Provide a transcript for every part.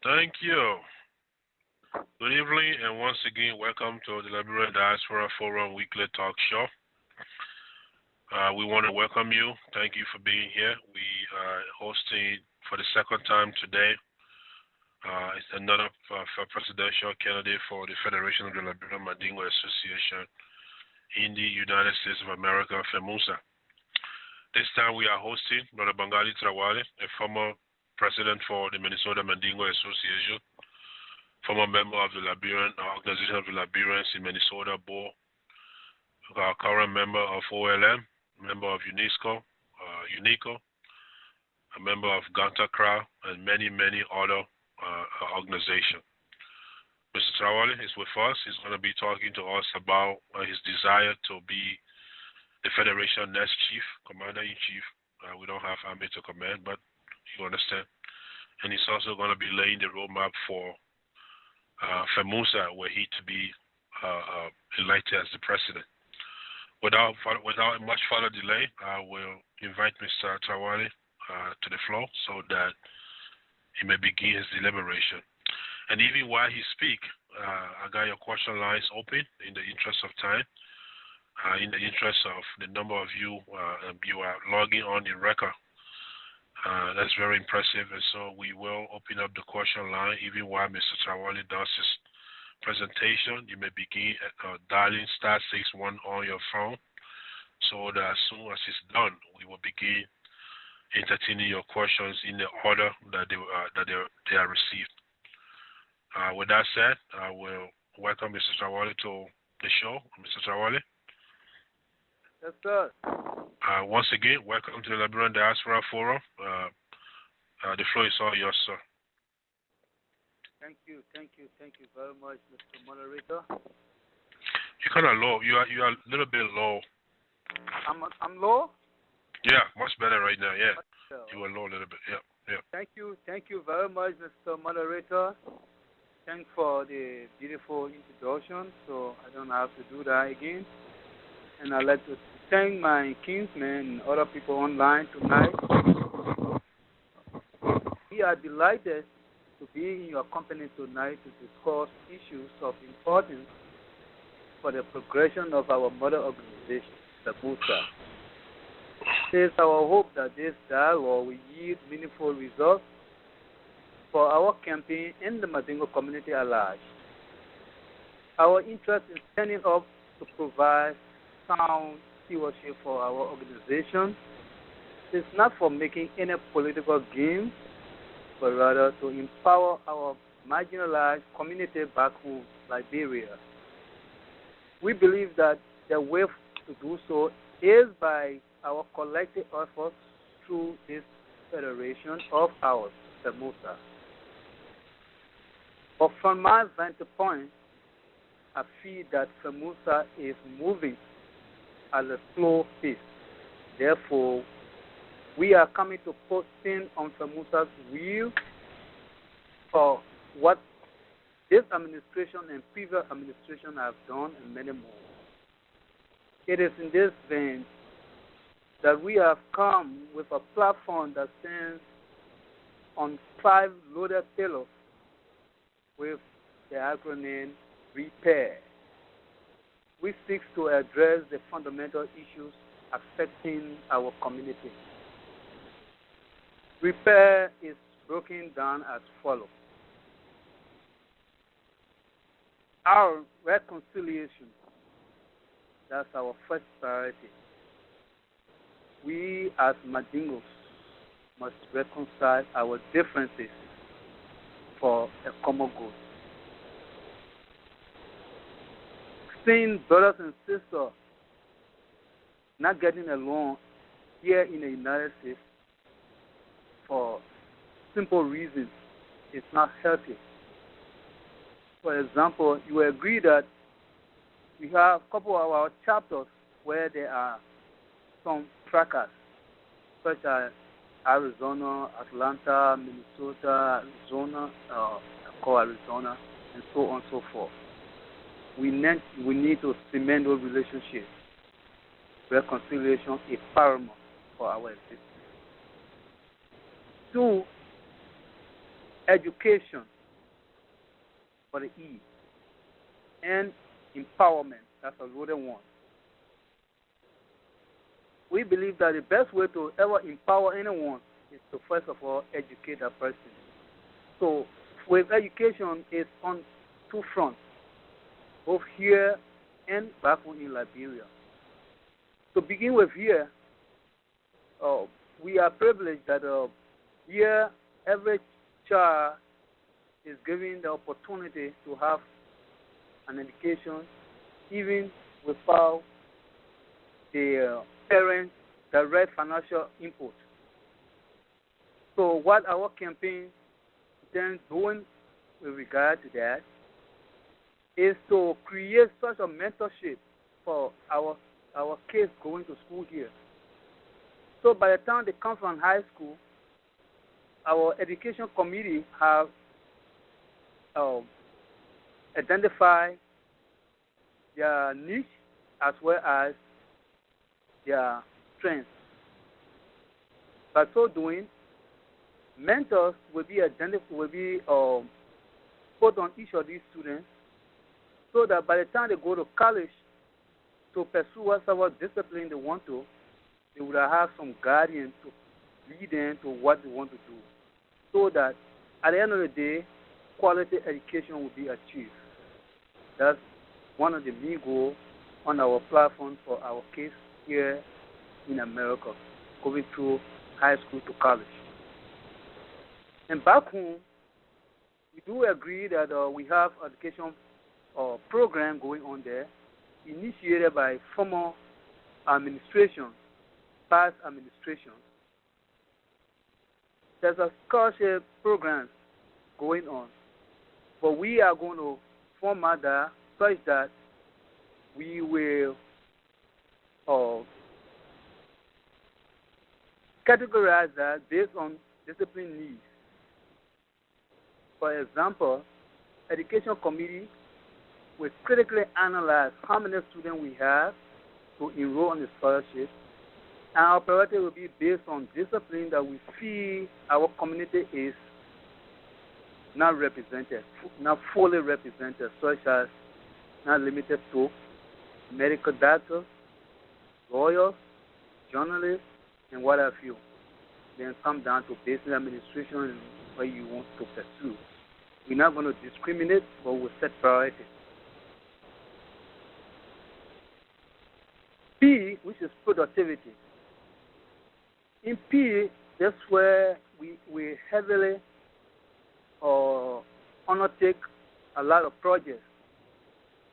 Thank you. Good evening, and once again, welcome to the Liberian Diaspora Forum Weekly Talk Show. We want to welcome you. Thank you for being here. We are hosting for the second time today. It's another presidential candidate for the Federation of the Liberian Mandingo Association in the United States of America, FELMAUSA. This time we are hosting Brother Bangalee Trawally, a former president for the Minnesota Mandingo Association, former member of the Liberian Organization of the Liberians in Minnesota Board, current member of OLM, member of UNESCO, a member of Gantacra, and many other organizations. Mr. Trawally is with us. He's going to be talking to us about his desire to be the Federation next chief, commander-in-chief. We don't have army to command, but you understand. And he's also going to be laying the roadmap for FELMAUSA, where he to be elected as the president. Without much further delay, I will invite Mr. Trawally to the floor so that he may begin his deliberation. And even while he speaks, I got your question lines open in the interest of time. In the interest of the number of you are logging on the record. That's very impressive, and so we will open up the question line even while Mr. Trawally does his presentation. You may begin dialing *61 on your phone, so that as soon as it's done, we will begin entertaining your questions in the order that they are received. With that said, I will welcome Mr. Trawally to the show. Mr. Trawally. Yes, sir. Once again, welcome to the Liberian Diaspora Forum. The floor is all yours, sir. Thank you very much, Mr. Moderator. You're kind of low. You are a little bit low. I'm low? Yeah, much better right now. Yeah, you were low a little bit. Yeah. Thank you very much, Mr. Moderator. Thanks for the beautiful introduction. So I don't have to do that again. And I'd like to thank my kinsmen and other people online tonight. We are delighted to be in your company tonight to discuss issues of importance for the progression of our mother organization, the FELMAUSA. It is our hope that this dialogue will yield meaningful results for our campaign and the Mandingo community at large. Our interest in standing up to provide sound stewardship for our organization is not for making any political gain, but rather to empower our marginalized community back home, Liberia. We believe that the way to do so is by our collective efforts through this federation of ours, FELMAUSA. But from my vantage point, I feel that FELMAUSA is moving at a slow pace. Therefore, we are coming to put in on FELMAUSA's wheel for what this administration and previous administration have done and many more. It is in this vein that we have come with a platform that stands on 5 loaded pillars with the acronym REPAIR. We seek to address the fundamental issues affecting our community. REPAIR is broken down as follows. Our reconciliation, that's our first priority. We as Mandingos must reconcile our differences for a common good. Seeing brothers and sisters not getting along here in the United States for simple reasons is not healthy. For example, you will agree that we have a couple of our chapters where there are some fracas, such as Arizona, Atlanta, Minnesota, Arizona, Arizona, and so on and so forth. We need to cement those relationships. Reconciliation is paramount for our existence. 2, education for the E. And empowerment, that's a loaded one. We believe that the best way to ever empower anyone is to first of all educate a person. So with education, it's on two fronts, both here and back home in Liberia. To begin with here, we are privileged that here every child is given the opportunity to have an education, even without the parents' direct financial input. So what our campaign then doing with regard to that is to create such a mentorship for our kids going to school here. So by the time they come from high school, our education committee have identified their niche as well as their strengths. By so doing, mentors will be put on each of these students so that by the time they go to college to pursue whatever discipline they want to, they would have some guardian to lead them to what they want to do, so that at the end of the day, quality education will be achieved. That's one of the main goals on our platform for our kids here in America, going through high school to college. And back home, we do agree that we have education program going on there, initiated by former administration, past administration. There's a scholarship program going on, but we are going to format that such that we will categorize that based on discipline needs. For example, education committee will critically analyze how many students we have to enroll on the scholarship, and our priority will be based on discipline that we feel our community is not represented, not fully represented, such as not limited to medical doctors, lawyers, journalists, and what have you. Then come down to basic administration and what you want to pursue. We're not going to discriminate, but we'll set priorities. P, which is productivity. In P, that's where we heavily undertake a lot of projects.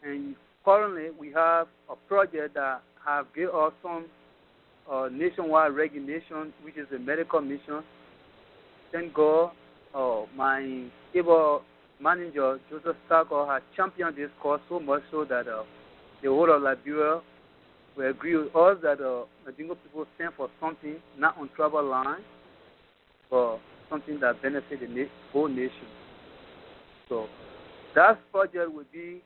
And currently, we have a project that have given us some nationwide recognition, which is a medical mission. Thank God, my able manager, Joseph Starker, has championed this cause so much so that the whole of Liberia will agree with us that the Dingo people stand for something not on tribal lines, but something that benefits the whole nation. So that project will be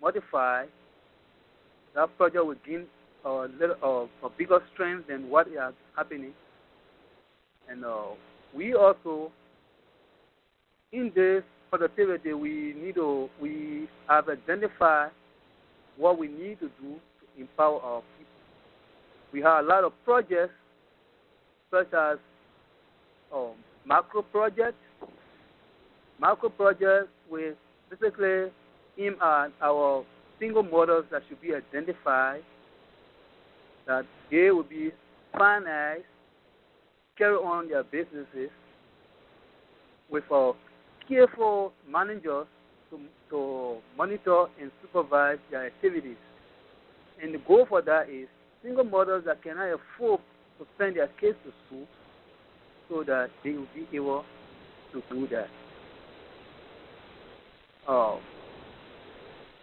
modified. That project will gain a bigger strength than what is happening. And we also, in this productivity, we have identified what we need to do to empower our people. We have a lot of projects, such as macro projects. Macro projects with basically aim at our single models that should be identified, that they will be financed, carry on their businesses with careful managers to monitor and supervise their activities. And the goal for that is single mothers that cannot afford to send their kids to school, so that they will be able to do that.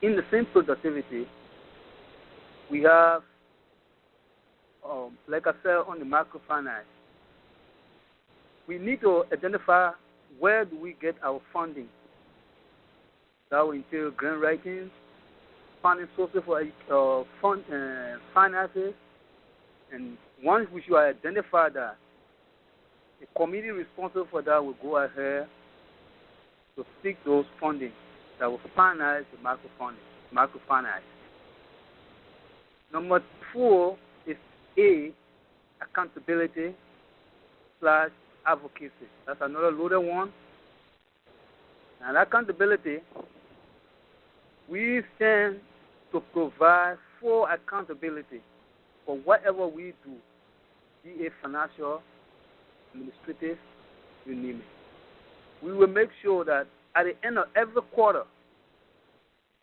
In the same productivity, we have, like I said, on the microfinance, we need to identify where do we get our funding. That will entail grant writing, funding sources for finances, and once we should identify that, the committee responsible for that will go ahead to seek those funding that will finance the microfinance. Number 4 is A, accountability / advocacy. That's another loaded one. And accountability, we stand to provide full accountability for whatever we do, be it financial, administrative, you name it. We will make sure that at the end of every quarter,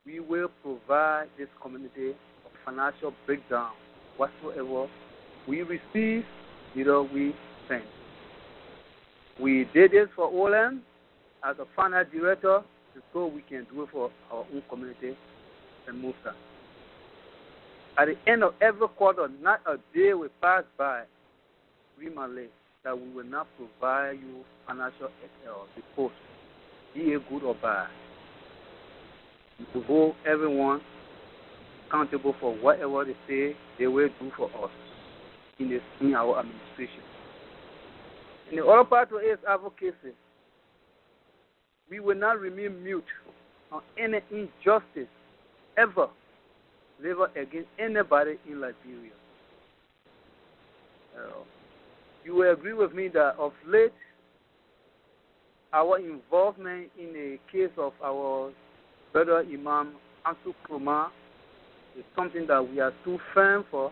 we will provide this community a financial breakdown. Whatsoever we receive, we spend. We did this for OLM as a finance director, and so we can do it for our own community, FELMAUSA. At the end of every quarter, not a day will pass by, Bangalee, that we will not provide you financial report, be it good or bad. We will hold everyone accountable for whatever they say they will do for us in our administration. And the other part of it is advocacy. We will not remain mute on any injustice ever against anybody in Liberia. You will agree with me that of late, our involvement in the case of our brother Imam Ansu Kroma is something that we are too firm for,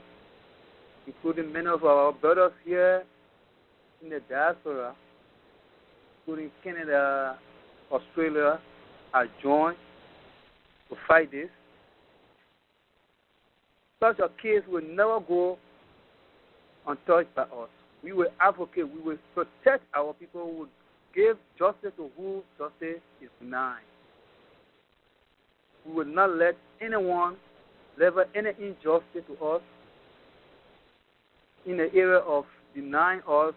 including many of our brothers here in the diaspora, including Canada, Australia, are joined to fight this. Such a case will never go untouched by us. We will advocate, we will protect our people, we will give justice to who justice is denied. We will not let anyone level any injustice to us in the area of denying us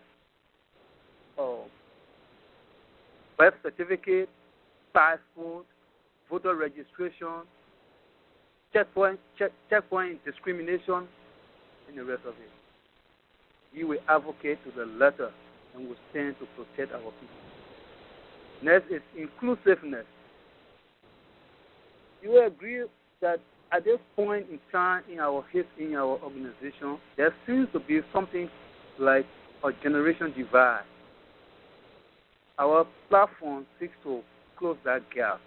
birth certificate, passport, voter registration, checkpoint discrimination, and the rest of it. We will advocate to the letter and will stand to protect our people. Next is inclusiveness. You will agree that at this point in time in our history, in our organization, there seems to be something like a generation divide. Our platform seeks to close that gap.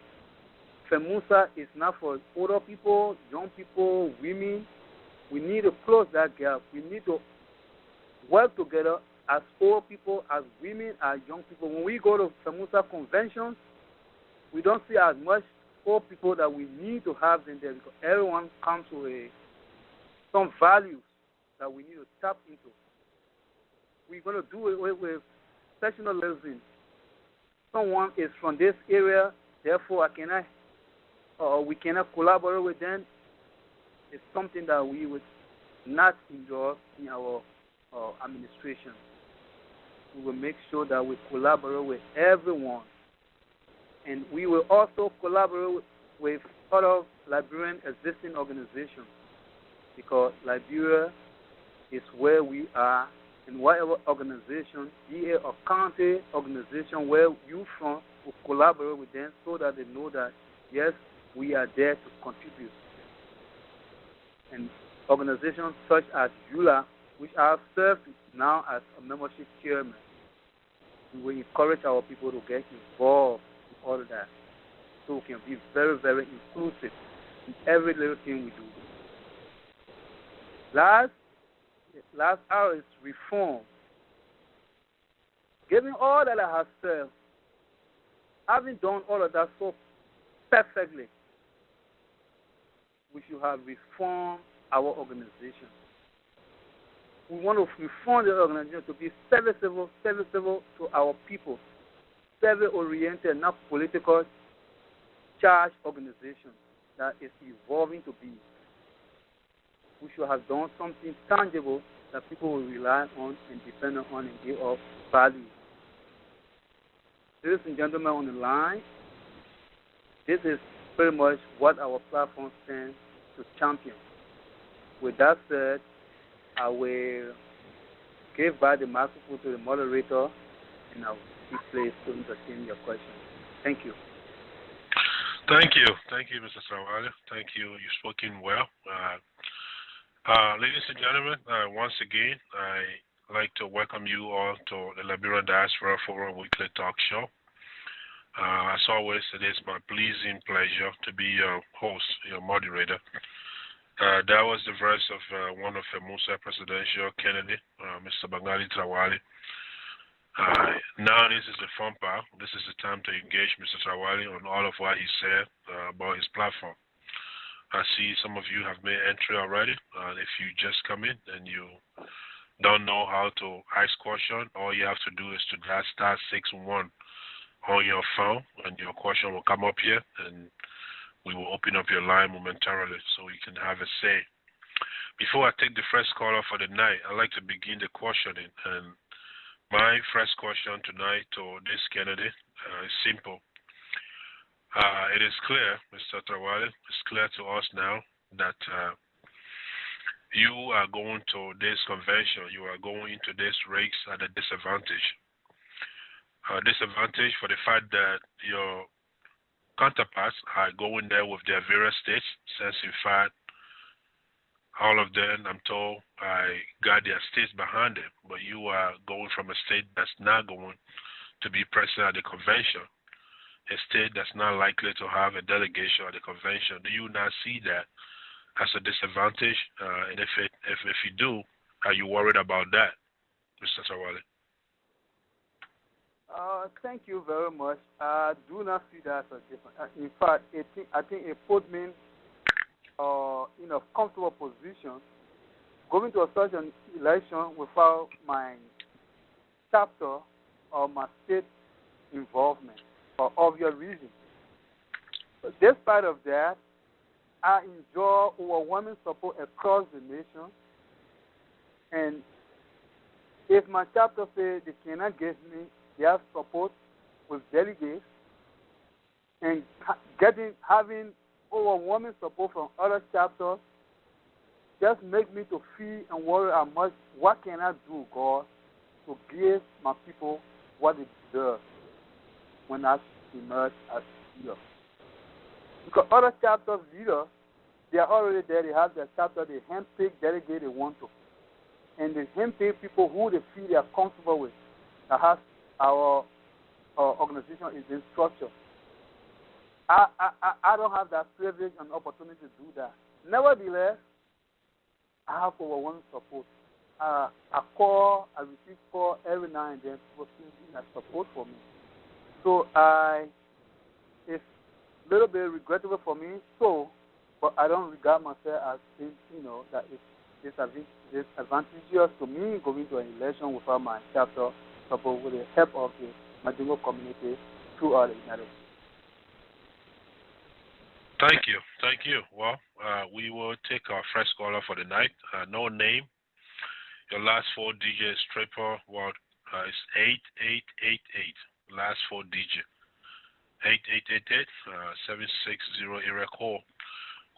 FELMAUSA is not for older people, young people, women. We need to close that gap. We need to work together as old people, as women, as young people. When we go to FELMAUSA conventions, we don't see as much old people that we need to have in there because everyone comes with some values that we need to tap into. We're going to do it with professionalism. Someone is from this area, therefore we cannot collaborate with them. It's something that we would not endorse in our administration. We will make sure that we collaborate with everyone. And we will also collaborate with other Liberian existing organizations because Liberia is where we are, and whatever organization, be it a county organization where you from, will collaborate with them so that they know that, yes, we are there to contribute. And organizations such as EULA, which I have served now as a membership chairman, we will encourage our people to get involved in all of that so we can be very, very inclusive in every little thing we do. Last hour is reform. Given all that I have said, having done all of that so perfectly, we should have reformed our organization. We want to reform the organization to be serviceable to our people, service-oriented, not political charge organization that is evolving to be. We should have done something tangible that people will rely on and depend on and give us value. Ladies and gentlemen on the line, this is pretty much what our platform stands to champion. With that said, I will give back the microphone to the moderator and I will be pleased to entertain your questions. Thank you. Thank you. Thank you, Mr. Trawally. Thank you. You've spoken well. Ladies and gentlemen, once again, I'd like to welcome you all to the Liberian Diaspora Forum Weekly Talk Show. As always, it is my pleasing pleasure to be your host, your moderator. That was the verse of one of FELMAUSA presidential candidate, Mr. Bangalee Trawally. Now this is the fun part. This is the time to engage Mr. Trawally on all of what he said about his platform. I see some of you have made entry already. If you just come in and you don't know how to ask question, all you have to do is to dial *61 on your phone, and your question will come up here, and we will open up your line momentarily so you can have a say. Before I take the first caller for the night, I'd like to begin the questioning. And my first question tonight to this candidate is simple. It is clear, Mr. Trawally, it's clear to us now that you are going to this convention, you are going into this race at a disadvantage. Disadvantage for the fact that your counterparts are going there with their various states, since in fact all of them, I'm told, got their states behind them, but you are going from a state that's not going to be present at the convention, a state that's not likely to have a delegation at the convention. Do you not see that as a disadvantage? And if you do, are you worried about that, Mr. Trawally? Thank you very much. I do not see that as different. In fact, I think it put me in a comfortable position going to such an election without my chapter or my state involvement for obvious reasons. But despite of that, I enjoy overwhelming support across the nation. And if my chapter says they cannot give me their support with delegates, and having overwhelming support from other chapters just make me to feel and worry how much, what can I do, God, to give my people what they deserve when I emerge as leader. Because other chapters leaders, they are already there, they have their chapter, they handpick delegate they want to. And they handpick people who they feel they are comfortable with, that has our organization is in structure. I don't have that privilege and opportunity to do that. Nevertheless, I have overwhelming support. I receive call every now and then, people seeing that support for me. So it's a little bit regrettable for me, but I don't regard myself as being, that it's advantageous to me going to an election without my chapter support with the help of the Madingo community throughout the United States. Thank you. Well, we will take our first caller for the night. No name. Your last 4 digits triple. Well, it's 8888. Last 4 digits. 8888. 760 area code.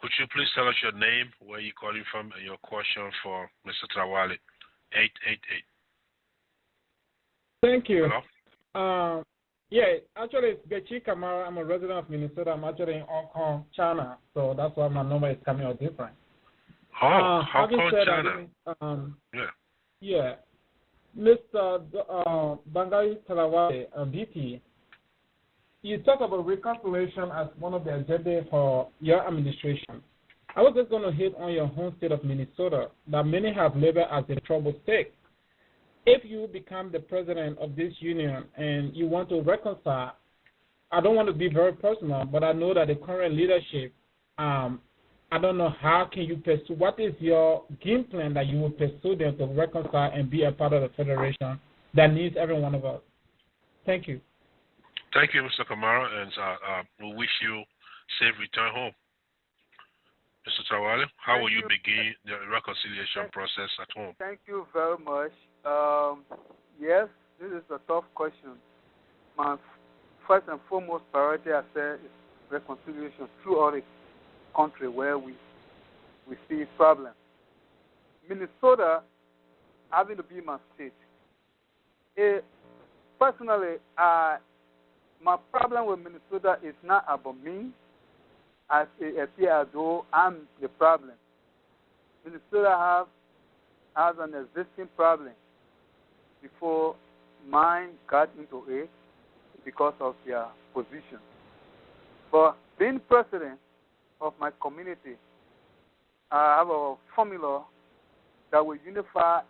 Could you please tell us your name, where you're calling from, and your question for Mr. Trawally? 888. Thank you. Hello? Yeah, actually, it's Bechi Kamara. I'm a resident of Minnesota. I'm actually in Hong Kong, China, so that's why my number is coming out different. Hong Kong, China. Yeah. Mr. Bangalee Trawally, BP, you talk about reconciliation as one of the agendas for your administration. I was just going to hit on your home state of Minnesota that many have labeled as a troubled state. If you become the president of this union and you want to reconcile, I don't want to be very personal, but I know that the current leadership, I don't know how can you pursue, what is your game plan that you will pursue them to reconcile and be a part of the federation that needs every one of us? Thank you. Thank you, Mr. Kamara, and we wish you safe return home. Mr. Trawally, how will you begin the reconciliation process at home? Thank you very much. Yes, this is a tough question. My first and foremost priority, I said, is reconciliation throughout the country where we see problems. Minnesota having to be my state. Personally, I my problem with Minnesota is not about me, as it appears as though I'm the problem. Minnesota has an existing problem before mine got into it because of their position. But being president of my community, I have a formula that will unify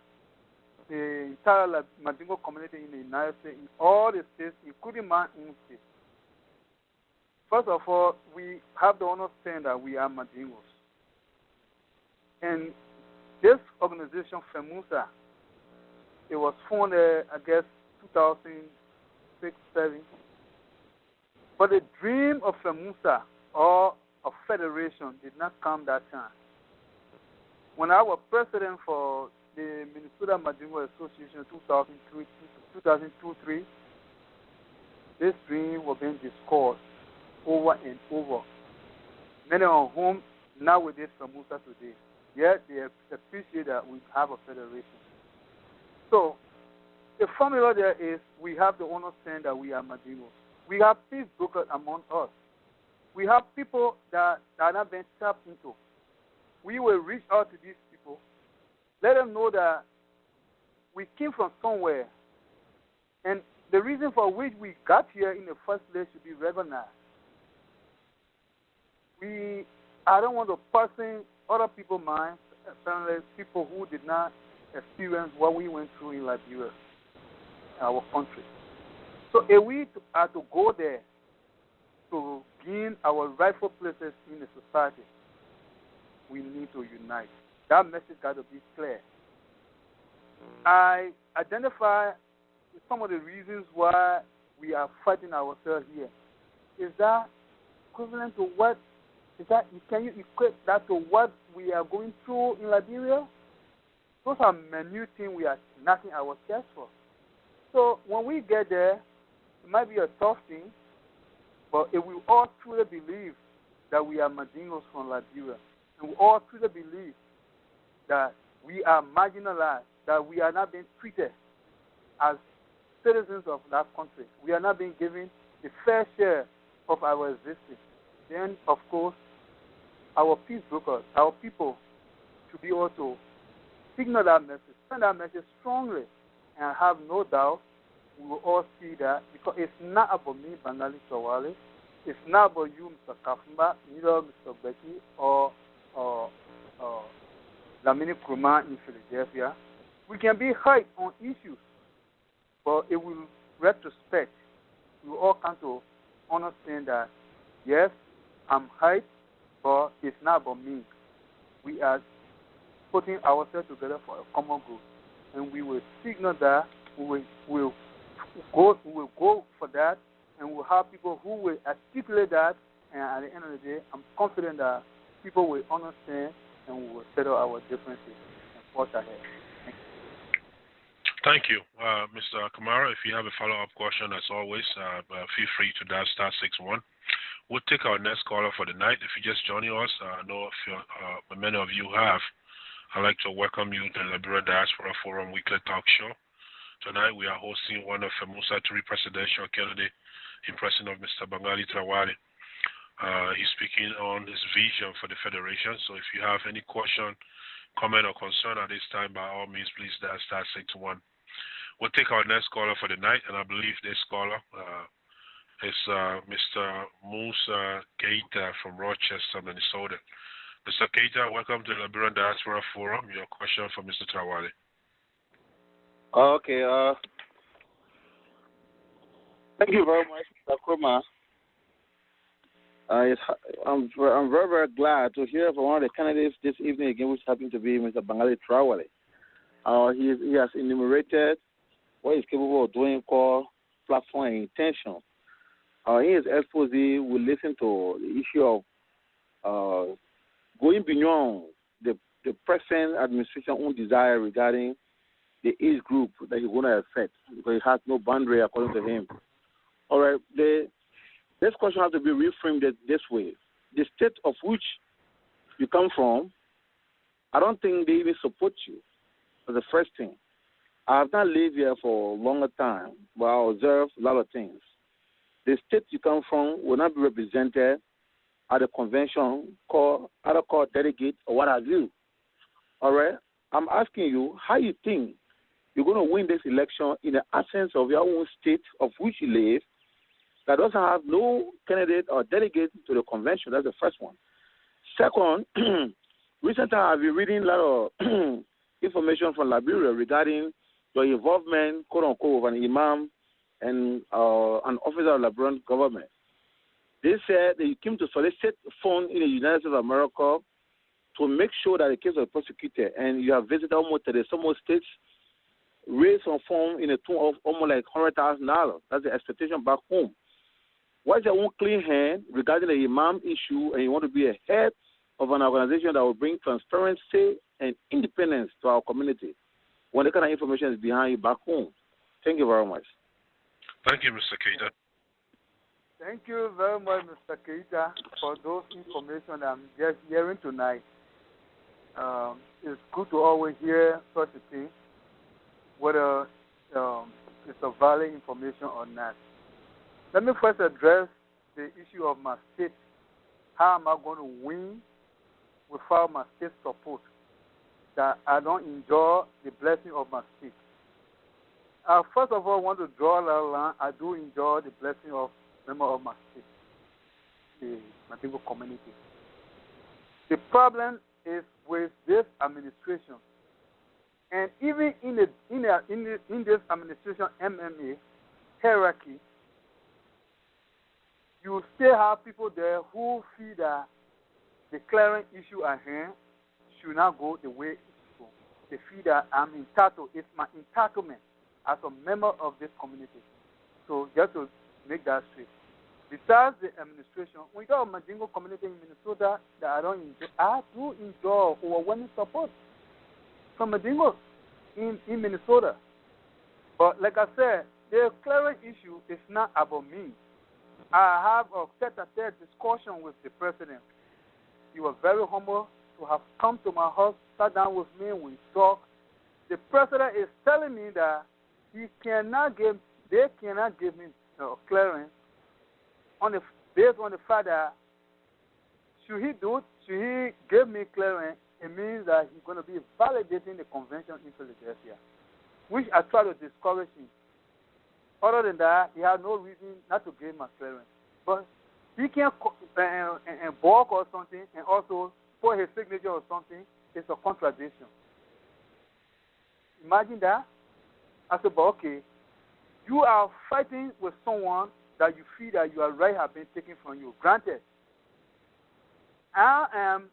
the entire Mandingo community in the United States, in all the states, including my own state. First of all, we have to understand that we are Mandingos. And this organization, FELMAUSA, it was founded, I guess, 2006, 2007. But the dream of FELMAUSA or a federation did not come that time. When I was president for the Minnesota Mandingo Association in 2002-3, this dream was being discussed over and over. Many of whom now with this FELMAUSA today. Yet they appreciate that we have a federation. So the formula there is we have to understand that we are Mandingos. We have peace brokers among us. We have people that are not being tapped into. We will reach out to these people, let them know that we came from somewhere, and the reason for which we got here in the first place should be recognized. I don't want to person other people's minds, apparently people who did not experience what we went through in Liberia, our country. So if we are to go there to gain our rightful places in the society, we need to unite. That message got to be clear. I identify some of the reasons why we are fighting ourselves here. Is that equivalent to what? Can you equate that to what we are going through in Liberia? Those are minute things we are knocking our chests for. So when we get there, it might be a tough thing, but if we all truly believe that we are Mandingos from Liberia, and we all truly believe that we are marginalized, that we are not being treated as citizens of that country, we are not being given the fair share of our existence, then, of course, our peace brokers, our people, should be able to signal that message, send that message strongly, and I have no doubt we will all see that, because it's not about me, Bangalee Trawally. It's not about you, Mr. Kafumba, neither Mr. Becky or Lamini Krumah in Philadelphia. We can be high on issues, but it will retrospect. We will all come to understand that, yes, I'm hyped, but it's not about me. We are putting ourselves together for a common good, and we will signal that we will go for that, and we'll have people who will articulate that, and at the end of the day, I'm confident that people will understand and we will settle our differences and forge ahead. Thank you. Mr. Kamara, if you have a follow-up question, as always, feel free to dial *61. We'll take our next caller for the night. If you're just joining us, I know many of you have. I'd like to welcome you to the Liberian Diaspora Forum Weekly Talk Show. Tonight we are hosting one of FELMAUSA 3 presidential candidate in person of Mr. Bangalee Trawally. He's speaking on his vision for the Federation. So if you have any question, comment, or concern at this time, by all means, please dial *61. We'll take our next caller for the night, and I believe this caller is Mr. Musa Keita from Rochester, Minnesota. Mr. Keita, welcome to the Liberian Diaspora Forum. Your question for Mr. Trawally. Okay. Thank you very much, Mr. Krumah. I'm very, very glad to hear from one of the candidates this evening again, which happened to be Mr. Bangalee Trawally. He has enumerated what he's capable of doing called platform and intention. In his expose, we listen to the issue of going beyond the present administration's own desire regarding the age group that he's going to affect, because he has no boundary according to him. All right, this question has to be reframed this way. The state of which you come from, I don't think they even support you. That's the first thing. I have not lived here for a longer time, but I observe a lot of things. the state you come from will not be represented at the convention either called delegate or what have you. All right? I'm asking you how you think you're going to win this election in the absence of your own state of which you live that doesn't have no candidate or delegate to the convention. That's the first one. Second, recently I've been reading a lot of information from Liberia regarding your involvement, quote-unquote, of an imam and an officer of Liberian government. They said that you came to solicit funds in the United States of America to make sure that the case was prosecuted, and you have visited almost some more states, raised some funds in a tune of almost like $100,000. That's the expectation back home. What's your own clean hand regarding the imam issue, and you want to be a head of an organization that will bring transparency and independence to our community when the kind of information is behind you back home? Thank you very much. Thank you, Mr. Keita. Thank you very much, Mr. Keita, for those information I'm just hearing tonight. It's good to always hear such a thing, whether it's a valid information or not. Let me first address the issue of my state. How am I going to win without my state support? That I don't enjoy the blessing of my state. First of all, I want to draw a line. I do enjoy the blessing of members of my state, the Mandingo community. The problem is with this administration, and even in this administration MMA hierarchy, you still have people there who feel that the clearing issue at hand should not go the way it should go. They feel that I'm entitled. It's my entitlement as a member of this community. So just to make that straight. Besides the administration, when you talk about Mandingo community in Minnesota that I do enjoy overwhelming support from Mandingo in Minnesota. But like I said, the clearing issue is not about me. I have a tete-a-tete discussion with the president. He was very humble to have come to my house, sat down with me, we talked. The president is telling me that they cannot give me clearance based on the fact that should he give me clearance, it means that he's going to be validating the convention in Philadelphia, which I try to discourage him. Other than that, he has no reason not to give my clearance. But he can balk or something and also put his signature or something. It's a contradiction. Imagine that. I said, but okay, you are fighting with someone that you feel that your right have been taken from you. Granted, I am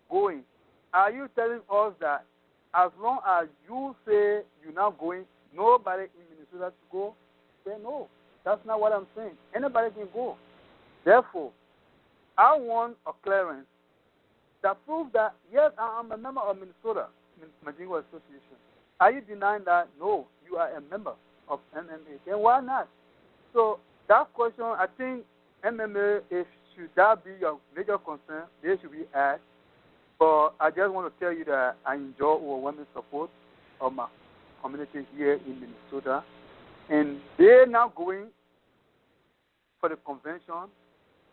going. Are you telling us that as long as you say you're not going, nobody in Minnesota should go? Say no. That's not what I'm saying. Anybody can go. Therefore, I want a clearance that proves that, yes, I am a member of Minnesota, Mandingo Association. Are you denying that? No, you are a member of MMA. Then why not? So that question, I think MMA, should that be your major concern, they should be asked. But I just want to tell you that I enjoy overwhelming support of my community here in Minnesota. And they're now going for the convention.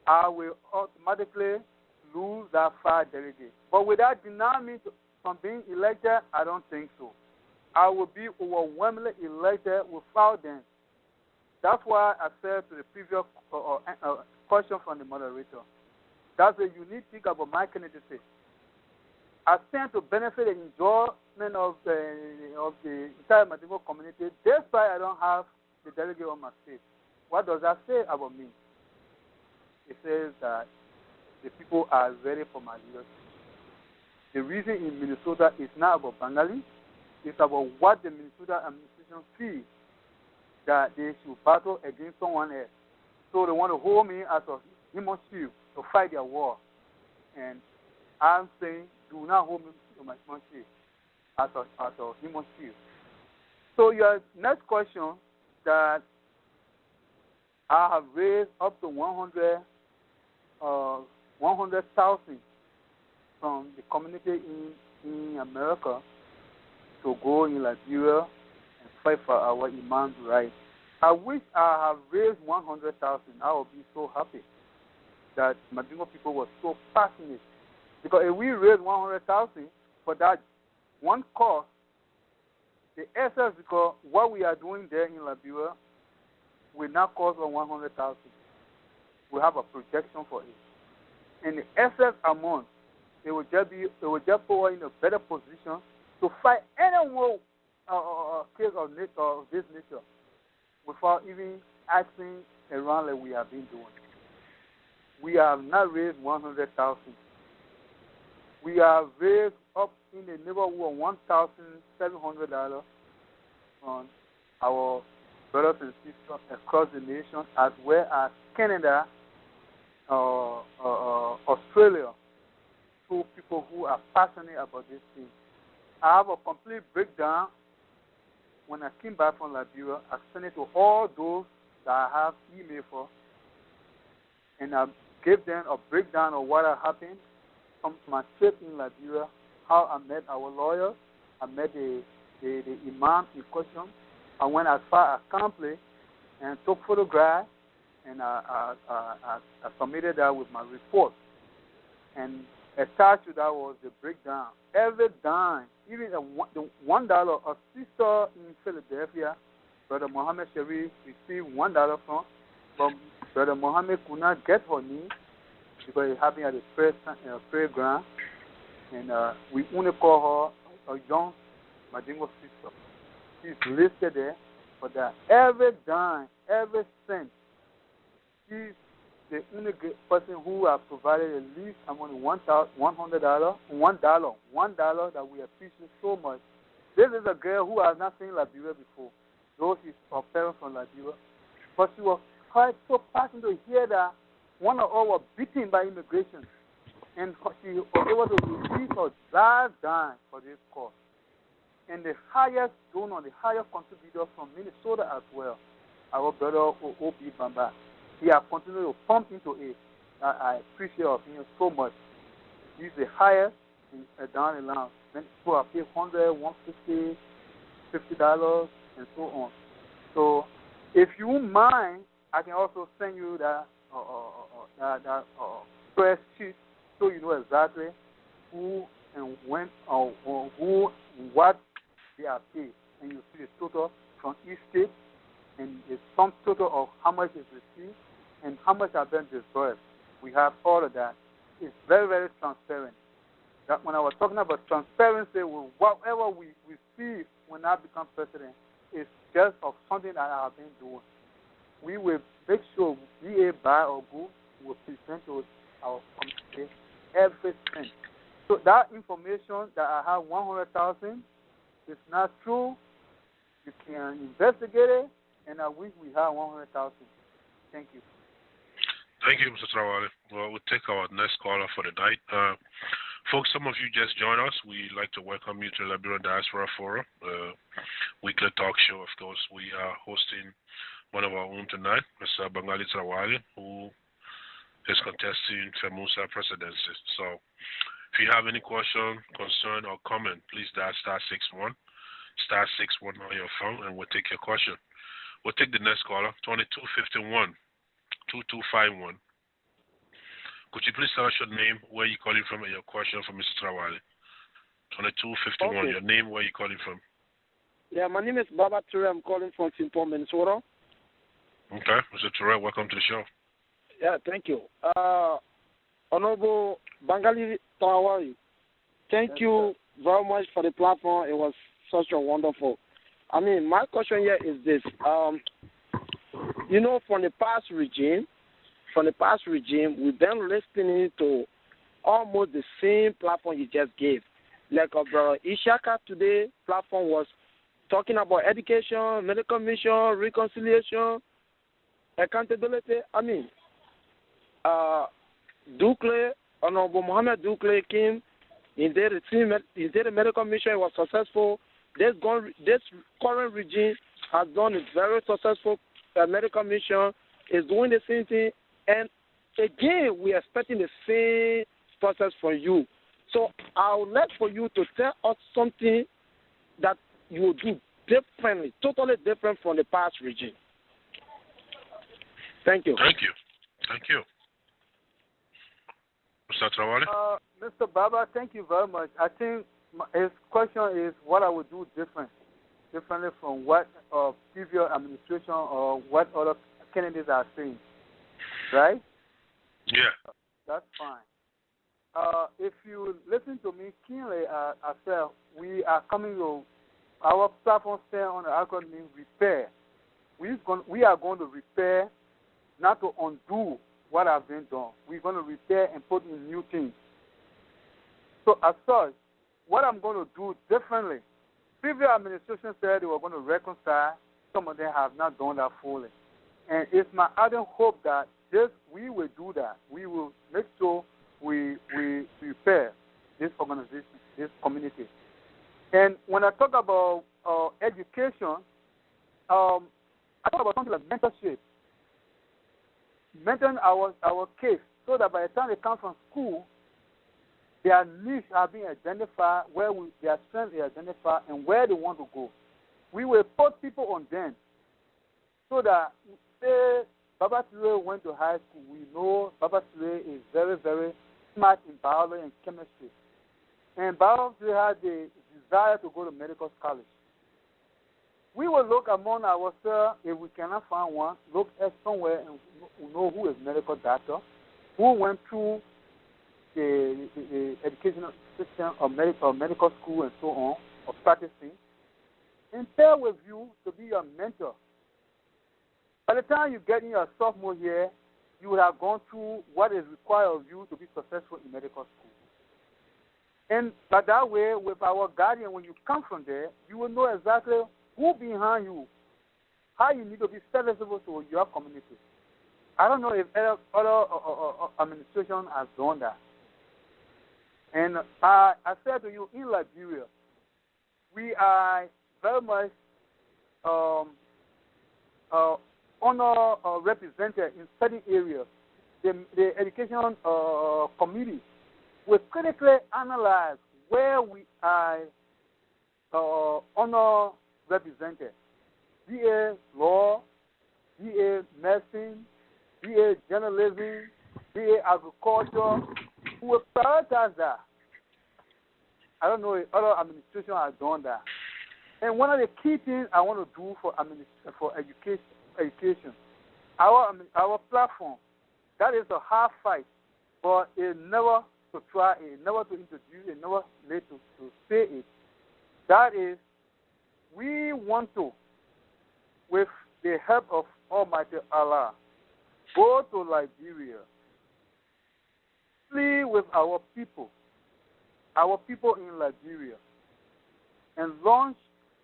I will automatically lose that 5 delegates. But without denying me from being elected, I don't think so. I will be overwhelmingly elected without them. That's why I said to the previous question from the moderator, that's a unique thing about my candidacy. I stand to benefit and enjoyment of the entire Mandingo community, despite I don't have the delegate on my state. What does that say about me? It says that the people are ready for my leadership. The reason in Minnesota is not about Bangalee, it's about what the Minnesota administration feels that they should battle against someone else. So they want to hold me as a human shield to fight their war. And I'm saying, do not hold me to my human shield as a human shield. So your next question that I have raised up to 100,000 from the community in America to go in Liberia and fight for our imam's rights. I wish I have raised 100,000. I would be so happy that Madingo people were so passionate. Because if we raise 100,000 for that one cause, the excess, because what we are doing there in Liberia will not cost us 100,000. We have a projection for it. And the excess amount, it will just put us in a better position to fight any more case of this nature without even acting around like we have been doing. We have not raised 100,000. We have raised up in the neighborhood of $1,700 on our brothers and sisters across the nation, as well as Canada, Australia, to people who are passionate about this thing. I have a complete breakdown. When I came back from Liberia, I sent it to all those that I have email for, and I gave them a breakdown of what had happened from my trip in Liberia, how I met our lawyers, I met the imam in question. I went as far as Campley and took photographs, and I submitted that with my report. And attached to that was the breakdown. Every dime, even the $1, a sister in Philadelphia, Brother Mohammed Sharif, received $1 from, but Brother Mohammed could not get her name because it happened at the prayer ground. And we only call her a young Madingo sister. She's listed there for that. Every dime, every cent, she's the only person who has provided the least amount of $100, $1 that we appreciate so much. This is a girl who has not seen Liberia before, though she's her parents from Liberia. But she was quite so passionate to hear that one of us was beaten by immigration. And she was able to receive her last dime for this cause. And the highest donor, the highest contributor from Minnesota as well, our brother O.B. Bamba. He has continued to pump into it. I appreciate him so much. He's the highest down the line. Many people have paid $100, $150, $50, and so on. So, if you mind, I can also send you that press sheet so you know exactly who and when or who and what they are paid. And you see the total from each state, and the sum total of how much is received and how much has been disbursed. We have all of that. It's very, very transparent. That when I was talking about transparency, whatever we receive when I become president is just of something that I have been doing. We will make sure we buy or go, we will present to our community everything. So that information that I have 100,000 is not true. You can investigate it, and I wish we have 100,000. Thank you. Thank you, Mr. Trawally. Well, we'll take our next caller for the night. Folks, some of you just joined us. We'd like to welcome you to the Liberian Diaspora Forum, weekly talk show. Of course, we are hosting one of our own tonight, Mr. Bangalee Trawally, who is contesting FELMAUSA presidency. So, if you have any question, concern, or comment, please dial *61, *61 on your phone, and we'll take your question. We'll take the next caller, 2251. 2251. Could you please tell us your name, where you're calling from, and your question for Mr. Trawally? 2251, okay. Your name, where you're calling from. Yeah, my name is Baba Ture. I'm calling from St. Paul, Minnesota. Okay, Mr. Ture, welcome to the show. Yeah, thank you. Honorable Bangalee Trawally, thank you very much for the platform. It was such a wonderful. I mean, my question here is this. You know, from the past regime, we've been listening to almost the same platform you just gave. Like Ishaka today, platform was talking about education, medical mission, reconciliation, accountability. I mean, Dukle, Honorable Mohammed Dukle came, he did a medical mission, it was successful. This current regime has done a very successful medical mission, is doing the same thing, and again, we are expecting the same process from you. So I would like for you to tell us something that you will do differently, totally different from the past regime. Thank you. Thank you. Thank you. Mr. Trawally? Mr. Baba, thank you very much. I think his question is what I would do differently from what previous administration or what other candidates are saying, right? Yeah. That's fine. If you listen to me keenly, I said we are coming to our platform stand on the acronym repair. We are going to repair, not to undo what has been done. We're going to repair and put in new things. So as such, what I'm going to do differently, previous administration said they were going to reconcile. Some of them have not done that fully. And it's my ardent hope that we will do that. We will make sure we repair this organization, this community. And when I talk about education, I talk about something like mentorship. Mentoring our kids so that by the time they come from school, their needs are being identified, their strengths are identified, and where they want to go. We will put people on them so that, say, Baba Ture went to high school. We know Baba Ture is very, very smart in biology and chemistry. And Baba Ture had the desire to go to medical college. We will look among ourselves, if we cannot find one, look at somewhere and know who is medical doctor, who went through the educational system or medical school and so on, of practicing, and pair with you to be your mentor. By the time you get in your sophomore year, you will have gone through what is required of you to be successful in medical school. And by that way, with our guardian, when you come from there, you will know exactly who behind you, how you need to be serviceable to your community. I don't know if other administration has done that. And I said to you, in Liberia, we are very much represented in certain areas. The education committee will critically analyze where we are represented. BA law, BA medicine, BA journalism, BA agriculture. We will prioritize that. I don't know if other administrations have done that. And one of the key things I want to do for education, our platform, that is a hard fight, but it never to try it, never to introduce it, never late to say it. That is, we want to, with the help of Almighty Allah, go to Liberia, plead with our people in Liberia, and launch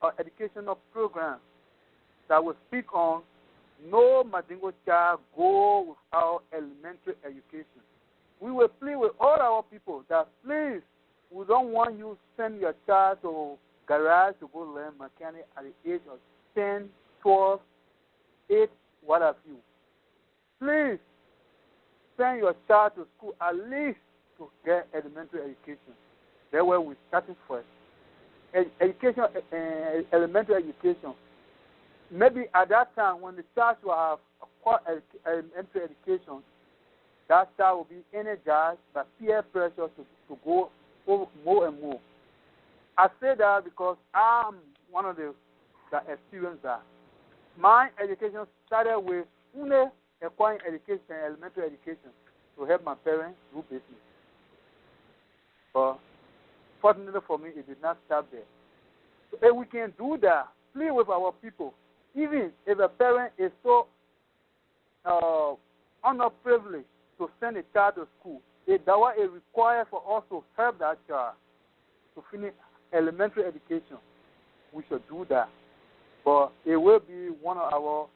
an educational program that will speak on no Madingo child go without elementary education. We will plead with all our people that please, we don't want you to send your child to garage to go learn mechanic at the age of 10, 12, 8, what have you. Please send your child to school at least to get elementary education. That's where we're starting first. Education, elementary education. Maybe at that time when the child will have acquired elementary education, that child will be energized by peer pressure to go more and more. I say that because I'm one of the that experienced that. My education started with acquiring education, elementary education, to help my parents do business. But fortunately for me, it did not stop there. So if we can do that, plead with our people, even if a parent is so underprivileged to send a child to school, that is required for us to help that child to finish elementary education. We should do that. But it will be one of our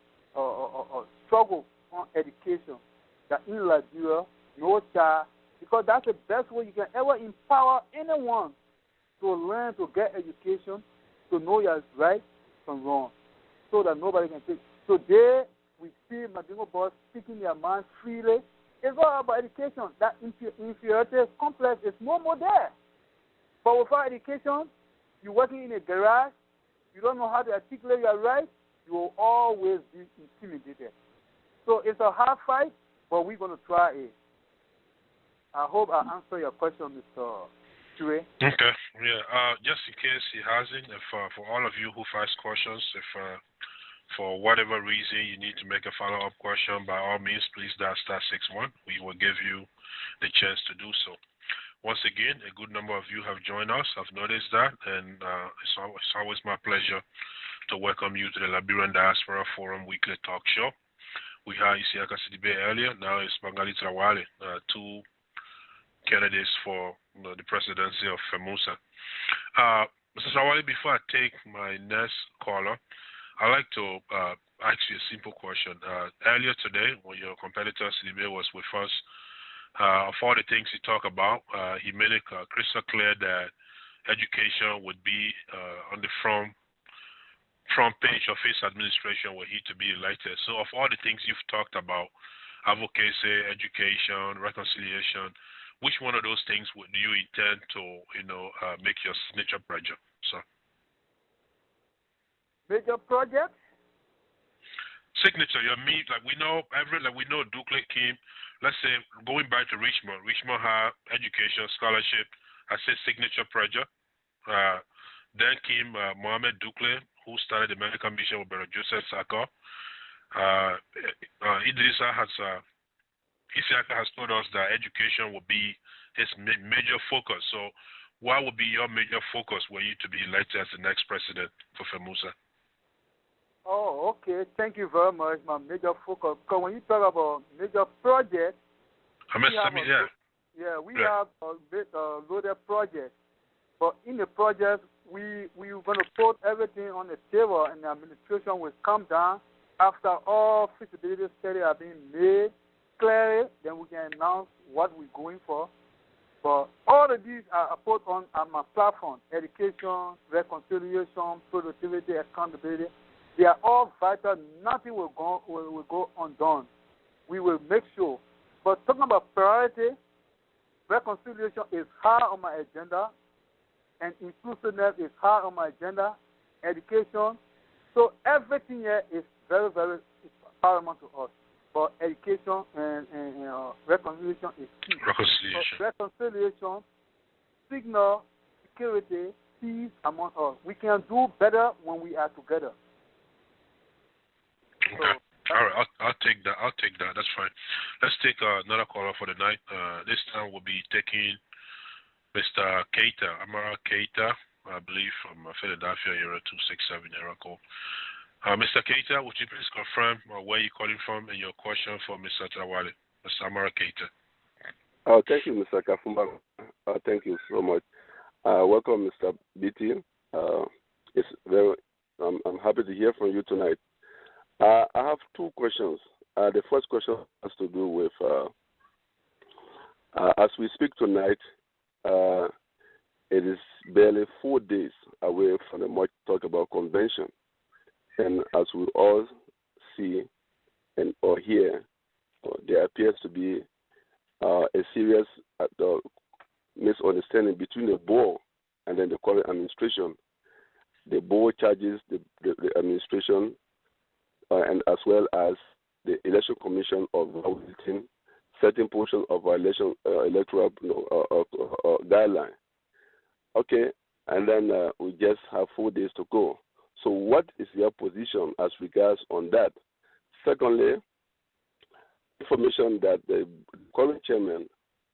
struggle on education, that in Liberia, no child, because that's the best way you can ever empower anyone to learn, to get education, to know your right from wrong, so that nobody can take. Today, we see Madingo boys speaking their mind freely. It's all about education. That inferiority complex is no more there. But without education, you're working in a garage, you don't know how to articulate your rights, you will always be intimidated. So it's a hard fight, but we're going to try it. I hope I answer your question, Mr. Chure. Okay. Yeah. Just in case he hasn't, if for all of you who ask questions, if for whatever reason you need to make a follow-up question, by all means, please dial *61. We will give you the chance to do so. Once again, a good number of you have joined us. I've noticed that, and it's always my pleasure to welcome you to the Liberian Diaspora Forum Weekly Talk Show. We had Isiaka Sidibe earlier. Now it's Bangalee Trawally, two candidates for the presidency of FELMAUSA. Mr. Trawally, before I take my next caller, I'd like to ask you a simple question. Earlier today, when your competitor Sidibe was with us, of all the things he talked about, he made it crystal clear that education would be on the front page of his administration were he to be elected. So of all the things you've talked about, advocacy, education, reconciliation, which one of those things would you intend to, make your signature project? So. Major project? Signature, we know Dukley came, let's say, going back to Richmond. Richmond had education, scholarship, I said signature project. Then came Mohammed Dukley, who started the medical mission with Brother Joseph Saka. Isiaka has told us that education will be his major focus. So what would be your major focus were you to be elected as the next president for FELMAUSA? Oh, okay. Thank you very much. My major focus. Because when you talk about major projects, we have a loaded project. But in the project, we're going to put everything on the table, and the administration will come down after all feasibility studies are being made clearly. Then we can announce what we're going for. But all of these are put on my platform: education, reconciliation, productivity, accountability. They are all vital. Nothing will go undone. We will make sure. But talking about priority, reconciliation is high on my agenda, and inclusiveness is high on my agenda, education. So everything here is very, very paramount to us. But education and reconciliation is key. Reconciliation. So reconciliation, signal, security, peace among us. We can do better when we are together. Okay. All right. I'll take that. That's fine. Let's take another caller for the night. This time we'll be taking Mr. Keita, Amara Keita, I believe from Philadelphia, area 267 area code. Mr. Keita, would you please confirm where you're calling from and your question for Mr. Trawally? Mr. Amara Keita. Thank you, Mr. Kafumba. Thank you so much. Welcome, Mr. BT. I'm happy to hear from you tonight. I have two questions. The first question has to do with, as we speak tonight, it is barely 4 days away from the much talked about convention. And as we all see or hear, there appears to be a serious misunderstanding between the board and then the current administration. The board charges the administration and as well as the Election Commission of violating certain portions of our electoral guideline. Okay, and then we just have 4 days to go. So what is your position as regards on that? Secondly, information that the current chairman,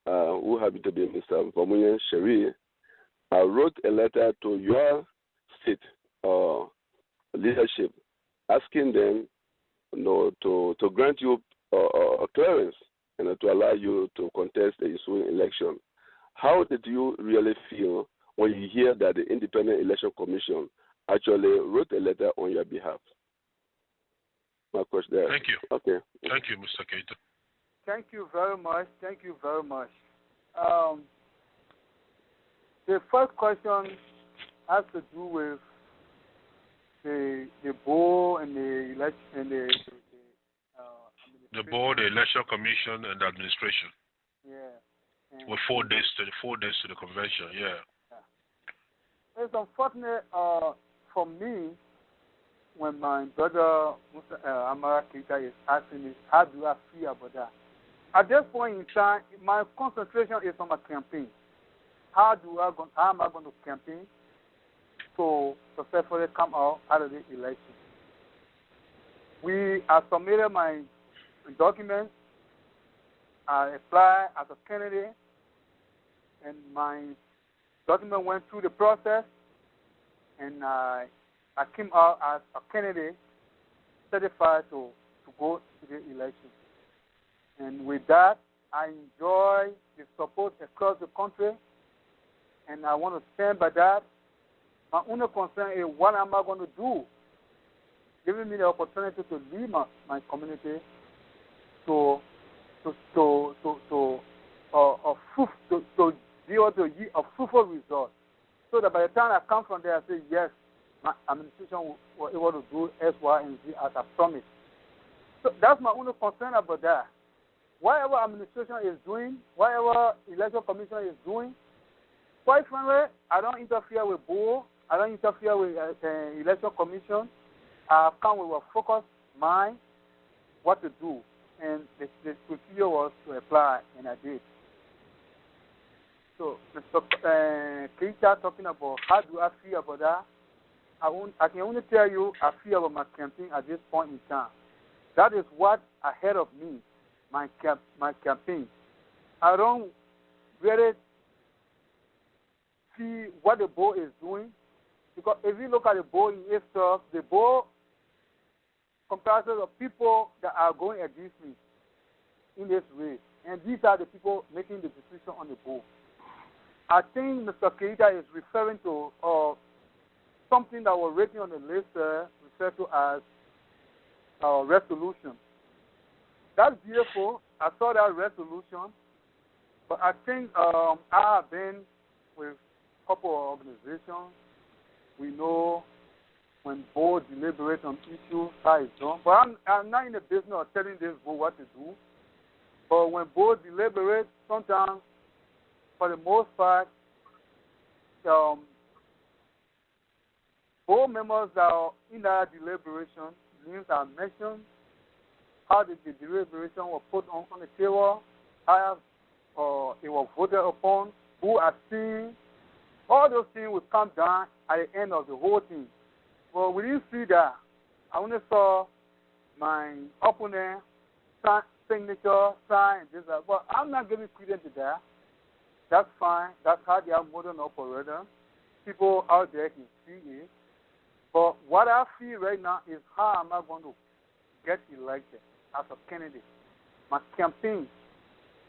who happened to be Mr. Vamuyan Sheri, wrote a letter to your state leadership asking them to grant you clearance and to allow you to contest the ensuing election. How did you really feel when you hear that the Independent Election Commission actually wrote a letter on your behalf? My question there. Thank you. Okay. Thank you, Mr. Keita. Thank you very much. The first question has to do with the board and the election and the board, the election commission, and the administration. Yeah. With 4 days to the convention. Yeah. It's unfortunate for me when my brother Amara Keita is asking me, how do I feel about that? At this point in time, my concentration is on my campaign. How am I going to campaign to successfully come out of the election? I submitted my documents. I applied as a candidate, and my document went through the process, and I came out as a candidate certified to go to the election. And with that, I enjoy the support across the country, and I want to stand by that. My only concern is what am I going to do, giving me the opportunity to lead my community to be able to yield a fruitful result. So that by the time I come from there, I say, yes, my administration was able to do X, Y, and Z as I promised. So that's my only concern about that. Whatever administration is doing, whatever election commission is doing, quite frankly, I don't interfere with board. I don't interfere with the election commission. I come with a focused mind, what to do. And the procedure was to apply, and I did. So, Mr. Keita talking about how do I feel about that, I can only tell you I feel about my campaign at this point in time. That is what ahead of me, my campaign. I don't really see what the board is doing, because if you look at the board in itself, the board comprises of people that are going against me in this way. And these are the people making the decision on the board. I think Mr. Keita is referring to something that was written on the list referred to as resolution. That's beautiful. I saw that resolution. But I think I have been with a couple of organizations. We know when board deliberates on issues, how it's done. But I'm not in the business of telling this board what to do. But when board deliberates, sometimes, for the most part, board members that are in that deliberation, names are mentioned, how the deliberation was put on the table, how it was voted upon, who are seen. All those things will come down at the end of the whole thing. But we didn't see that. I only saw my opponent signature, sign, and this, that. But I'm not giving credence to that. That's fine. That's how they are modern operator. People out there can see it. But what I feel right now is how am I going to get elected as a candidate. My campaign,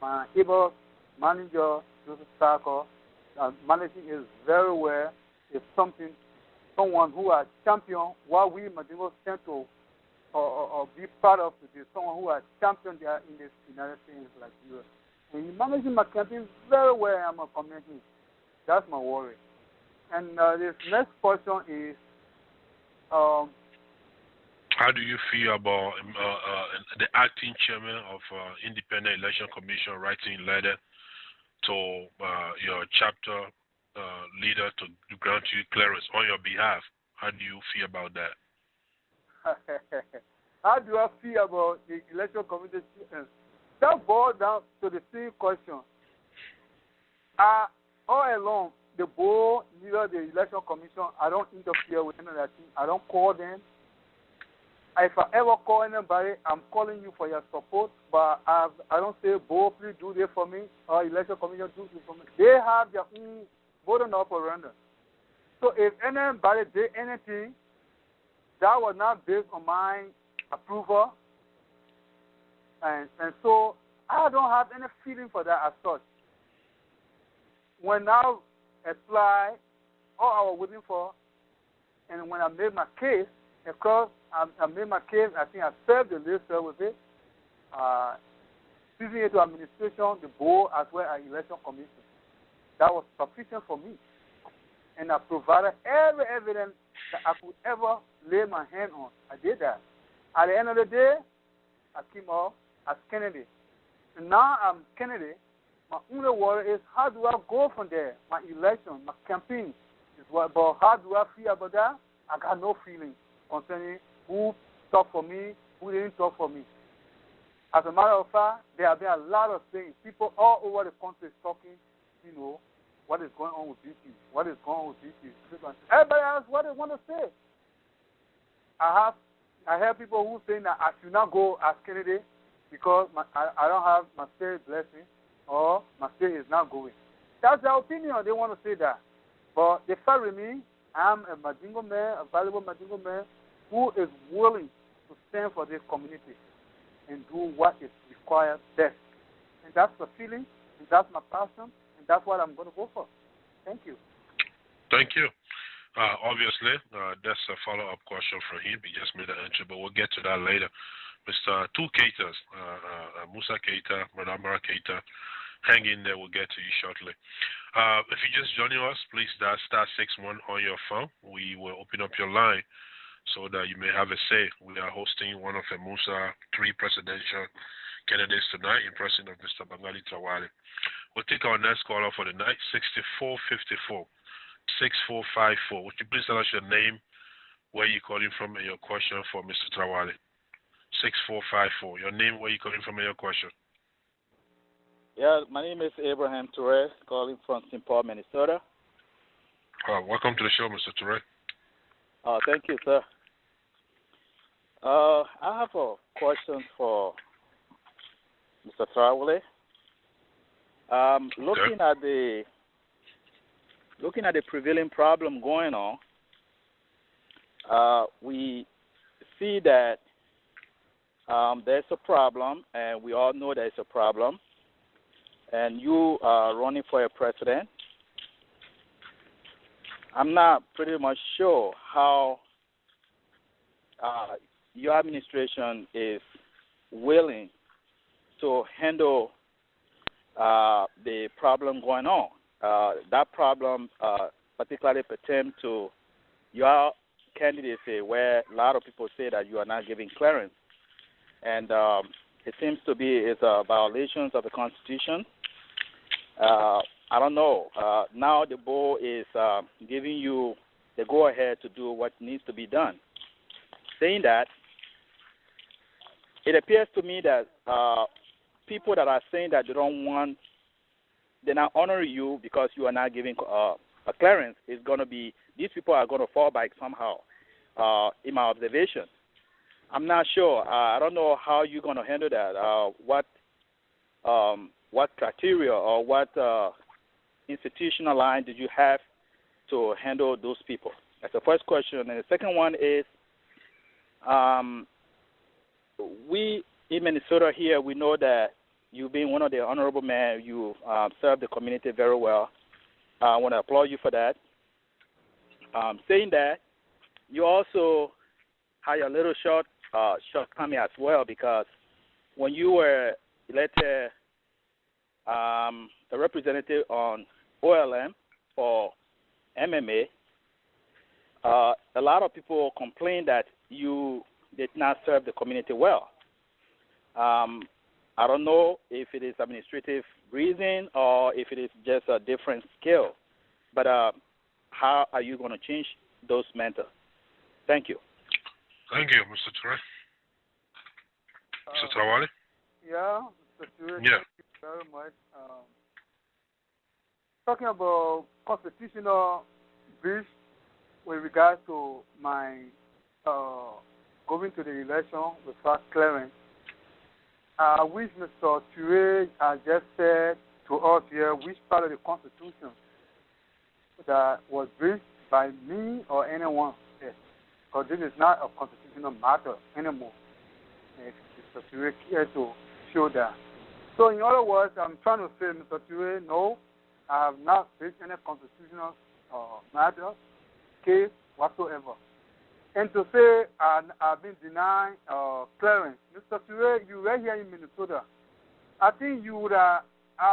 my able manager, Joseph Sarko, managing is very well. Is someone who has championed what we Madingo stand to or be part of today. Someone who has championed there in this United States like you. And he's managing my campaign very well. I'm a community. That's my worry. And this next question is. How do you feel about the acting chairman of Independent Election Commission writing a letter to your chapter leader to grant you clearance on your behalf? How do you feel about that? How do I feel about the election commission? That boils down to the same question. All along, the board, neither the election commission, I don't interfere with any of that thing. I don't call them. If I ever call anybody, I'm calling you for your support, but I don't say, board, please do this for me, or election commission, do this for me. They have their own voting operandi. So if anybody did anything that was not based on my approval, and so I don't have any feeling for that as such. When I apply all I was waiting for, and when I made my case, of course, I made my case, I think I served the list with it, giving it to administration, the board, as well as election commission. That was sufficient for me. And I provided every evidence that I could ever lay my hand on. I did that. At the end of the day, I came off as candidate. And now I'm candidate. My only worry is how do I go from there? My election, my campaign is what, but how do I feel about that? I got no feeling. concerning who talked for me, who didn't talk for me. As a matter of fact, there have been a lot of things. People all over the country talking, what is going on with BP, what is going on with BP. Everybody has what they want to say. I heard people who saying that I should not go as candidate because I don't have my state blessing or my state is not going. That's their opinion. They want to say that. But they fact with me, I'm a Madingo man, a valuable Madingo man who is willing to stand for this community and do what is required best. And that's the feeling, and that's my passion, and that's what I'm going to go for. Thank you. Thank you. Obviously, that's a follow-up question for him. He just made an entry, but we'll get to that later. Mr. Two Keitas, Musa Keita, Madamara Keita, hang in there. We'll get to you shortly. If you're just joining us, please dial *61 on your phone. We will open up your line so that you may have a say. We are hosting one of the Musa 3 presidential candidates tonight in person of Mr. Bangalee Trawally. We'll take our next caller for the night, 6454. 6454. Would you please tell us your name, where you're calling from, and your question for Mr. Trawally? 6454. Your name, where you're calling from, and your question. Yeah, my name is Abraham Toure, calling from St. Paul, Minnesota. Welcome to the show, Mr. Toure. Thank you, sir. I have a question for Mr. Trawally. Looking at the prevailing problem going on, we see that there's a problem, and we all know there's a problem, and you are running for a president. I'm not pretty much sure how your administration is willing to handle the problem going on. That problem particularly pertains to your candidacy, where a lot of people say that you are not giving clearance. And it seems to be it's violations of the Constitution. I don't know. Now the board is giving you the go-ahead to do what needs to be done. Saying that, it appears to me that people that are saying that they're not honoring you because you are not giving a clearance, is going to be, these people are going to fall back somehow, in my observation. I'm not sure. I don't know how you're going to handle that. What criteria or what institutional line did you have to handle those people? That's the first question. And the second one is, we in Minnesota here, we know that you being one of the honorable men, you serve the community very well. I want to applaud you for that. Saying that, you also had a little shortcoming as well, because when you were elected a representative on OLM or MMA, a lot of people complained that you did not serve the community well. I don't know if it is administrative reason or if it is just a different skill, but how are you going to change those matters? Thank you. Thank you, Mr. Toure. Mr. Trawally? Yeah, Mr. Toure, yeah. Thank you very much. Talking about constitutional breach with regards to my going to the election without clearance, I wish Mr. Toure has just said to us here which part of the Constitution that was breached by me or anyone else, because this is not a constitutional matter anymore. If Mr. Toure cares to show that. So in other words, I'm trying to say, Mr. Toure, no, I have not breached any constitutional matter, case whatsoever. And to say I've been denied clearance, Mr. Toure, you were here in Minnesota. I think you would. I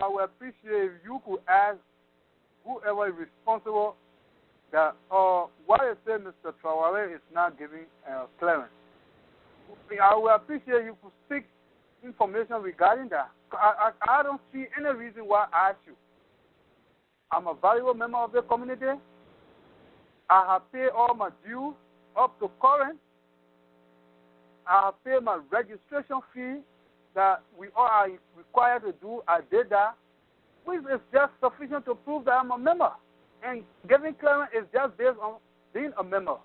would appreciate if you could ask whoever is responsible that why you say Mr. Trawally is not giving clearance. I would appreciate you could seek information regarding that. I don't see any reason why I ask you. I'm a valuable member of the community. I have paid all my dues. up to current. I have paid my registration fee that we all are required to do. I did that, which is just sufficient to prove that I'm a member. And getting clearance is just based on being a member,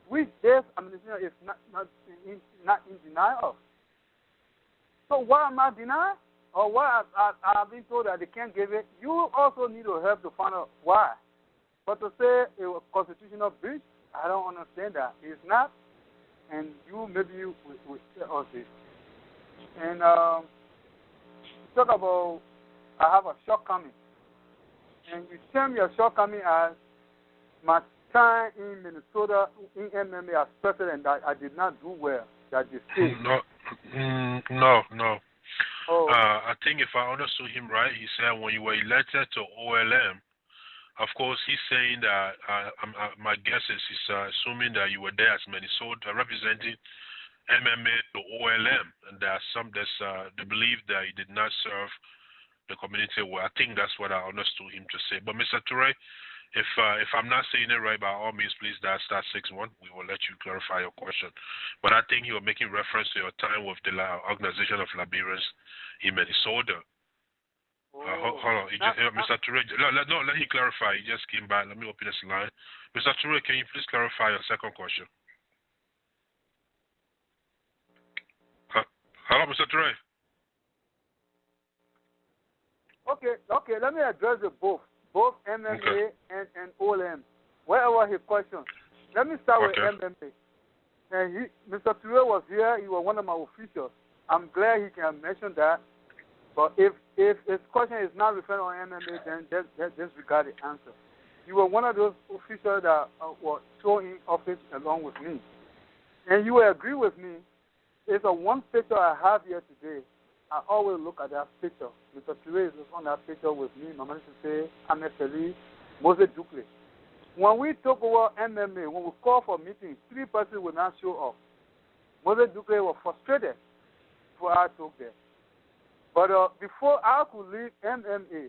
which this administration is not in denial of. So why am I denied? Or why I've been told that they can't give it? You also need to help to find out why. But to say it was constitutional breach, I don't understand that. It's not. And maybe will tell us this. And talk about I have a shortcoming. And you term your shortcoming as my time in Minnesota in MMA as president that I did not do well. That you say. No. Oh. I think if I understood him right, he said when you were elected to OLM, of course he's saying that my guess is he's assuming that you were there as Minnesota representing MMA to OLM, and there's they believe that he did not serve the community well. I think that's what I understood him to say. But Mr. Toure, if I'm not saying it right, by all means, please dial *61. We will let you clarify your question. But I think you were making reference to your time with the Organization of Liberians in Minnesota. Hold on, Mr. Toure. Let him clarify. He just came back. Let me open this line. Mr. Toure, can you please clarify your second question? Hello, Mr. Toure. Okay. Let me address it both MMA and OLM. Wherever his question. Let me start with MMA. And Mr. Toure was here. He was one of my officials. I'm glad he can mention that. But if his question is not referring on MMA, then disregard the answer. You were one of those officials that were thrown in office along with me. And you will agree with me. It's one picture I have here today. I always look at that picture. Mr. Toure is on that picture with me. My manager say, Ahmed Feli, Moses Dukley. When we took over MMA, when we called for meetings, 3 persons would not show up. Moses Dukley was frustrated before I took there. But before I could leave MMA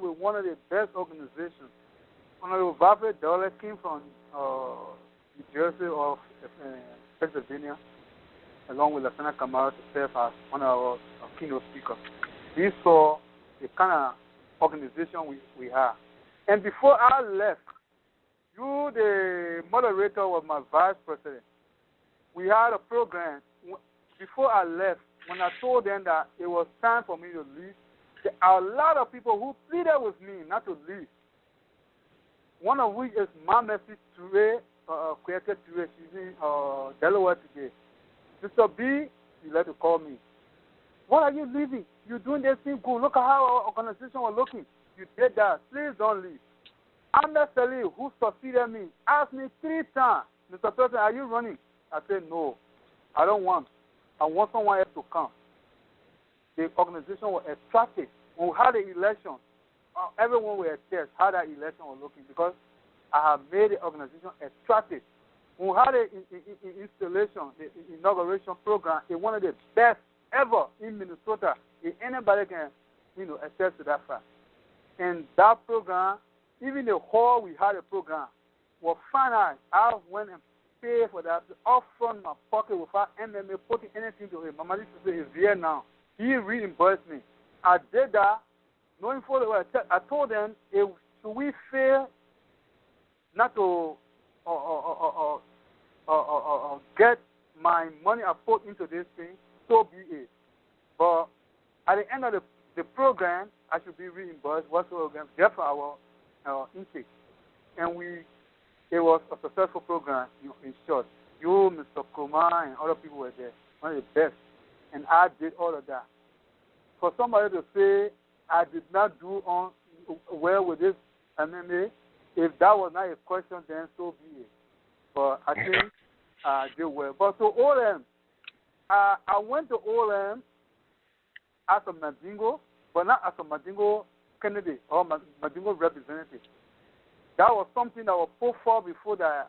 was one of the best organizations. Honorable Barbara Dollar came from New Jersey or Pennsylvania, along with Lieutenant Kamara to serve as one of our keynote speakers. We saw the kind of organization we have. And before I left, you, the moderator, was my vice president. We had a program. Before I left, when I told them that it was time for me to leave, there are a lot of people who pleaded with me not to leave. One of which is my message Toure, Creator Toure. She's in Delaware today. Mr. B, you like to call me. Why are you leaving? You're doing this thing good. Look at how our organization was looking. You did that. Please don't leave. Ahmed Feli, who succeeded me, asked me 3 times, Mr. President, are you running? I said, no, I don't want. I want someone else to come. The organization was attractive. When we had the election, everyone was attest how that election was looking because I have made the organization attractive. When we had the installation, the inauguration program, it's one of the best ever in Minnesota. If anybody can, attest to that fact. And that program, even the hall we had a program, was finalized. I went and paid for that off from my pocket without MMA putting anything to it. My mother said is here now. He reimbursed me. I did that, knowing for the I told them, should we fail not to get my money I put into this thing, so be it. But at the end of the program, I should be reimbursed whatsoever just for our intake. And it was a successful program, in short. You, Mr. Kuma, and other people were there, one of the best. And I did all of that. For somebody to say I did not do well with this MMA, if that was not a question, then so be it. But I think I did well. But to OLM, I went to OLM as a Mandingo, but not as a Mandingo candidate or Mandingo representative. That was something that was put forward before that.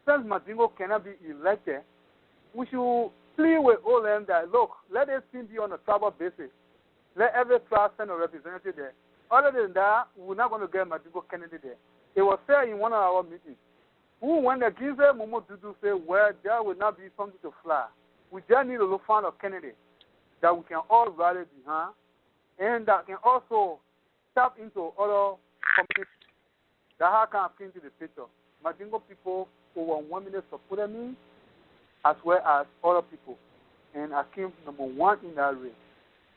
Since Mandingo cannot be elected, we should plead with OLM that, look, let this thing be on a tribal basis. Let every tribe send a representative there. Other than that, we're not going to get Mandingo candidate there. It was said in one of our meetings, Who, when the Giza Momo Dudu say, well, there will not be something to fly. We just need to look for a candidate that we can all rally behind and that can also tap into other communities that have kind of came to the picture. Madingo people over 1 minute supported me as well as other people. And I came number one in that race.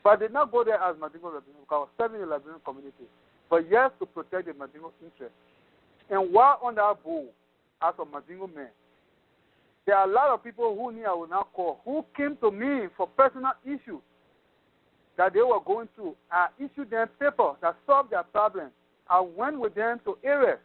But I did not go there as Madingo representative because I was serving the Liberian community. But yes, to protect the Madingo interest. And while on that bowl, as a Madingo man, there are a lot of people who I will not call, who came to me for personal issues that they were going through. I issued them paper that solved their problem. I went with them to areas.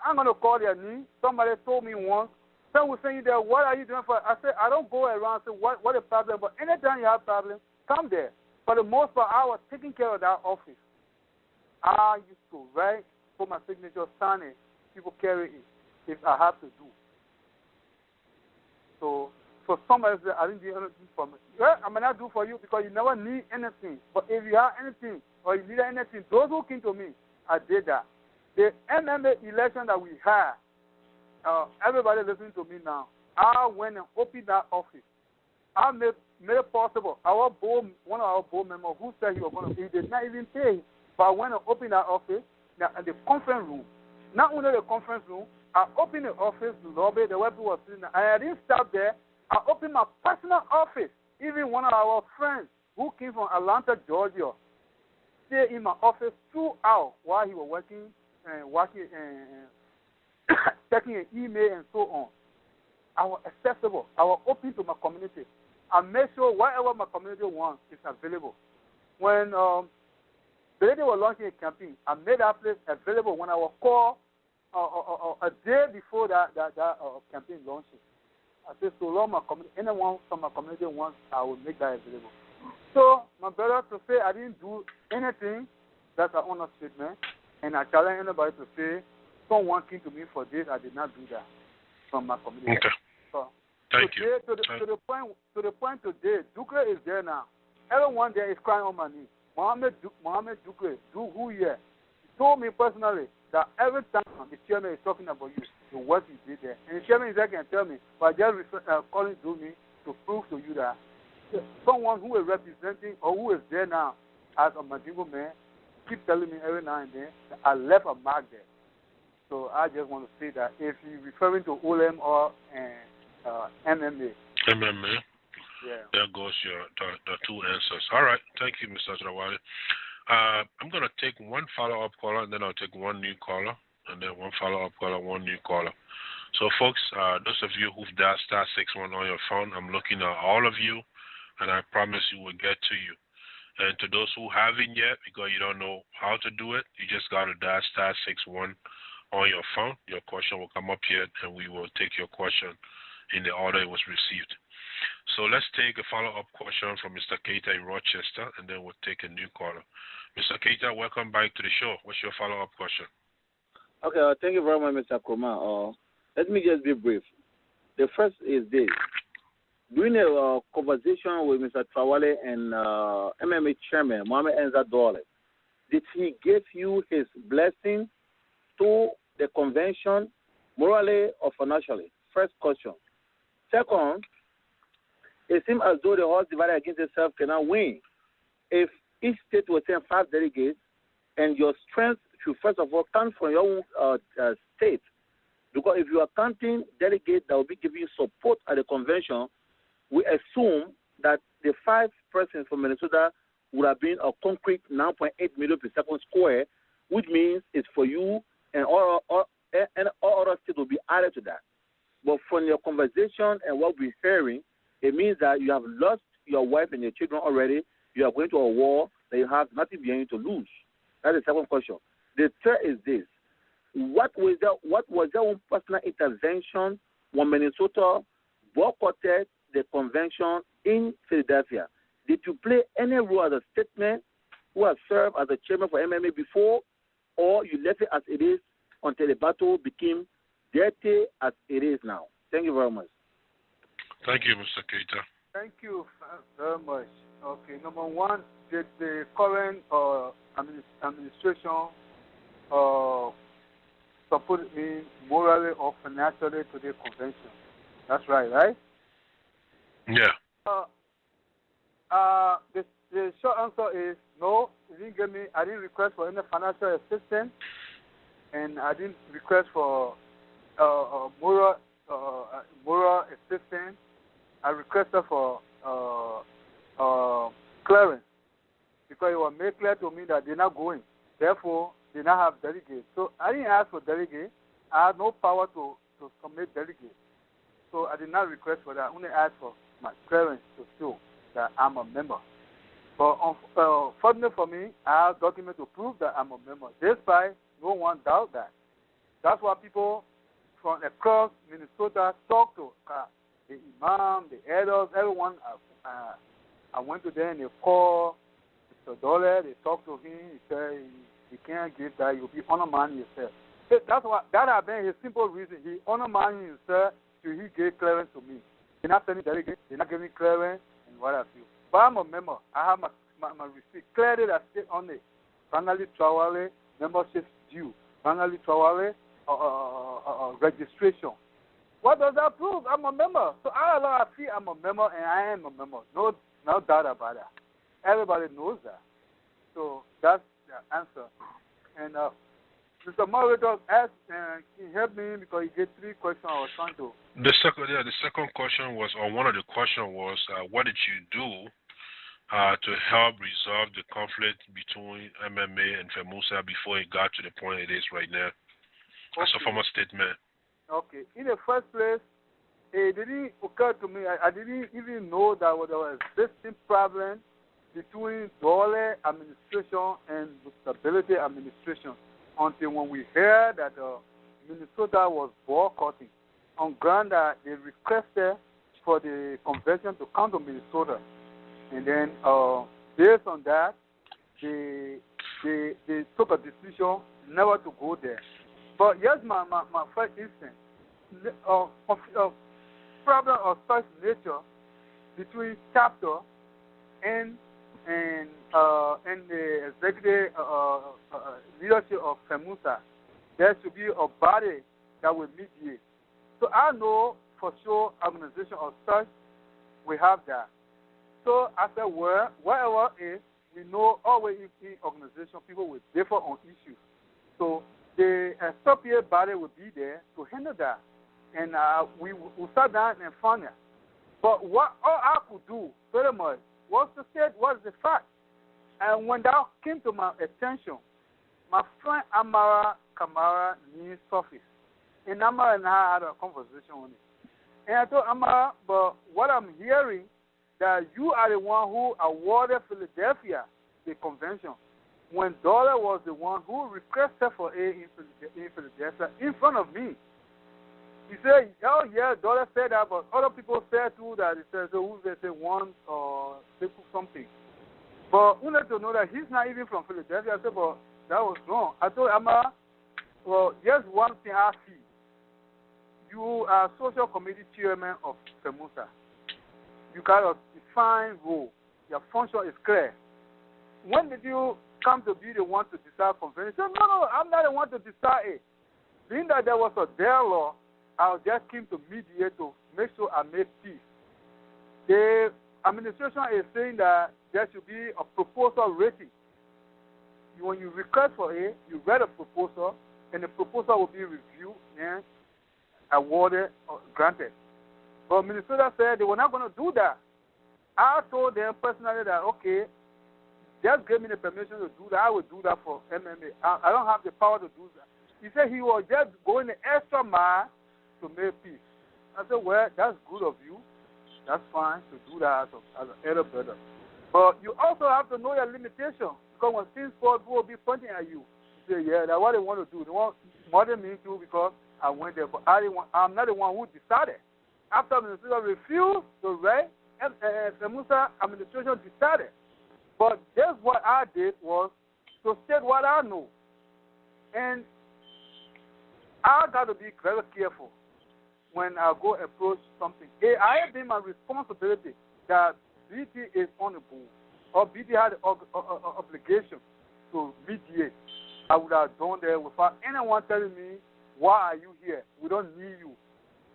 I'm going to call their name. Somebody told me once, someone was saying there, what are you doing for? I said, I don't go around and say, what a problem, but anytime you have a problem, come there. For the most part, I was taking care of that office. I used to write, put my signature, sign it, people carry it if I have to do. So for somebody to say, I didn't do anything for me. Well, I may not do for you because you never need anything. But if you have anything or you need anything, those who came to me, I did that. The MMA election that we had, everybody listening to me now, I went and opened that office. I made it possible. One of our board members who said he was going to, he did not even pay. But I went and opened that office, the conference room. Not only the conference room, I opened the office, the lobby, the way people were sitting there. And I didn't stop there. I opened my personal office. Even one of our friends who came from Atlanta, Georgia, stayed in my office 2 hours while he was working and checking an email and so on. I was accessible. I was open to my community. I made sure whatever my community wants is available. When the lady was launching a campaign, I made that place available when I was called a day before that campaign launching. I said, so long my community, anyone from my community wants, I will make that available. So, my brother, to say I didn't do anything, that's an honest statement. And I challenge anybody to say, someone came to me for this, I did not do that from my community. Okay. So, Thank today, you. To the point today, Dukre is there now. Everyone there is crying on my knee. Mohammed Dukre, who here? He told me personally that every time the chairman is talking about you, the work you did there. And the chairman is there can tell me, but just calling to me to prove to you that someone who is representing or who is there now as a Madingo man keep telling me every now and then that I left a mark there. So I just want to say that if you're referring to OLM or MMA. MMA. Yeah. There goes the two answers. All right. Thank you, Mr. Trawally. I'm going to take one follow-up caller, and then I'll take one new caller, and then one follow-up caller, one new caller. So, folks, those of you who've dialed *61 on your phone, I'm looking at all of you, and I promise you will get to you. And to those who haven't yet, because you don't know how to do it, you just got to dial *61 on your phone. Your question will come up here, and we will take your question in the order it was received. So let's take a follow-up question from Mr. Keita in Rochester, and then we'll take a new caller. Mr. Keita, welcome back to the show. What's your follow-up question? Okay, thank you very much, Mr. Kroma. Let me just be brief. The first is this. During a conversation with Mr. Trawally and MMA Chairman, Mohamed Enza Dole, did he give you his blessing to the convention, morally or financially? First question. Second, it seems as though the horse divided against itself cannot win. If each state will send 5 delegates, and your strength should first of all come from your own state, because if you are counting delegates that will be giving you support at the convention, we assume that the 5 persons from Minnesota would have been a concrete 9.8 million per second square, which means it's for you, and all other states will be added to that. But from your conversation and what we're hearing, it means that you have lost your wife and your children already. You are going to a war that you have nothing behind you to lose. That's the second question. The third is this. What was their own personal intervention when Minnesota boycotted the convention in Philadelphia? Did you play any role as a statesman who has served as a chairman for MMA before, or you left it as it is until the battle became dirty as it is now? Thank you very much. Thank you, Mr. Keita. Thank you very much. Okay, number one, did the current administration support me morally or financially to the convention. That's right? Yeah. The short answer is no. I didn't request for any financial assistance, and I didn't request for moral assistance. I requested for clearance because it was made clear to me that they're not going. Therefore, they not have delegates. So I didn't ask for delegates. I had no power to submit delegates. So I did not request for that. I only asked for my clearance to show that I'm a member. But fortunately for me, I have documents to prove that I'm a member. Despite no one doubt that. That's why people from across Minnesota talk to the imam, the elders, everyone. I went to them and they called Mr. Dollar. They talked to him. He said he can't give that. You'll be undermining yourself. That's why that has been his simple reason. He undermining himself till he gave clearance to me. They're not sending delegates. They're not giving clearance and what have you. But I'm a member. I have my receipt clearly that state on it. Bangalee Trawally membership due. Bangalee Trawally registration. What does that prove? I'm a member. So I feel I'm a member and I am a member. No doubt about that. Everybody knows that. So that's the answer. And Mr. Moderator asked, can you help me because he gave 3 questions I was trying to. The second question was, or one of the questions was, what did you do to help resolve the conflict between MMA and FELMAUSA before it got to the point it is right now? That's a formal statement. Okay. In the first place, it didn't occur to me. I didn't even know that there was a existing problem between Dollar administration and the Stability administration until when we heard that Minnesota was boycotting on ground that they requested for the convention to come to Minnesota. And then based on that, they took a decision never to go there. But yes, my first instinct, problem of such nature between chapter and the executive leadership of FELMAUSA, there should be a body that will mediate. So I know for sure organization of such, we have that. So I said, well, whatever is, we know always in organization people will differ on issues. So the appropriate body will be there to handle that. And we sat down and found it. But what all I could do very much was to say what is the fact. And when that came to my attention, my friend Amara Kamara needs surface. And Amara and I had a conversation on it. And I told Amara, but what I'm hearing, that you are the one who awarded Philadelphia the convention, when Dollar was the one who requested for aid in Philadelphia in front of me. He said, oh yeah, Dollar said that, but other people said too that it says who they say want or they put something. But we need to know that he's not even from Philadelphia. I said, but that was wrong. I told Amma, well, just one thing I see. You are social committee chairman of FELMAUSA. You got a defined role. Your function is clear. When did you come to be the one to decide convention? No, I'm not the one to decide it. Being that there was a dialogue, I just came to mediate to make sure I make peace. The administration is saying that there should be a proposal rating. When you request for it, you read a proposal, and the proposal will be reviewed and awarded or granted. But Minnesota said they were not going to do that. I told them personally that, okay, just give me the permission to do that. I will do that for MMA. I don't have the power to do that. He said he was just going the extra mile to make peace. I said, well, that's good of you. That's fine to do that as an elder brother. But you also have to know your limitations. Because when things fall, people will be pointing at you. You say, yeah, that's what they want to do. They want more than me too because I went there. But I'm not the one who decided. After Minnesota refused to write, FELMAUSA administration decided. But just what I did was to state what I know. And I got to be very careful when I go approach something. I have been my responsibility that BT is on the board, or BT had an obligation to mediate. I would have done that without anyone telling me why are you here? We don't need you.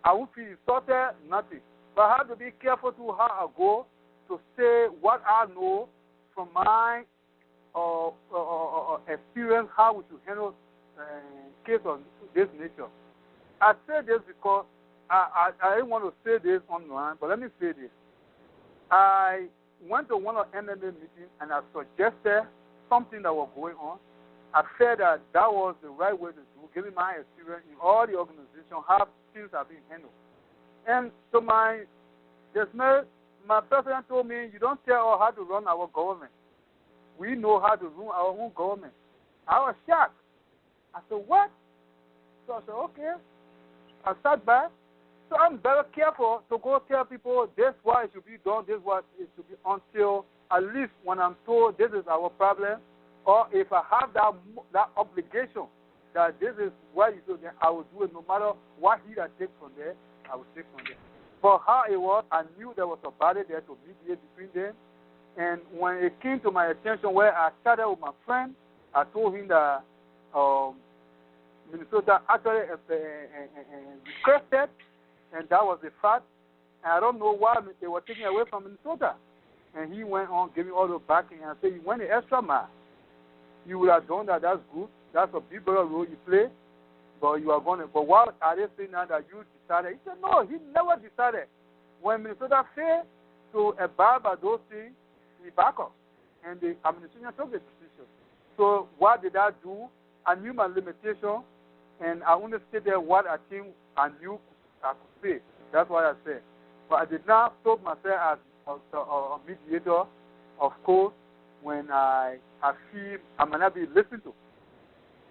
I won't feel insulted, nothing. But I have to be careful to how I go to say what I know from my experience, how we should handle case of this nature. I say this because I didn't want to say this online, but let me say this. I went to one of MMA meetings and I suggested something that was going on. I felt that was the right way to do, given my experience in all the organizations, how things have been handled. And to my dismay, my president told me, you don't tell us how to run our government. We know how to run our own government. I was shocked. I said, what? So I said, okay. I sat back. So I'm very careful to go tell people this is what it should be done, this is what it should be, until at least when I'm told this is our problem, or if I have that obligation that this is what you do, then I will do it no matter what heat I take from there, I will take from there. But how it was, I knew there was a body there to mediate between them. And when it came to my attention where I started with my friend, I told him that Minnesota actually requested, and that was the fact. And I don't know why they were taking away from Minnesota. And he went on giving all the backing and said, you went the extra mile. You would have done that. That's good. That's a big role you play. But you are going to. But what are they saying now that you decided? He said, no, he never decided. When Minnesota failed to abide by those things, he backed up. And the administration took the decision. So what did I do? I knew my limitation, and I only stated what I think I knew I could say. That's what I said. But I did not stop myself as a mediator, of course, when I feel I might not be listened to.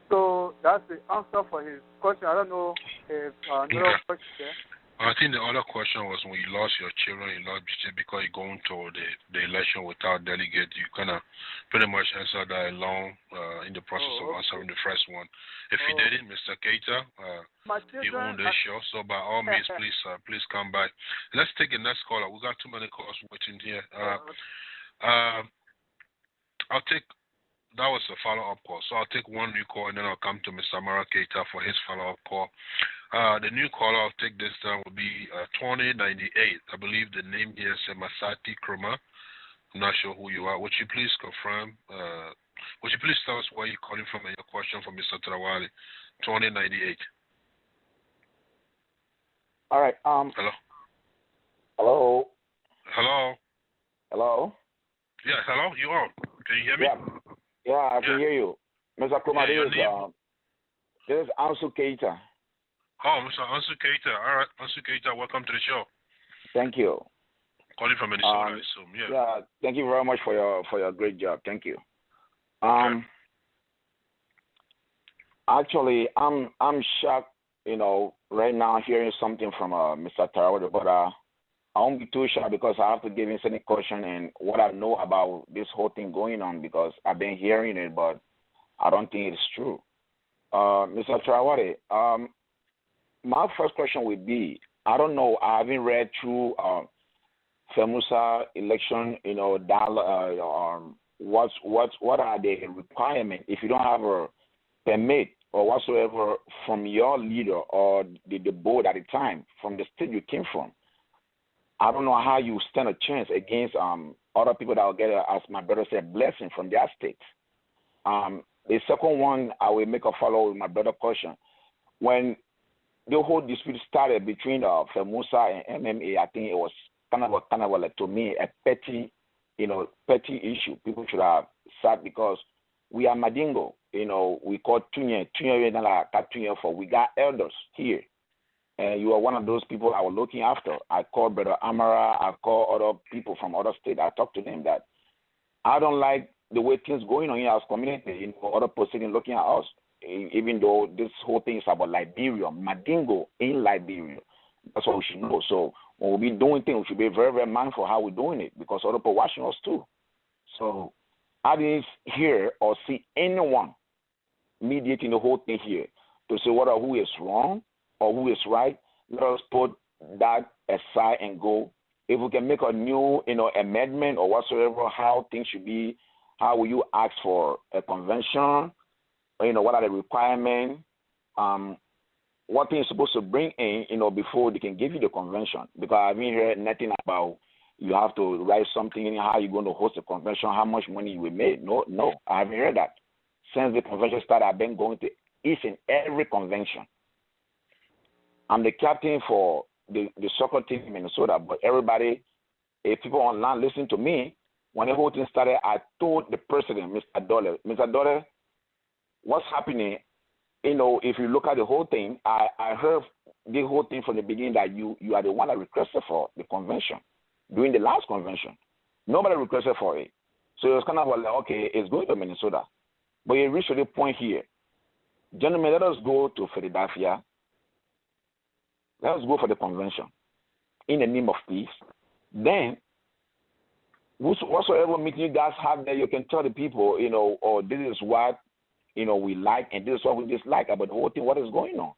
So that's the answer for his question. I don't know if another question there. I think the other question was when you lost your children, you lost because you're going to the election without delegate. You kind of pretty much answered that alone in the process of answering the first one. If you didn't, Mr. Keita, you own this show. So by all means, please come back. Let's take the next caller. We got too many calls waiting here. I'll take. That was a follow-up call. So I'll take one new call, and then I'll come to Mr. Amara Keita for his follow-up call. The new caller I'll take this time will be 2098. I believe the name here is Masati Kroma. I'm not sure who you are. Would you please confirm? Would you please tell us where you're calling from and your question for Mr. Trawally? 2098. All right. Hello. Hello. Hello. Hello. Yeah. Hello. You are. Can you hear me? Yeah, I can hear you. Mr. Kroma, this is Ansu Keita. Oh, Mr. Ansu Keita. All right, Ansu Keita, welcome to the show. Thank you. Calling from Minnesota, I assume. Yeah, thank you very much for your great job. Thank you. Actually, I'm shocked, right now hearing something from Mr. Trawally, but I won't be too sure because I have to give him any caution and what I know about this whole thing going on because I've been hearing it, but I don't think it's true. Mr. Trawally, my first question would be, I don't know, I haven't read through FELMAUSA election, what are the requirements if you don't have a permit or whatsoever from your leader or the board at the time from the state you came from. I don't know how you stand a chance against other people that will get, as my brother said, blessing from their states. The second one, I will make a follow with my brother question. When the whole dispute started between FELMAUSA and MMA, I think it was kind of like, to me, a petty issue. People should have sat because we are Madingo. We call Tunye for we got elders here. And you are one of those people I was looking after. I called Brother Amara. I called other people from other states. I talked to them that I don't like the way things going on in our community. Other proceedings looking at us, even though this whole thing is about Liberia, Madingo in Liberia. That's what we should know. So when we be doing things, we should be very, very mindful how we're doing it because other people watching us too. So I didn't hear or see anyone mediating the whole thing here to say who is wrong or who is right. Let us put that aside and go. If we can make a new, amendment or whatsoever, how things should be, how will you ask for a convention? What are the requirements? what thing is supposed to bring in, before they can give you the convention. Because I haven't heard nothing about you have to write something in how you're going to host a convention, how much money you will make. No, I haven't heard that. Since the convention started, I've been going to each and every convention. I'm the captain for the soccer team in Minnesota, but everybody, if people online listen to me, when the whole thing started, I told the president, Mr. Dollar, what's happening? If you look at the whole thing, I heard the whole thing from the beginning that you are the one that requested for the convention during the last convention. Nobody requested for it. So it was kind of like, okay, it's going to Minnesota. But you reached the point here. Gentlemen, let us go to Philadelphia. Let us go for the convention in the name of peace. Then, whatsoever meeting you guys have there, you can tell the people, or this is what we like, and this is what we dislike about the whole thing, what is going on.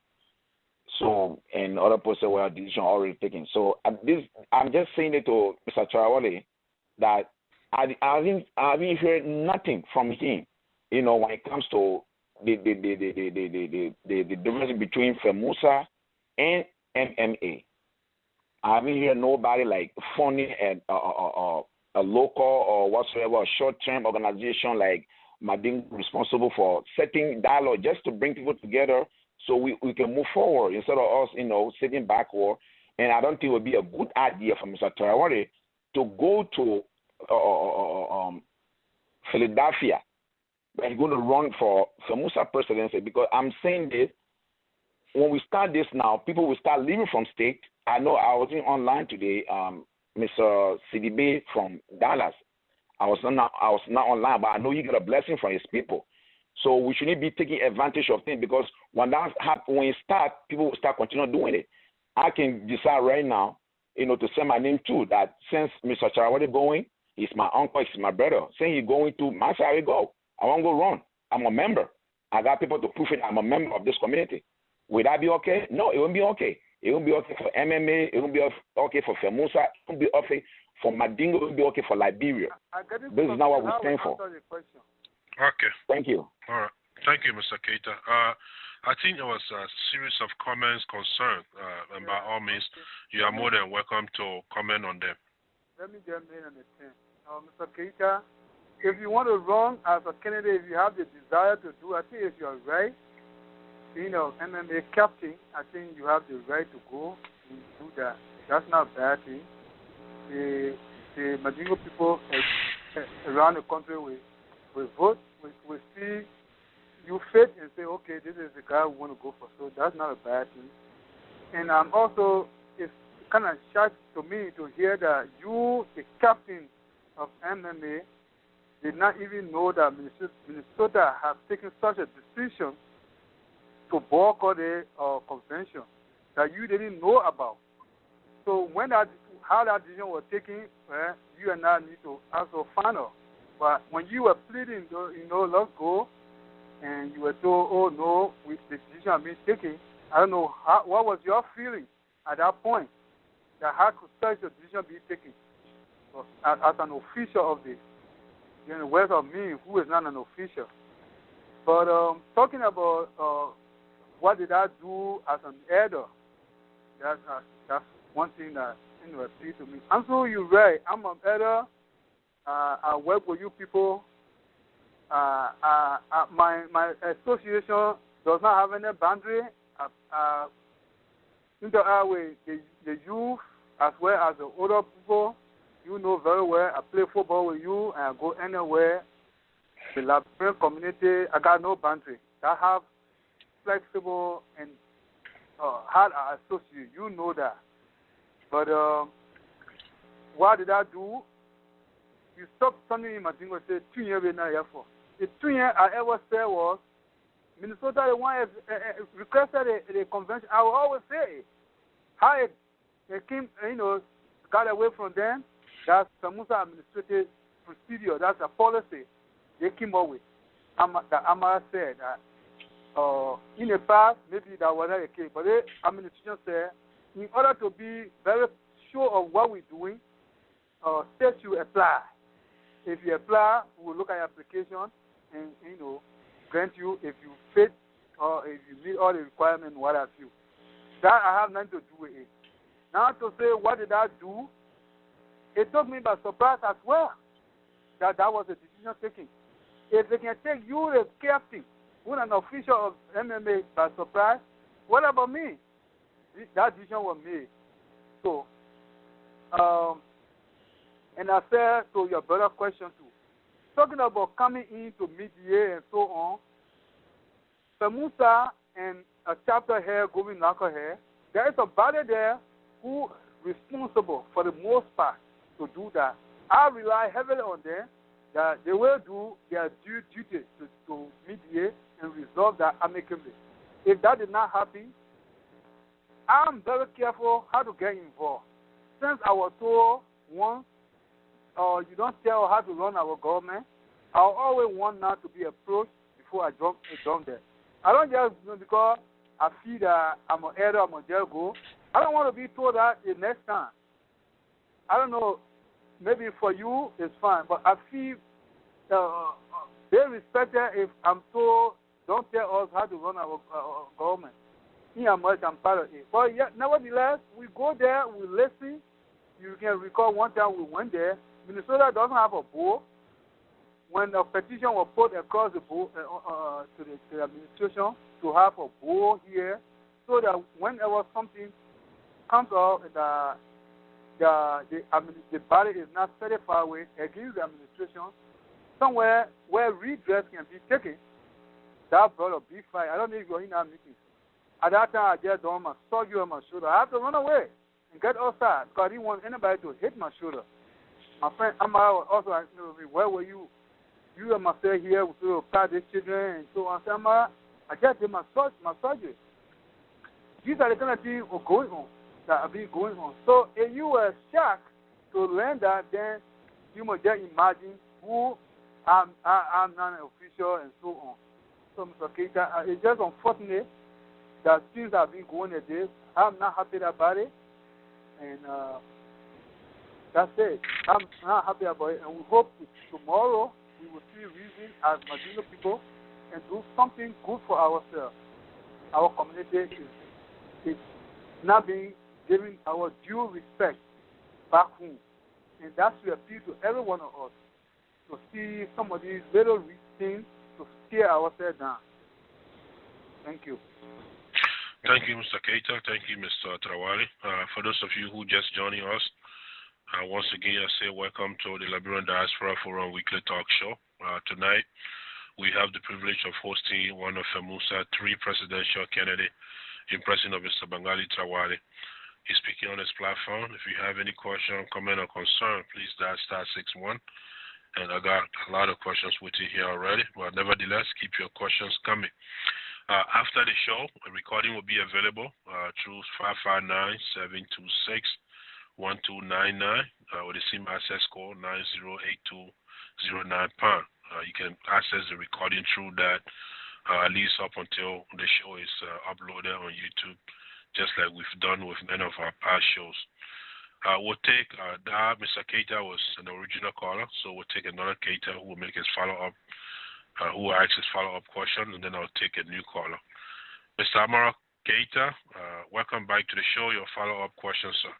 So, and other people say, well, decision already taken. So, I'm just saying it to Mr. Trawally that I haven't heard nothing from him, when it comes to the difference between FELMAUSA and MMA. I haven't heard nobody like funding a local or whatsoever, a short-term organization like Mading responsible for setting dialogue just to bring people together so we can move forward instead of us, sitting backward. And I don't think it would be a good idea for Mr. Trawally to go to Philadelphia, but he's going to run for FELMAUSA presidency, because I'm saying this, when we start this now, people will start leaving from state. I know I was online today, Mr. CDB from Dallas. I was not online, but I know you get a blessing from his people. So we shouldn't be taking advantage of things, because when that happens, when it starts, people will start continuing doing it. I can decide right now, to send my name too, that since Mr. Trawally going, he's my uncle, he's my brother. Saying he's going to my side, I go. I won't go wrong. I'm a member. I got people to prove it. I'm a member of this community. Would that be okay? No, it won't be okay. It won't be okay for MMA. It won't be okay for FELMAUSA. It won't be okay for Madingo. It won't be okay for Liberia. This is not what we stand for. Okay. Thank you. All right. Thank you, Mr. Keita. I think there was a series of comments concerned, and by all means, you are more than welcome to comment on them. Let me jump in on the thing. Mr. Keita, if you want to run as a candidate, if you have the desire to do, I think if you're right, being an MMA captain, I think you have the right to go and do that. That's not a bad thing. The Madingo people around the country will vote, will see you fit and say, okay, this is the guy we want to go for. So that's not a bad thing. And also, it's kind of shocked to me to hear that you, the captain of MMA, did not even know that Minnesota have taken such a decision to boycott a convention that you didn't know about. So how that decision was taken, you and I need to also find out. But when you were pleading, let's go, and you were told, oh no, the decision has been taken, I don't know, what was your feeling at that point? That how could such a decision be taken as an official of the words of me, who is not an official? But talking about what did I do as an elder, that's one thing that appealed to me. I'm sure you're right. I'm an elder. I work with you people. My association does not have any boundary. With the youth as well as the older people. You know very well. I play football with you, and I go anywhere. The Liberian community, I got no boundary. I have flexible and hard associate. You know that. But what did I do? You stopped something in my thing and said, 2 years now, for. The 2 years I ever said was, Minnesota, the one requested a convention. I will always say, how it came, got away from them, that's FELMAUSA administrative procedure, that's a policy they came up with. That Amara said that in the past, maybe that was not the case, but the administration said, in order to be very sure of what we're doing, states should apply. If you apply, we'll look at your application and, grant you if you fit or if you meet all the requirements, what have you. That I have nothing to do with it. Now to say what did I do, it took me by surprise as well that was a decision taken. If they can take you, the captain, who an official of MMA, by surprise, what about me? That decision was made. So, and I said to your brother question too, talking about coming in to mediate and so on, FELMAUSA and a chapter here going knuckle here, there is a body there who responsible for the most part to do that. I rely heavily on them that they will do their due duty to mediate and resolve that amicably. If that did not happen, I'm very careful how to get involved. Since I was told once, you don't tell how to run our government, I always want now to be approached before I jump there. I don't just because I feel that I'm an elder, I'm a go. I don't want to be told that the next time. I don't know, maybe for you it's fine, but I feel they respect it if I'm told don't tell us how to run our government. Here much I'm part of it. But yet, nevertheless, we go there, we listen. You can recall one time we went there. Minnesota doesn't have a board. When a petition was put across the board to the administration to have a board here, so that whenever something comes up, the body is not certified with against the administration, somewhere where redress can be taken, that brought a big fight. I don't know if you're in that meeting. At that time, I just don't massage you on my shoulder. I have to run away and get outside because I didn't want anybody to hit my shoulder. My friend Amara also asked me, where were you? You and myself here, we still pat the children and so on. I said, Amara, I just did my surgery. These are the kind of things going on that have been going on. So if you were shocked to learn that, then you must just imagine who I'm not an official and so on. So, Mr. Keita, it's just unfortunate that things have been going like this. I'm not happy about it. And that's it. I'm not happy about it. And we hope tomorrow we will see reason as Madino people and do something good for ourselves. Our community is not being given our due respect back home. And that's to appeal to every one of us to see some of these little things to scare ourselves down. Thank you. Thank you, Mr. Keita. Thank you, Mr. Trawally. For those of you who just joining us, once again, I say welcome to the Liberian Diaspora Forum Weekly Talk Show. Tonight, we have the privilege of hosting one of FELMAUSA 3 presidential candidate in person of Mr. Bangalee Trawally. He's speaking on his platform. If you have any question, comment, or concern, please dial *61. And I got a lot of questions waiting here already, but nevertheless, keep your questions coming. After the show, a recording will be available through 559-726-1299 with the SIM access code 908209#. You can access the recording through that at least up until the show is uploaded on YouTube, just like we've done with many of our past shows. We'll take Mr. Keita was an original caller, so we'll take another Keita who will make his follow-up, who will ask his follow-up question, and then I'll take a new caller. Mr. Amara Keita, welcome back to the show. Your follow-up question, sir.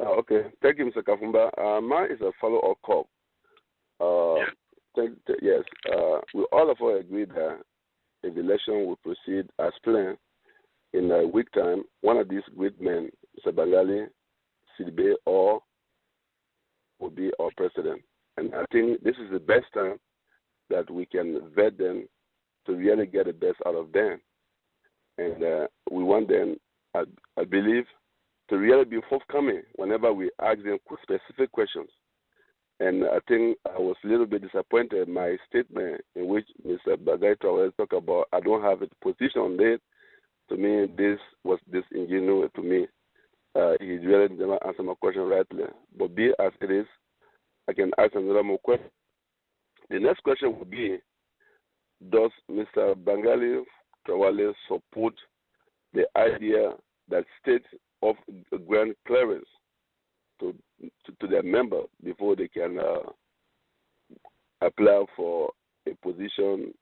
Okay. Thank you, Mr. Kafumba. Mine is a follow-up call. Yes. We all of us agree that if the election will proceed as planned, in a week time, one of these great men, Mr. Bangalee or will be our president. And I think this is the best time that we can vet them to really get the best out of them. And we want them, I believe, to really be forthcoming whenever we ask them specific questions. And I think I was a little bit disappointed in my statement in which Mr. Bangalee talked about, I don't have a position on it. To me, this was disingenuous to me. He really didn't answer my question rightly. But be as it is, I can ask another more question. The next question would be, does Mr. Bangalee Trawally support the idea that states of grant clearance to their member before they can apply for a position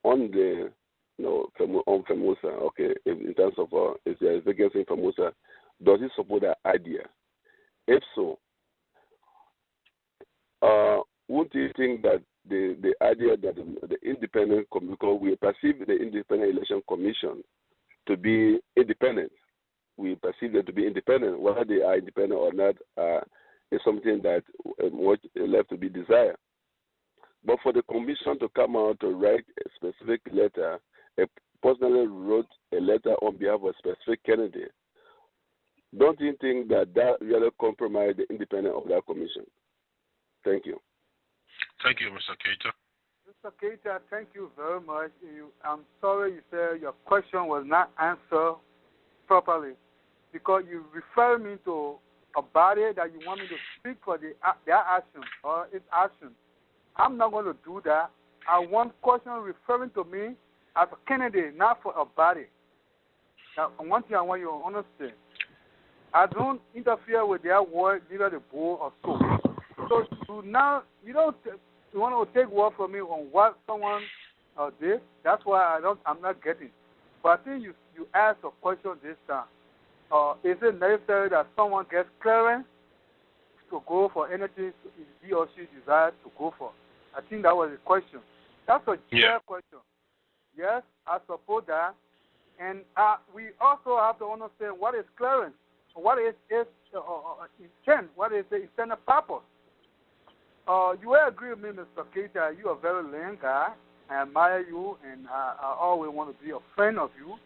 on the No, on FEMAUSA. Okay, in terms of if there is vacancy in FEMAUSA, does he support that idea? If so, wouldn't you think that the idea that the independent, because we perceive the Independent Election Commission to be independent, we perceive them to be independent, whether they are independent or not is something that much left to be desired. But for the commission to come out to write a specific letter, personally wrote a letter on behalf of a specific candidate, don't you think that really compromised the independence of that commission? Thank you. Thank you, Mr. Keita. Mr. Keita, thank you very much. I'm sorry you said your question was not answered properly because you refer me to a body that you want me to speak for their action or its action. I'm not going to do that. I want question referring to me as a candidate, not for a body. Now, one thing I want you to understand. I don't interfere with their work, neither the board or so. So now you don't you want to take word from me on what someone did. That's why I'm not getting. But I think you asked a question this time. Is it necessary that someone gets clearance to go for anything he or she desires to go for? I think that was the question. That's a fair question. Yes, I support that. And we also have to understand what is clearance, what is intent, what is the intended purpose. You will agree with me, Mr. Keita. You are a very learned guy. I admire you, and I always want to be a friend of you.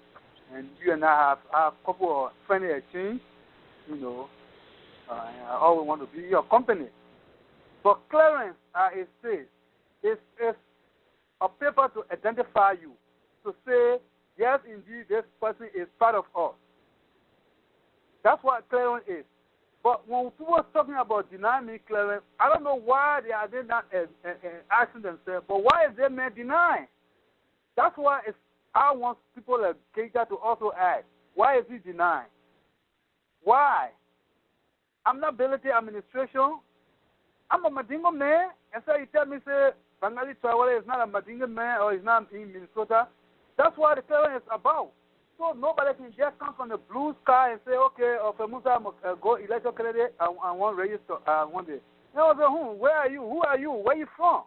And you and I have a couple of friendly exchange, and I always want to be in your company. But clearance, it says, is a paper to identify you, to say, yes, indeed, this person is part of us. That's what clearance is. But when people are talking about denying me clearance, I don't know why they are not asking themselves, but why is they man denying? That's why I want people like Keita to also ask, why is he denying? Why? I'm not military administration. I'm a Madingo man, and so you tell me, say, Bangalee Trawally is not a Madingo man or is not in Minnesota. That's what the clearance is about. So nobody can just come from the blue sky and say, okay, FEMAUSA go election candidate, I want to register one day. No, where are you? Who are you? Where are you from?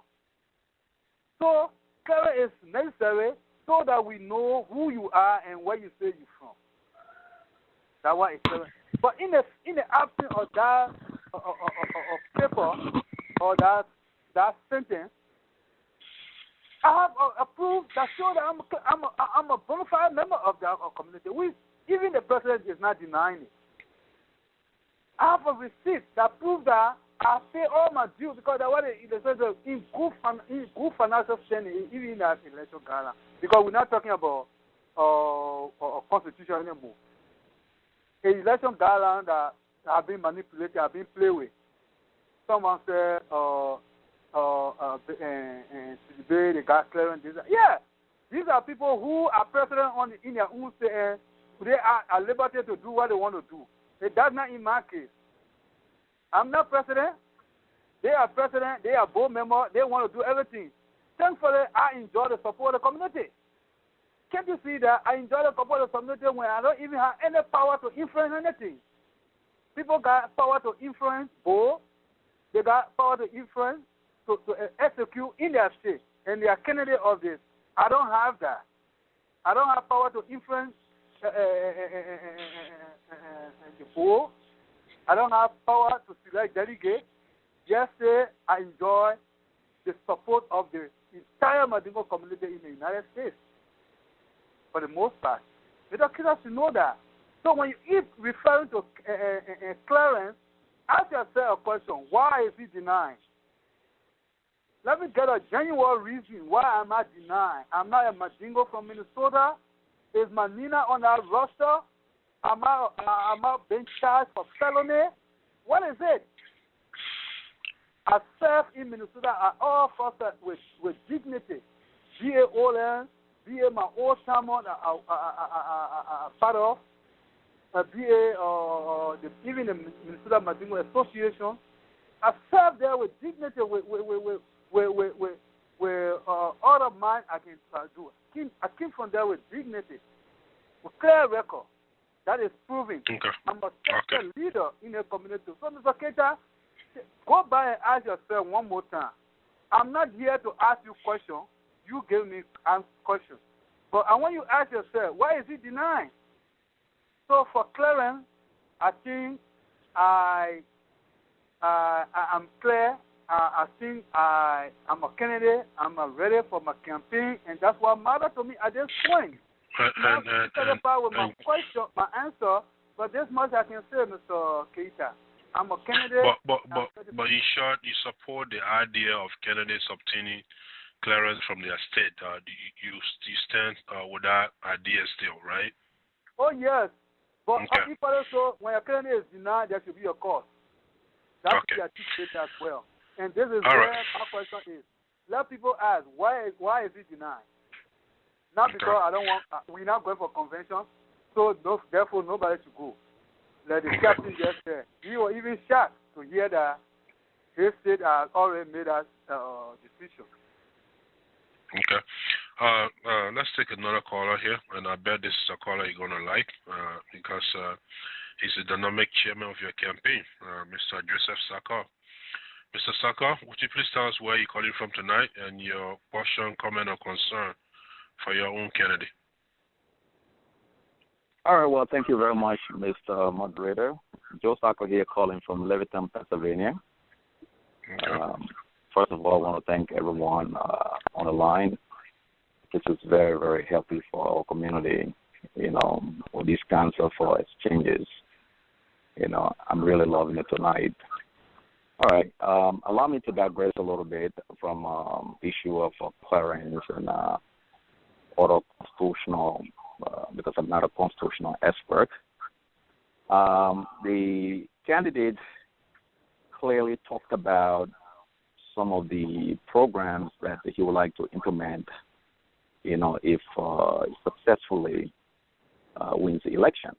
So clearance is necessary so that we know who you are and where you say you're from. That's why it's clearance. But in the absence of that paper or that sentence, I have a proof that shows that I'm a bona fide member of the community. Even the president is not denying it. I have a receipt that proves that I pay all my dues because that's what it says in good financial standing, even in that election gala. Because we're not talking about a constitution anymore. An election gala that have been manipulated, have been played with. Someone said, and today they got clearance. Yeah, these are people who are president in their own state. They are at liberty to do what they want to do. That's not in my case. I'm not president. They are president. They are board member. They want to do everything. Thankfully, I enjoy the support of the community. Can't you see that I enjoy the support of the community when I don't even have any power to influence anything? People got power to influence board. They got power to influence to execute in their state, and they are candidate of this. I don't have that. I don't have power to influence the board. I don't have power to select delegates. Just say I enjoy the support of the entire Madingo community in the United States, for the most part. The kids should know that. So when you keep referring to clearance, ask yourself a question: why is he denying? Let me get a genuine reason why am I denying. I'm not a Madingo from Minnesota. Is my Nina on that roster? Am I being charged for felony? What is it? I serve in Minnesota at all fostered with dignity. BA BA my old time on part of BA even the Minnesota Madingo Association. I served there with dignity, with with all of mine I can do. I came from there with dignity, with clear record. That is proving I'm a trusted leader in a community. So, Mr. Keita, go by and ask yourself one more time. I'm not here to ask you questions. You give me questions. But I want you to ask yourself, why is he denying? So for Clarence, I think I'm clear. I think I'm a candidate. I'm ready for my campaign, and that's what matters to me at this point. Not about with my question, my answer, but this much I can say, Mr. Keita. I'm a candidate. But in short, you support the idea of candidates obtaining clearance from their state. You stand with that idea still, right? Oh, yes. But equally so, when a candidate is denied, there should be a cause. That should be articulated as well. And this is where my question is. Let people ask, why is he denied? Not because I don't want, we're not going for convention, so therefore nobody should go. Let the captain just say. We were even shocked to hear that his state has already made us decision. Okay. Let's take another caller here, and I bet this is a caller you're going to like because he's the dynamic chairman of your campaign, Mr. Joseph Saka. Mr. Saka, would you please tell us where you're calling from tonight and your question, comment, or concern for your own candidate? All right, well, thank you very much, Mr. Moderator. Joe Saka here calling from Levittown, Pennsylvania. Okay. First of all, I want to thank everyone on the line. This is very, very healthy for our community, with these kinds of exchanges. I'm really loving it tonight. All right, allow me to digress a little bit from issue of clearance and other constitutional, because I'm not a constitutional expert. The candidate clearly talked about some of the programs that he would like to implement, if successfully wins the election.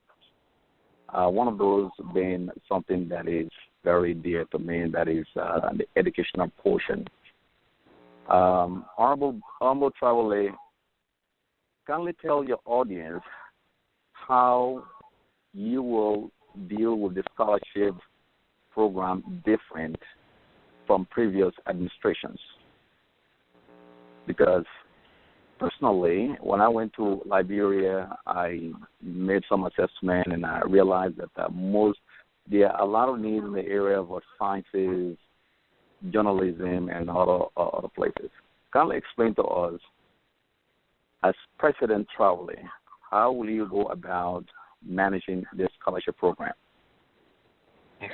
One of those being something that is very dear to me, and that is the educational portion. Honorable Trawally, kindly tell your audience how you will deal with the scholarship program different from previous administrations. Because personally, when I went to Liberia, I made some assessment and I realized that there are a lot of needs in the area of sciences, journalism, and other places. Kindly explain to us, as President Trawally, how will you go about managing this scholarship program? Okay.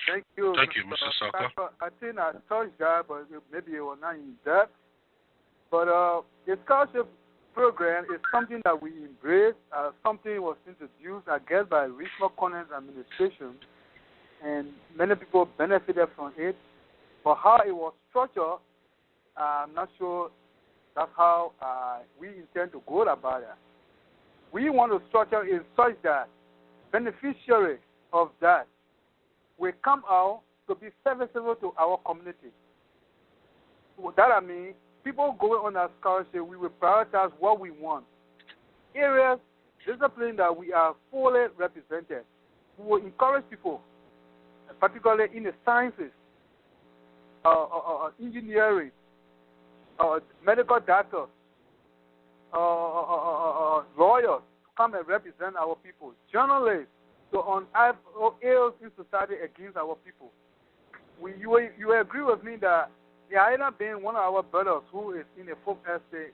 Thank you, Mr. Saka. I think I touched that, but maybe it was not in depth. But the scholarship program is something that we embrace. Something was introduced, I guess, by Richmond Collins administration, and many people benefited from it. But how it was structured, I'm not sure that's how we intend to go about it. We want to structure it such that beneficiaries of that will come out to be serviceable to our community. That I mean, people going on our scholarship, we will prioritize what we want. Areas, discipline that we are fully represented. We will encourage people, particularly in the sciences, engineering, medical doctors, lawyers, come and represent our people. Journalists, to unearth ills in society against our people. You agree with me that the Aina being one of our brothers who is in a folk estate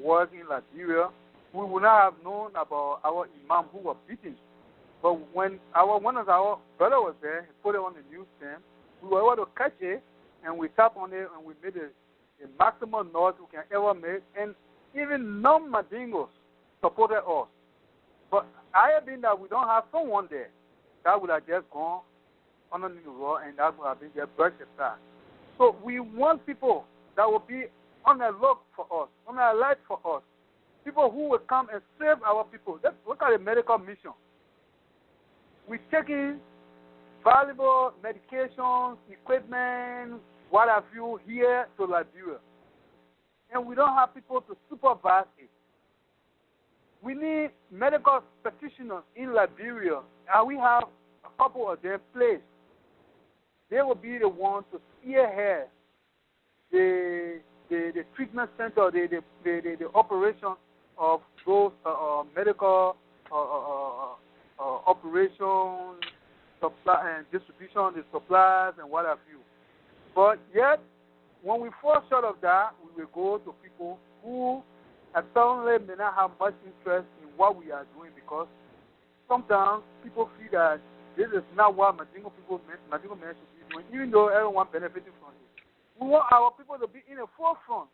work in Liberia, we would not have known about our imam who was beaten. But when one of our brothers was there, he put it on the news stand, we were able to catch it, and we tapped on it, and we made a maximum noise we can ever make, and even non-Madingos supported us. But I have been that we don't have someone there that would have just gone underneath the wall, and that would have been just brushed aside. So we want people that will be on the look for us, on the alert for us, people who will come and save our people. Let's look at the medical mission. We're taking valuable medications, equipment, what have you, here to Liberia. and we don't have people to supervise it. We need medical practitioners in Liberia, and we have a couple of them placed. They will be the ones to spearhead the treatment center, the operation of those medical operation, supply and distribution, the supplies and what have you. But yet, when we fall short of that, we will go to people who apparently may not have much interest in what we are doing, because sometimes people feel that this is not what Madingo men should be doing, even though everyone benefiting from it. We want our people to be in the forefront.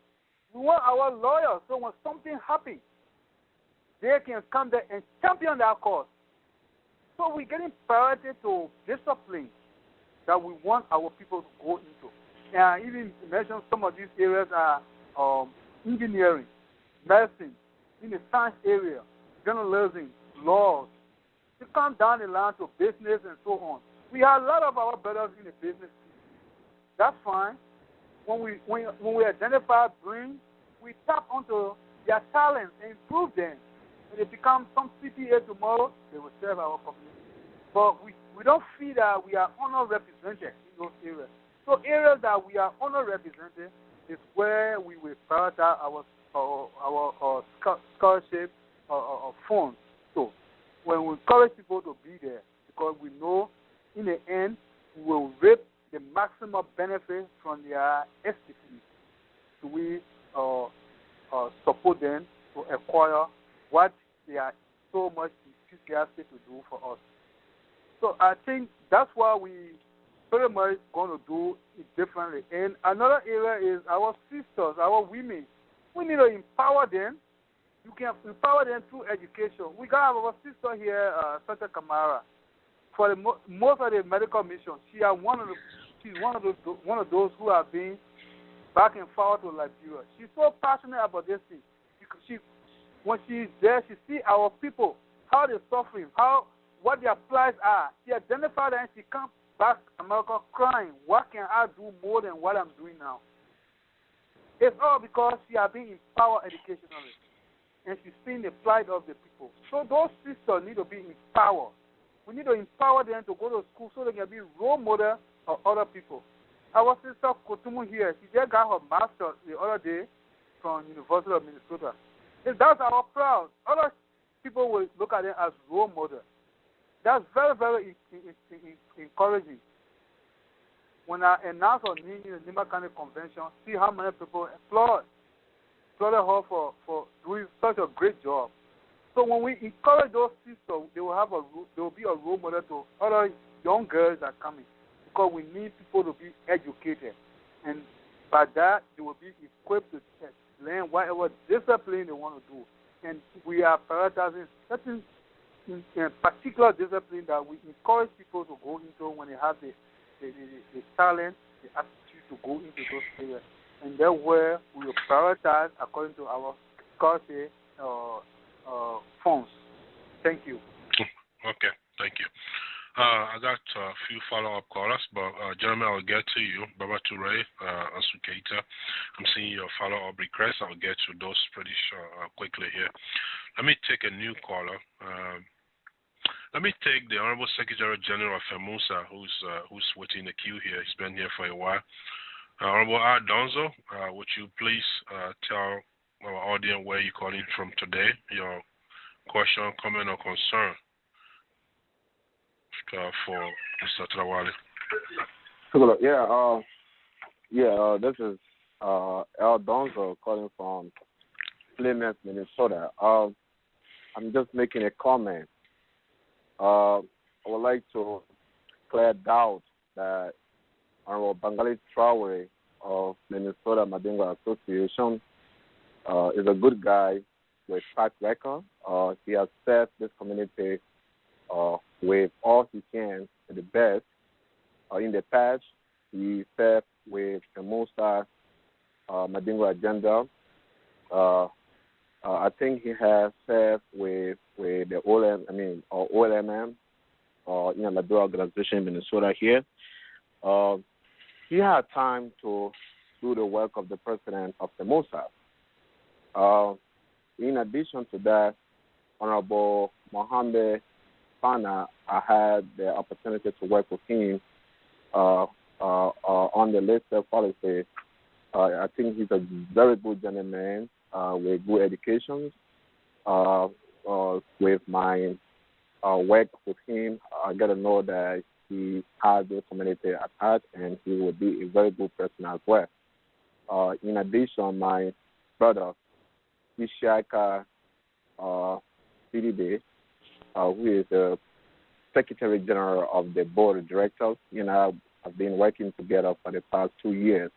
We want our lawyers, so when something happens, they can come there and champion that cause. So we're getting priority to discipline that we want our people to go into. And I even mentioned some of these areas are engineering, medicine, in the science area, journalism, laws. To come down the line to business and so on. We have a lot of our brothers in the business. That's fine. When we identify brains, we tap onto their talents and improve them. When they become some CPA tomorrow, they will serve our community. But we don't feel that we are underrepresented in those areas. So areas that we are underrepresented is where we will prioritize our scholarship funds. So when we encourage people to be there, because we know in the end we will reap the maximum benefit from their expertise. So we support them to acquire what they are so much enthusiastic to do for us. So I think that's why we pretty much going to do it differently. And another area is our sisters, our women. We need to empower them. You can empower them through education. We got our sister here, Santa Kamara, for most of the medical missions. She's one of those who have been back and forth to Liberia. She's so passionate about this thing. When she's there, she sees our people, how they're suffering, what their plights are. She identifies and she comes back to America crying, what can I do more than what I'm doing now? It's all because she has been empowered educationally. And she's seeing the plight of the people. So those sisters need to be empowered. We need to empower them to go to school so they can be role model of other people. Our sister Kotumu here, she just got her master's the other day from University of Minnesota. And that's our proud. Other people will look at them as role model. That's very, very encouraging. When I announced on the Nima County Convention, see how many people applauded her for doing such a great job. So when we encourage those sisters, they will be a role model to other young girls that are coming, because we need people to be educated, and by that they will be equipped to learn whatever discipline they want to do. And we are prioritizing certain particular discipline that we encourage people to go into when they have the talent, the aptitude to go into those areas. And that's where we will prioritize according to our scholarship funds. Thank you. Okay, thank you. I got a few follow-up callers, but gentlemen, I'll get to you. Baba Toure, Asuketa, I'm seeing your follow-up requests. I'll get to those pretty quickly here. Let me take a new caller. Let me take the Honorable Secretary General of FELMAUSA, who's waiting in the queue here. He's been here for a while. Honorable R. Donzo, would you please tell our audience where you're calling from today, your question, comment, or concern for Mr. Trawally? This is L. Donzo calling from Plymouth, Minnesota. I'm just making a comment. I would like to clear doubt that Honorable Bangalee Trawally of Minnesota Madingo Association is a good guy with track record. He has served this community with all he can to the best. In the past, he served with the FELMAUSA Madingo agenda. I think he has served with the OLMM, Liberia organization in Minnesota here. He had time to do the work of the president of FELMAUSA. In addition to that, Honorable Mohammed Fana, I had the opportunity to work with him on the labor policy. I think he's a very good gentleman with good education. With my work with him, I got to know that he has the community at heart, and he will be a very good person as well. In addition, my brother, Ishaka PDD, who is the Secretary General of the Board of Directors, have been working together for the past 2 years.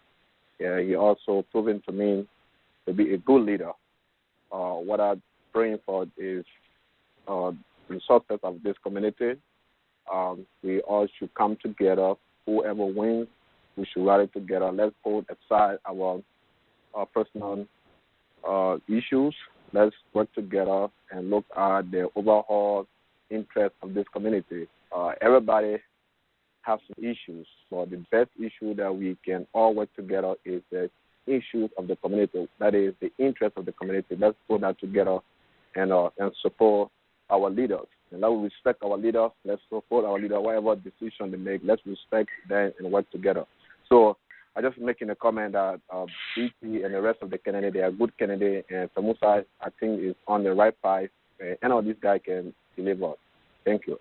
He also proven to me to be a good leader. What I'm praying for is the success of this community. We all should come together. Whoever wins, we should rally together. Let's put aside our personal issues. Let's work together and look at the overall interest of this community. Everybody have some issues, but the best issue that we can all work together is the issues of the community. That is the interest of the community. Let's put that together and support our leaders. And let's respect our leaders. Let's support our leaders. Whatever decision they make, let's respect them and work together. So I just making a comment that BT and the rest of the candidates, they are good candidates, and FELMAUSA, I think, is on the right path. And all this guy can deliver. Thank you.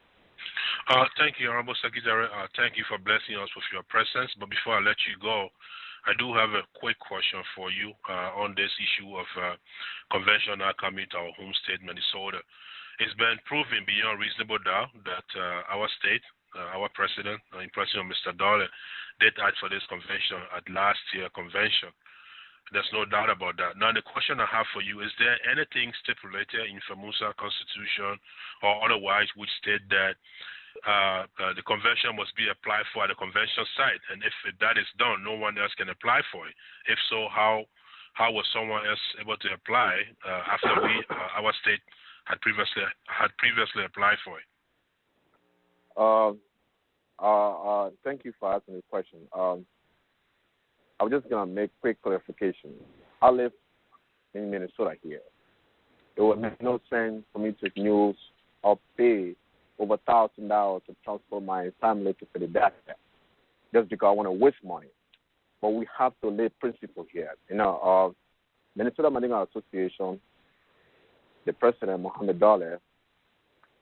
Thank you, Honorable Secretary. Thank you for blessing us with your presence. But before I let you go, I do have a quick question for you on this issue of convention now coming to our home state, Minnesota. It's been proven beyond reasonable doubt that our state, our president, in President Mr. Dollar, did act for this convention at last year's convention. There's no doubt about that. Now, the question I have for you, is there anything stipulated in FELMAUSA Constitution or otherwise which state that the convention must be applied for at the convention site? And if that is done, no one else can apply for it. If so, how was someone else able to apply after our state had previously applied for it? Thank you for asking this question. I'm just going to make quick clarification. I live in Minnesota here. It would make no sense for me to use or pay over $1,000 to transport my family to Philadelphia just because I want to waste money. But we have to lay principle here. Minnesota Medical Association, the president, Mohammed Dollar,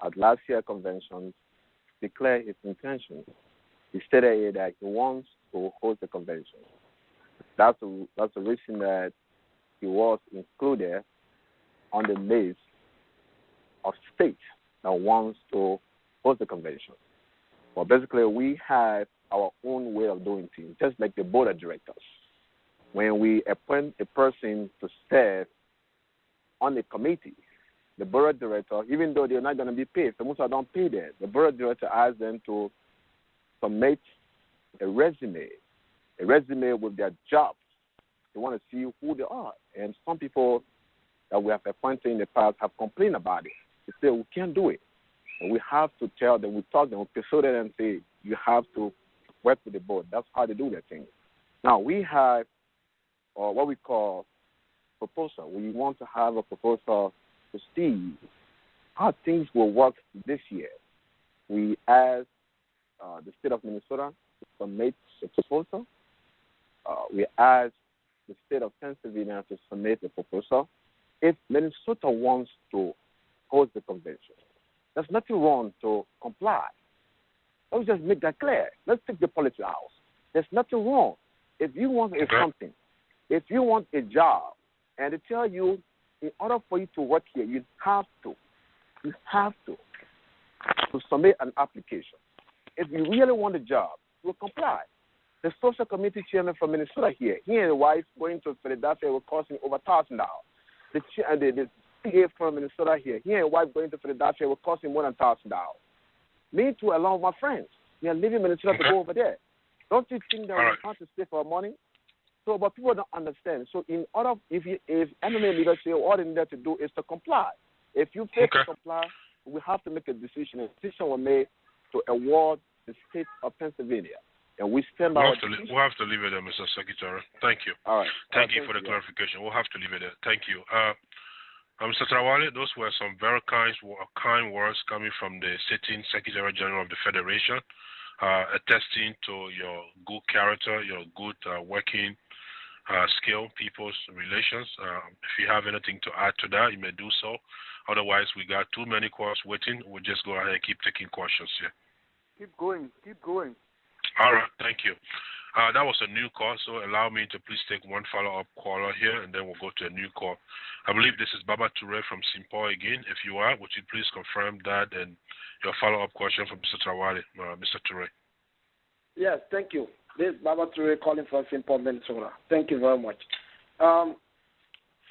at last year's convention, declared his intention. He stated that he wants to host the convention. That's the reason that he was included on the list of states that wants to host the convention. Well, basically, we have our own way of doing things, just like the board of directors. When we appoint a person to serve on the committee, the board of directors, even though they're not going to be paid, FELMAUSA don't pay them, the board of directors asks them to submit a resume with their jobs. They want to see who they are. And some people that we have appointed in the past have complained about it. They say, we can't do it. And we have to tell them, we talk them, we persuade them and say, you have to work with the board. That's how they do their thing. Now, we have what we call proposal. We want to have a proposal to see how things will work this year. We asked the state of Minnesota to submit a proposal. We asked the state of Pennsylvania to submit a proposal. If Minnesota wants to host the convention, there's nothing wrong to comply. Let's just make that clear. Let's take the politics out. There's nothing wrong. If you want something, if you want a job, and they tell you, in order for you to work here, you have to submit an application. If you really want a job, you will comply. The social committee chairman from Minnesota here, he and his wife going to Philadelphia will cost him over $1,000. The CA from Minnesota here, he and his wife going to Philadelphia will cost him more than $1,000. Me too, along with my friends. We are leaving Minnesota to go over there. Don't you think that we have to save our money? So, but people don't understand. So, in order, if MMA leaders say all they need to do is to comply. If you fail to comply, we have to make a decision. A decision was made to award the state of Pennsylvania. and we stand we'll our. We'll have to leave it there, Mr. Secretary. Thank you. All right. Thank you for the clarification. We'll have to leave it there. Thank you. Mr. Trawally, those were some very kind words coming from the sitting Secretary General of the Federation, attesting to your good character, your good working skill, people's relations. If you have anything to add to that, you may do so. Otherwise, we got too many calls waiting. We'll just go ahead and keep taking questions here. Keep going. Keep going. All right. Thank you. That was a new call, so allow me to please take one follow-up caller here, and then we'll go to a new call. I believe this is Baba Toure from Simpo again. If you are, would you please confirm that and your follow-up question from Mr. Trawally, Mr. Toure? Yes, thank you. This is Baba Toure calling from Simpo, Minnesota. Thank you very much.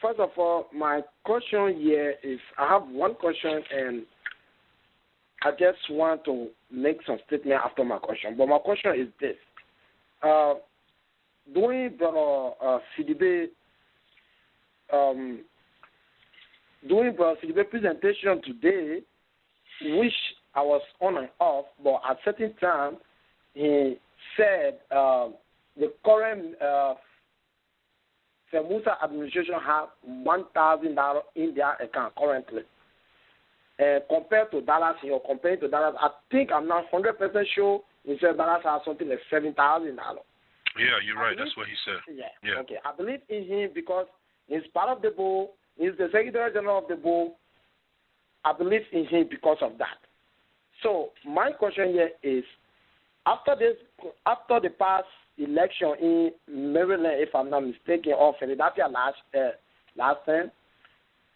First of all, my question here is, I have one question, and I just want to make some statement after my question. But my question is this. During Brother CDB presentation today, which I was on and off, but at certain time he said the current FELMAUSA administration have $1,000 in their account currently. Compared to Dallas, I think I'm not 100% sure. He said Dallas has something like $7,000. Yeah, you're right. That's what he said. Yeah. Okay. I believe in him because he's part of the board. He's the Secretary General of the board. I believe in him because of that. So my question here is, after the past election in Maryland, if I'm not mistaken, or Philadelphia last time,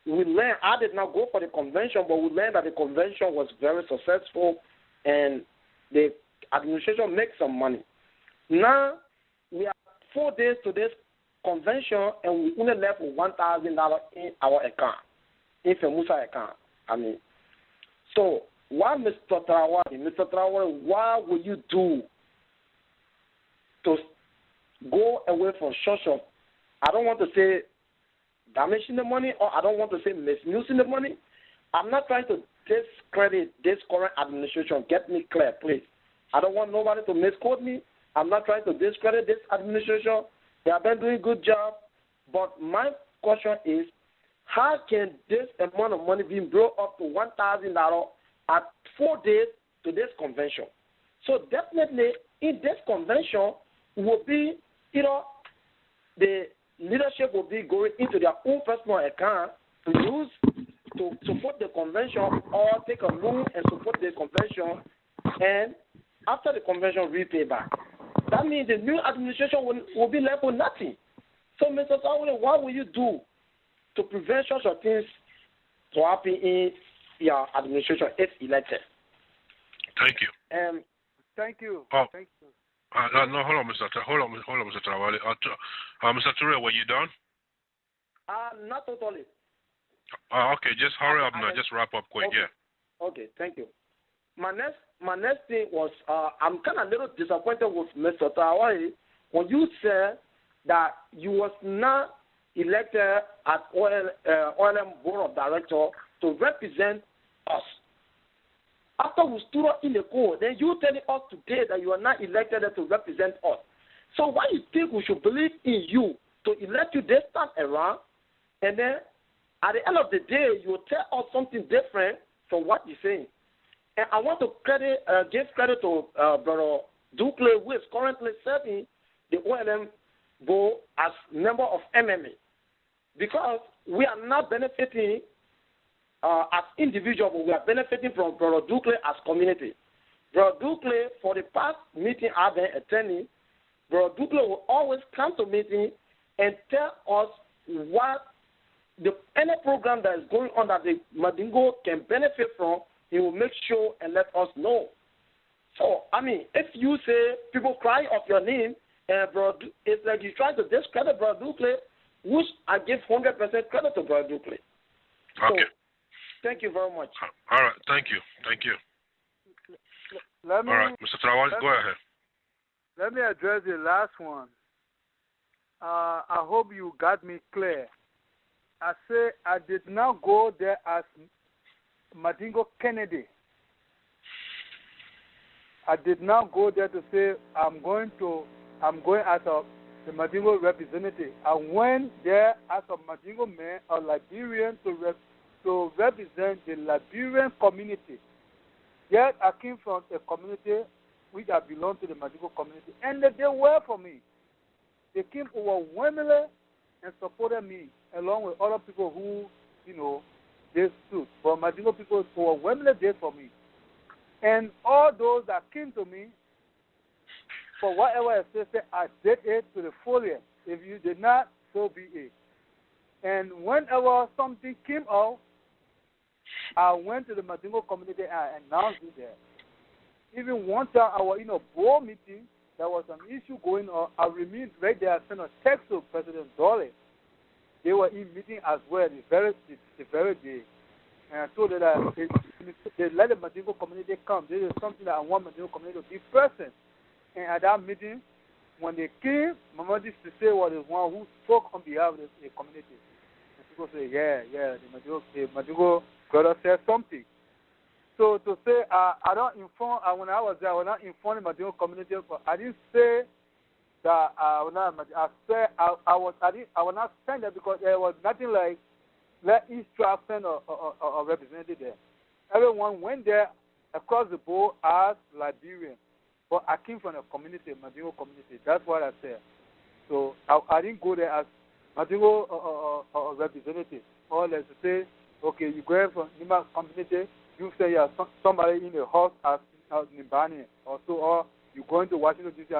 we learned, I did not go for the convention, but we learned that the convention was very successful and the administration makes some money. Now, we are 4 days to this convention and we only left with $1,000 in our account, in FELMAUSA account. So why, Mr. Trawally, what will you do to go away from such of, I don't want to say damaging the money, or I don't want to say misusing the money. I'm not trying to discredit this current administration. Get me clear, please. I don't want nobody to misquote me. I'm not trying to discredit this administration. They have been doing a good job. But my question is, how can this amount of money be brought up to $1,000 at 4 days to this convention? So definitely in this convention will be, the leadership will be going into their own personal account to use to support the convention or take a loan and support the convention, and after the convention repay back. That means the new administration will be left with nothing. So, Mr. Trawally, what will you do to prevent such things to happen in your administration if elected? Thank you. Thank you. Thank you. No, hold on, Mr. Trawally. Mr. Toure, were you done? Not totally. Okay, just hurry up now. Just wrap up quick. Okay. Yeah. Okay, thank you. My next thing was, I'm kind of a little disappointed with Mr. Trawally when you said that you was not elected at OLM Board of Directors to represent us. After we stood up in the court, then you telling us today that you are not elected to represent us. So why you think we should believe in you to elect you this time around, and then at the end of the day, you will tell us something different from what you're saying? And I want to give credit to Brother Dukley, who is currently serving the OLM board as member of MMA, because we are not benefiting as individuals, but we are benefiting from Brother Dukley as community. Brother Dukley, for the past meeting I've been attending, Brother Dukley will always come to meeting and tell us what any program that is going on that the Mandingo can benefit from. He will make sure and let us know. So, if you say people cry off your name, Brother, it's like you try to discredit Brother Dukley, which I give 100% credit to Brother Dukley. Okay. So, thank you very much. All right. Thank you. All right. Mr. Trawally, go ahead. Let me address the last one. I hope you got me clear. I say I did not go there as Madingo Kennedy. I did not go there to say I'm going as the Mandingo representative. I went there as a Mandingo man, a Liberian, to represent the Liberian community. Yet I came from a community which I belong to the Mandingo community, and they were for me. They came overwhelmingly and supported me, along with other people who, they stood. But Mandingo people overwhelmingly did for me. And all those that came to me, for whatever I said, I did it to the fullest. If you did not, so be it. And whenever something came out, I went to the Mandingo community and announced it there. Even one time, our board meeting, there was an issue going on. I remained right there. I sent a text to President Dolly. They were in meeting as well the very day. And I told them that they let the Mandingo community come. This is something that I want Mandingo community to be present. And at that meeting, when they came, Mamadi Sise was the one who spoke on behalf of the community. And people say, the Mandingo brother said something. So to say, I don't inform, when I was there, I was not informing the Mandingo community, but I didn't say that I was not, I said I was not send there because there was nothing like let each tribe send a representative there. Everyone went there across the board as Liberian. But I came from a community, Mandingo community. That's what I said. So I didn't go there as Mandingo representative. Or let's say, okay, you go from Nima community, you say you are somebody in the house as Nimbani, or so, or you're going to Washington, D.C.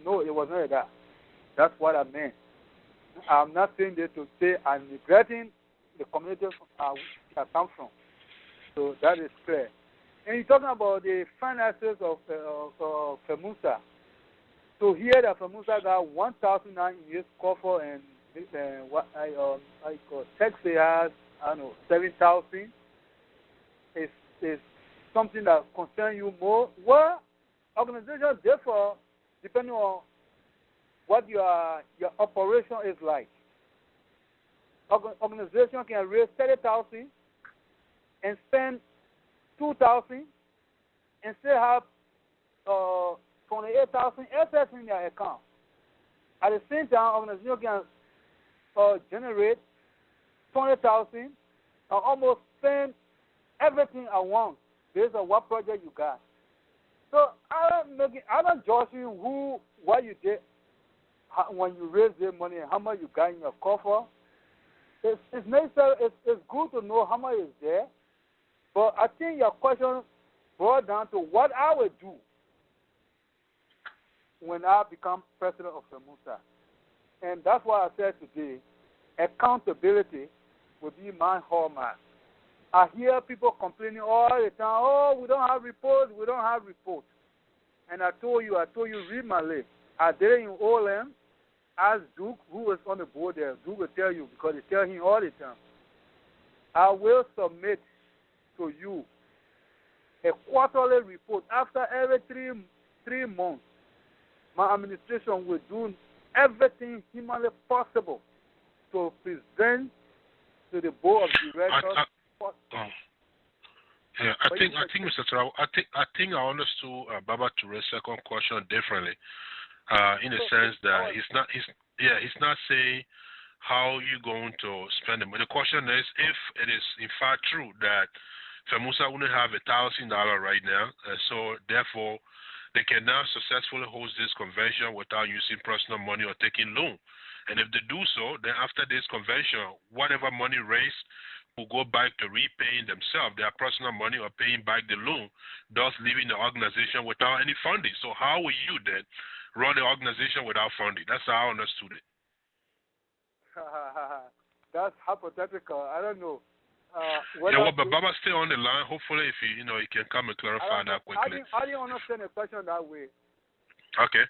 No, it was not like that. That's what I meant. I'm not saying this to say I'm neglecting the community which I come from. So that is clear. And you're talking about the finances of FELMAUSA. So here that FELMAUSA got 1,009 in his coffer and what I call taxes has 7,000. Is something that concerns you more. Well, organizations therefore depending on what your operation is like. Organization can raise 30,000 and spend 2,000 and still have 28,000 assets in their account. At the same time, organization can generate 20,000 and almost spend everything at once based on what project you got. So I'm not judging what you did when you raise the money and how much you got in your coffer. It's necessary. It's good to know how much is there. But I think your question boils down to what I will do when I become president of FELMAUSA. And that's why I said today, accountability will be my hallmark. I hear people complaining all the time, oh, we don't have reports. And I told you, read my list. I did it in OLM. Ask Duke, who was on the board there. Duke will tell you because they tell him all the time. I will submit to you a quarterly report after every three months. My administration will do everything humanly possible to present to the board of directors. I think Mr. Trawally, I think I understood Baba Touré's second question differently, in the sense that he's not saying how you going to spend it. But the question is if it is in fact true that FELMAUSA wouldn't have $1,000 right now, so therefore they can now successfully host this convention without using personal money or taking loan. And if they do so, then after this convention, whatever money raised will go back to repaying themselves, their personal money, or paying back the loan, thus leaving the organization without any funding. So how will you then run the organization without funding? That's how I understood it. That's hypothetical. I don't know. But Baba's still on the line. Hopefully, if he can come and clarify that quickly. I didn't understand the question that way. Okay.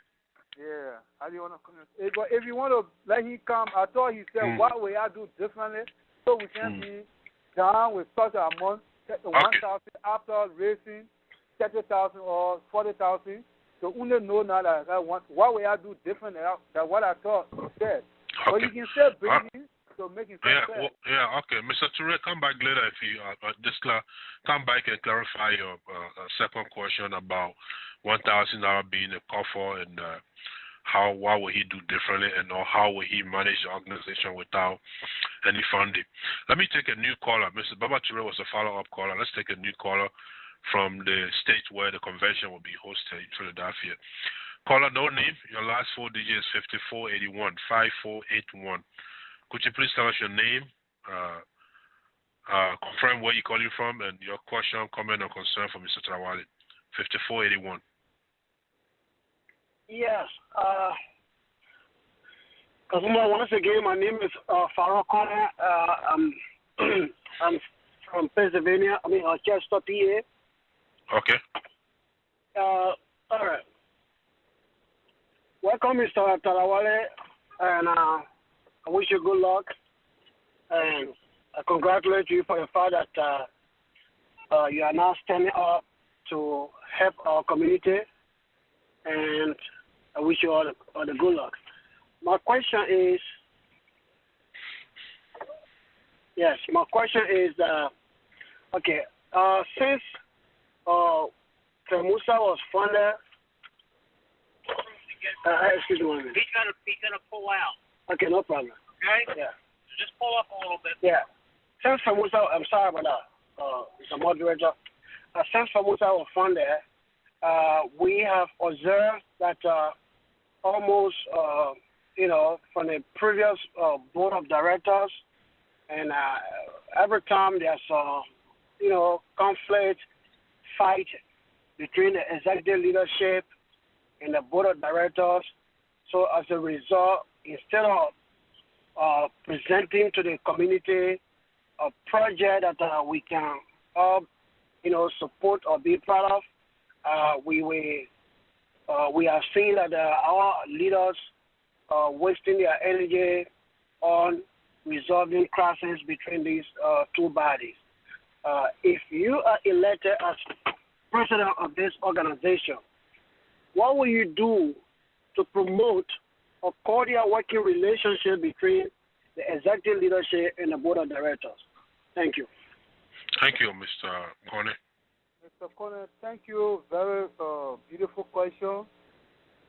Yeah, I didn't understand. If you want to let him come, I thought he said, what will I do differently so we can be down with such an amount, 1,000 after raising 30,000 or 40,000. So only know now that what will I do differently than what I thought he said. But you can still bring him. to make it Yeah, fair. okay. Mr. Toure, come back later if you come back and clarify your second question about $1,000 being a coffer and what will he do differently and or how will he manage the organization without any funding. Let me take a new caller. Mr. Baba Toure was a follow-up caller. Let's take a new caller from the state where the convention will be hosted in Philadelphia. Caller, no name. Your last 4 digits is 5481, 5481. Could you please tell us your name, confirm where you're calling from, and your question, comment, or concern for Mr. Trawally? 5481. Yes. Once again, my name is Farrah Connor. I'm from Pennsylvania. Chester, PA. Okay. All right. Welcome, Mr. Trawally, and I wish you good luck. And I congratulate you for the fact that you are now standing up to help our community. And I wish you all the good luck. My question is, since FELMAUSA was funded, excuse me. He's gonna pull out. Okay, no problem. Okay? Yeah. So just pull up a little bit. Yeah. Since FELMAUSA, I'm sorry about that, Mr. Moderator. Since FELMAUSA was funded, we have observed that almost, from the previous board of directors, and every time there's, conflict, fight between the executive leadership and the board of directors. So as a result, instead of presenting to the community a project that we can all, support or be proud of, we have seen that our leaders are wasting their energy on resolving clashes between these two bodies. If you are elected as president of this organization, what will you do to promote a cordial working relationship between the executive leadership and the board of directors? Thank you. Thank you, Mr. Coney. Mr. Conner, thank you. Very beautiful question.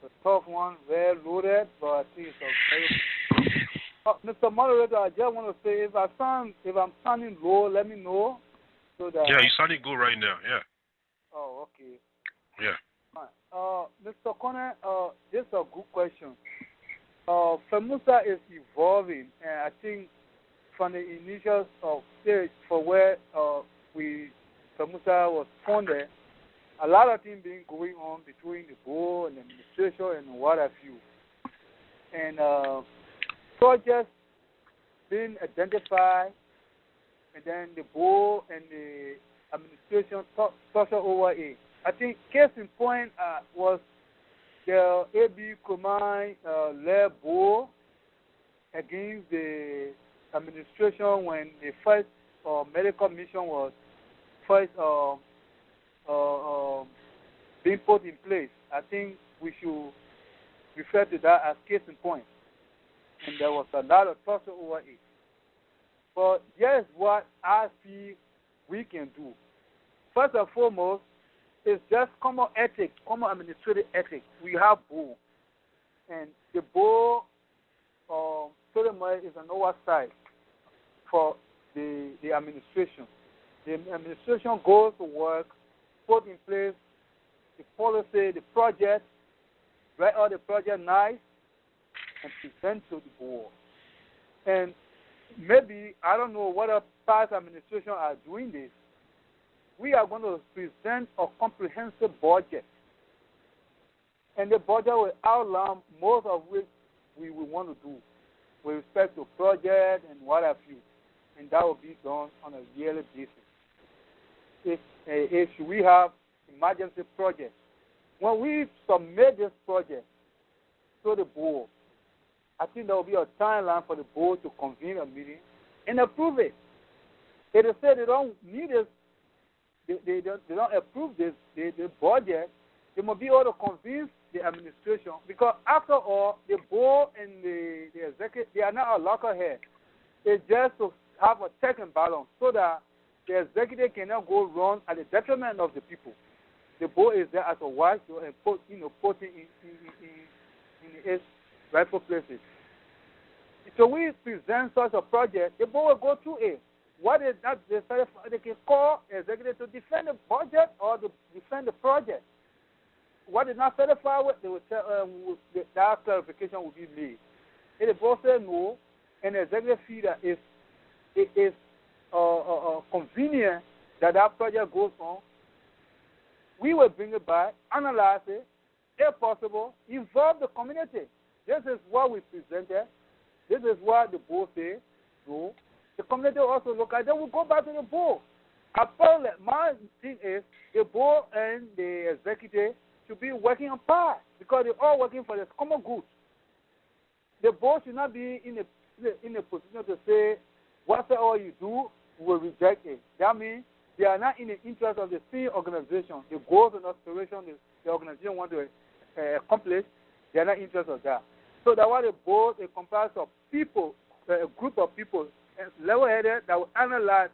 A tough one, very loaded, but I think it's a very. Mr. Moderator, I just want to say if I'm sounding low, let me know so that. Yeah, you're sounding good right now. Yeah. Oh, okay. Yeah. Mr. Conner, this is a good question. FELMAUSA is evolving, and I think from the initial stage for where FELMAUSA was founded, a lot of things been going on between the board and the administration and what have you. And projects being identified, and then the board and the administration touched over it. I think case in point was the AB Command led board against the administration when the first medical mission was first being put in place. I think we should refer to that as case in point. And there was a lot of talk over it. But here's what I feel we can do. First and foremost, it's just common ethics, common administrative ethics. We have board. And the board is an oversight for the administration. The administration goes to work, put in place the policy, the project, write out the project nice, and present to the board. And maybe, I don't know whether past administration are doing this, we are going to present a comprehensive budget. And the budget will outline most of which we will want to do with respect to project and what have you. And that will be done on a yearly basis. If we have emergency projects, when we submit this project to the board, I think there will be a timeline for the board to convene a meeting and approve it. If they say they don't need this, they don't approve this, the budget, they must be able to convince the administration, because after all, the board and the executive, they are not a lockerhead. It's just to have a check and balance so that the executive cannot go wrong at the detriment of the people. The board is there as a watch and putting in its rightful places. So we present such a project, the board will go through it. What is that? They can call executive to defend the budget or to defend the project. What is not satisfied with, they will tell, that clarification will be made. If the board says no, and the executive feel that it is convenient that project goes on, we will bring it back, analyze it, if possible, involve the community. This is what we presented. This is what the board says. So the community also look at it. Then we'll go back to the board. Apparently, my thing is the board and the executive should be working on par because they're all working for the common good. The board should not be in a position to say, whatever you do, we will reject it. That means they are not in the interest of the same organization. The goals and aspirations the organization wants to accomplish, they are not interested in that. So that's why the board is comprised of people, a group of people, level-headed, that will analyze.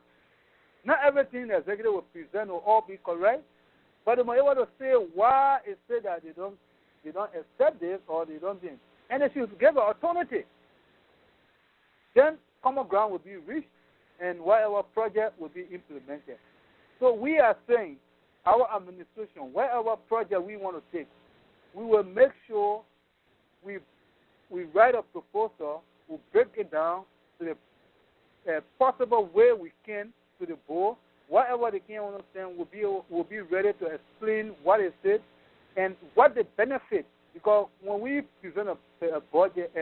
Not everything the executive will present will all be correct, but they will be able to say why it said that they don't accept this or they don't think. And they should give an alternative. Then common ground will be reached and whatever project will be implemented. So we are saying our administration, whatever project we want to take, we will make sure we write a proposal, we break it down to the possible way we can to the board. Whatever they can understand, we'll be ready to explain what is it and what the benefit. Because when we present a budget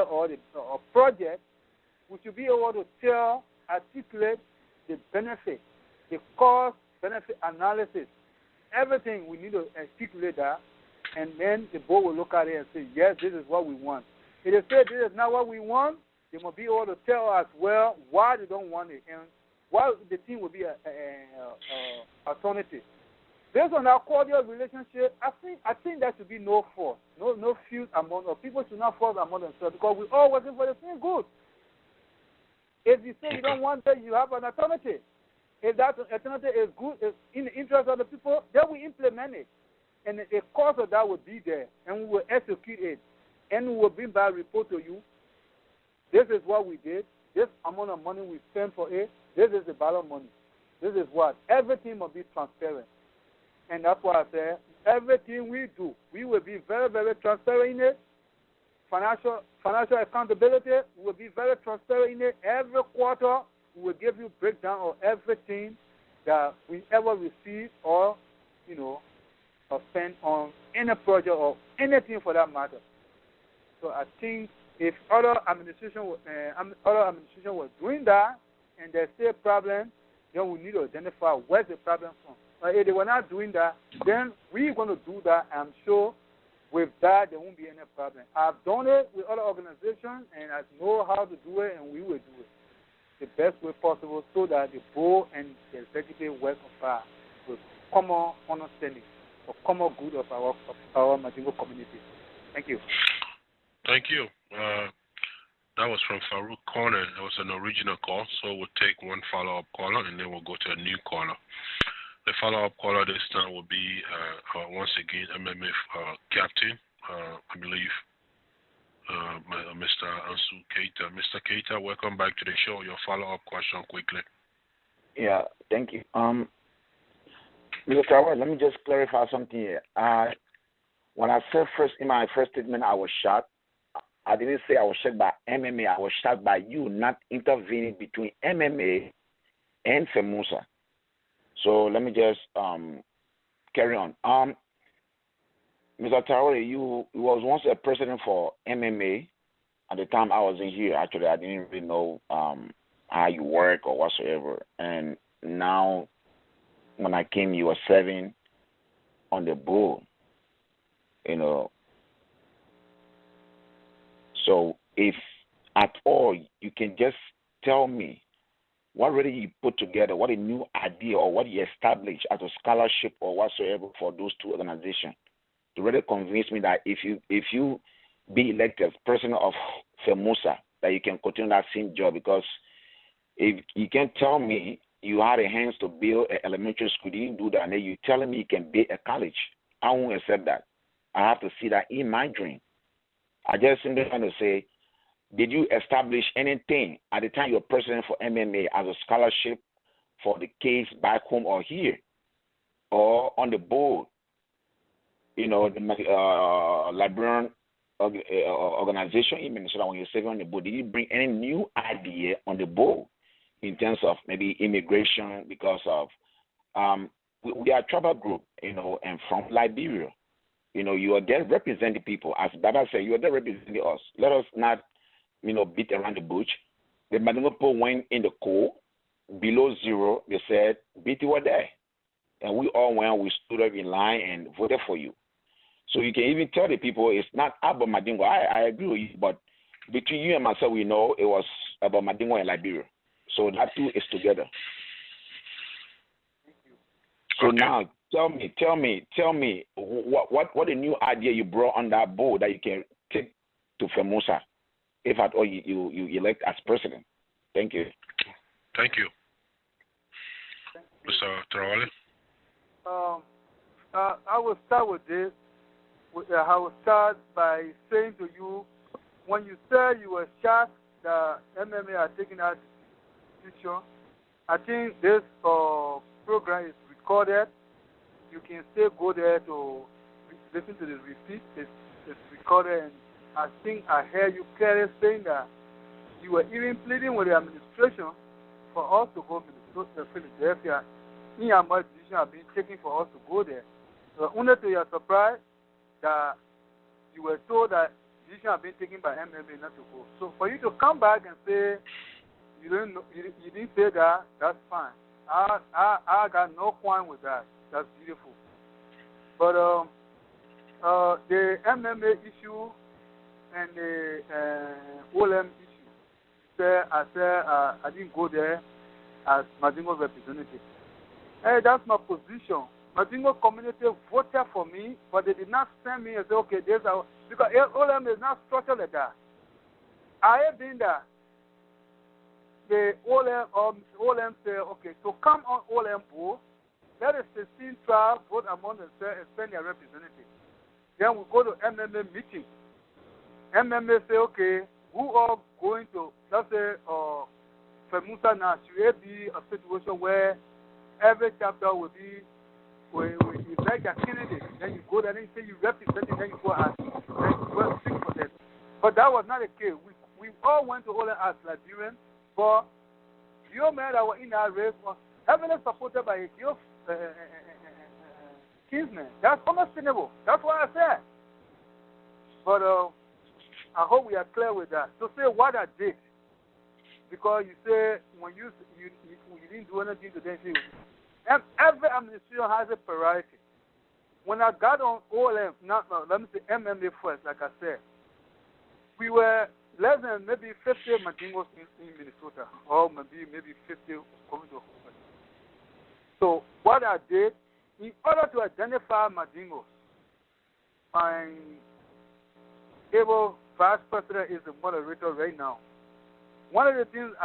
or a project, we should be able to articulate the benefit, the cost-benefit analysis, everything. We need to articulate that, and then the board will look at it and say, yes, this is what we want. If they say this is not what we want, they must be able to tell us, well, why they don't want it, and why the team will be an alternative. Based on our cordial relationship, I think there should be no force, no feud among us. People should not force among themselves because we're all working for the same good. If you say you don't want that, you have an alternative. If that alternative is good, is in the interest of the people, then we implement it. And the cost of that will be there, and we will execute it. And we will bring back a report to you. This is what we did. This amount of money we spent for it. This is the ballot money. This is what. Everything must be transparent. And that's why I say everything we do, we will be very, very transparent in it. Financial accountability, we will be very transparent in it. Every quarter, we will give you breakdown of everything that we ever receive or spend on any project or anything for that matter. So I think if other administration were doing that and there's still a problem, then we need to identify where's the problem from. If they were not doing that, then we're going to do that. I'm sure with that there won't be any problem. I've done it with other organizations, and I know how to do it, and we will do it the best way possible so that the board and the executive work on with common understanding for common good of our Majingo community. Thank you. Thank you. That was from Farouk Corner. That was an original call, so we'll take one follow-up caller, and then we'll go to a new caller. The follow-up caller this time will be, once again, MMA captain, I believe, Mr. Ansu Keita. Mr. Keita, welcome back to the show. Your follow-up question quickly. Yeah, thank you. Mr. Trawally, let me just clarify something here. When I said in my first statement I was shocked, I didn't say I was shocked by MMA. I was shocked by you not intervening between MMA and FELMAUSA. So let me just carry on. Mr. Trawally, you was once a president for MMA. At the time I was in here, actually, I didn't really know how you work or whatsoever. And now, when I came, you were serving on the board. So if at all you can just tell me what really you put together, what a new idea or what you established as a scholarship or whatsoever for those two organizations to really convince me that if you be elected as president of FELMAUSA, that you can continue that same job, because if you can tell me you had a hands to build an elementary school, you didn't do that, and then you're telling me you can build a college, I won't accept that. I have to see that in my dream. I just simply want to say, did you establish anything at the time you were president for MMA as a scholarship for the kids back home or here, or on the board? You know, the LIBERIAN organization in Minnesota, when you're serving on the board, did you bring any new idea on the board in terms of maybe immigration? Because of we are a tribal group, you know, and from Liberia. You know, you are there representing people. As Baba said, you are there representing us. Let us not, you know, beat around the bush. The Mandingo people went in the cold, below zero. They said, beat you were there. And we all went, we stood up in line and voted for you. So you can even tell the people it's not about Mandingo. I agree with you, but between you and myself, we know it was about Mandingo and Liberia. So that two is together. So now, tell me, what a new idea you brought on that board that you can take to FELMAUSA, if at all you elect as president. Thank you. Thank you. Mr. Trawally? I will start with this. I will start by saying to you, when you said you were shocked that MMA are taking that decision, I think this program is recorded. You can still go there to listen to the repeat. It's recorded, and I think I heard you clearly saying that you were even pleading with the administration for us to go to Philadelphia. In a much decision have been taken for us to go there. So only to your surprise that you were told that decision have been taken by MMA not to go. So for you to come back and say you didn't say that, that's fine. I got no point with that. That's beautiful. But the MMA issue and the OLM issue, I didn't go there as Mandingo representative. Hey, that's my position. Mandingo community voted for me, but they did not send me and say, okay, because OLM is not structured like that. I have been there. The OLM say, okay, so come on OLM board. Let us 16 tribes vote among themselves and send their representative. Then we go to MMA meeting. MMA say, okay, who are going to, let's say, FELMAUSA now, should it be a situation where every chapter will be, where you like a candidate, then you go there and you say you represent it, then you go and speak for them. But that was not the case. We all went to OLM as Liberian, but your men that were in our race was heavily supported by a few kinsmen. That's understandable. That's what I said. But I hope we are clear with that. To say what I did, because you say when you didn't do anything to them, every administration has a priority. When I got on OLM, let me say MMA first, like I said, we were less than maybe 50 Mandingos in Minnesota, or maybe 50 coming to Hoover. So what I did, in order to identify Mandingos, my able vice president is the moderator right now. One of the things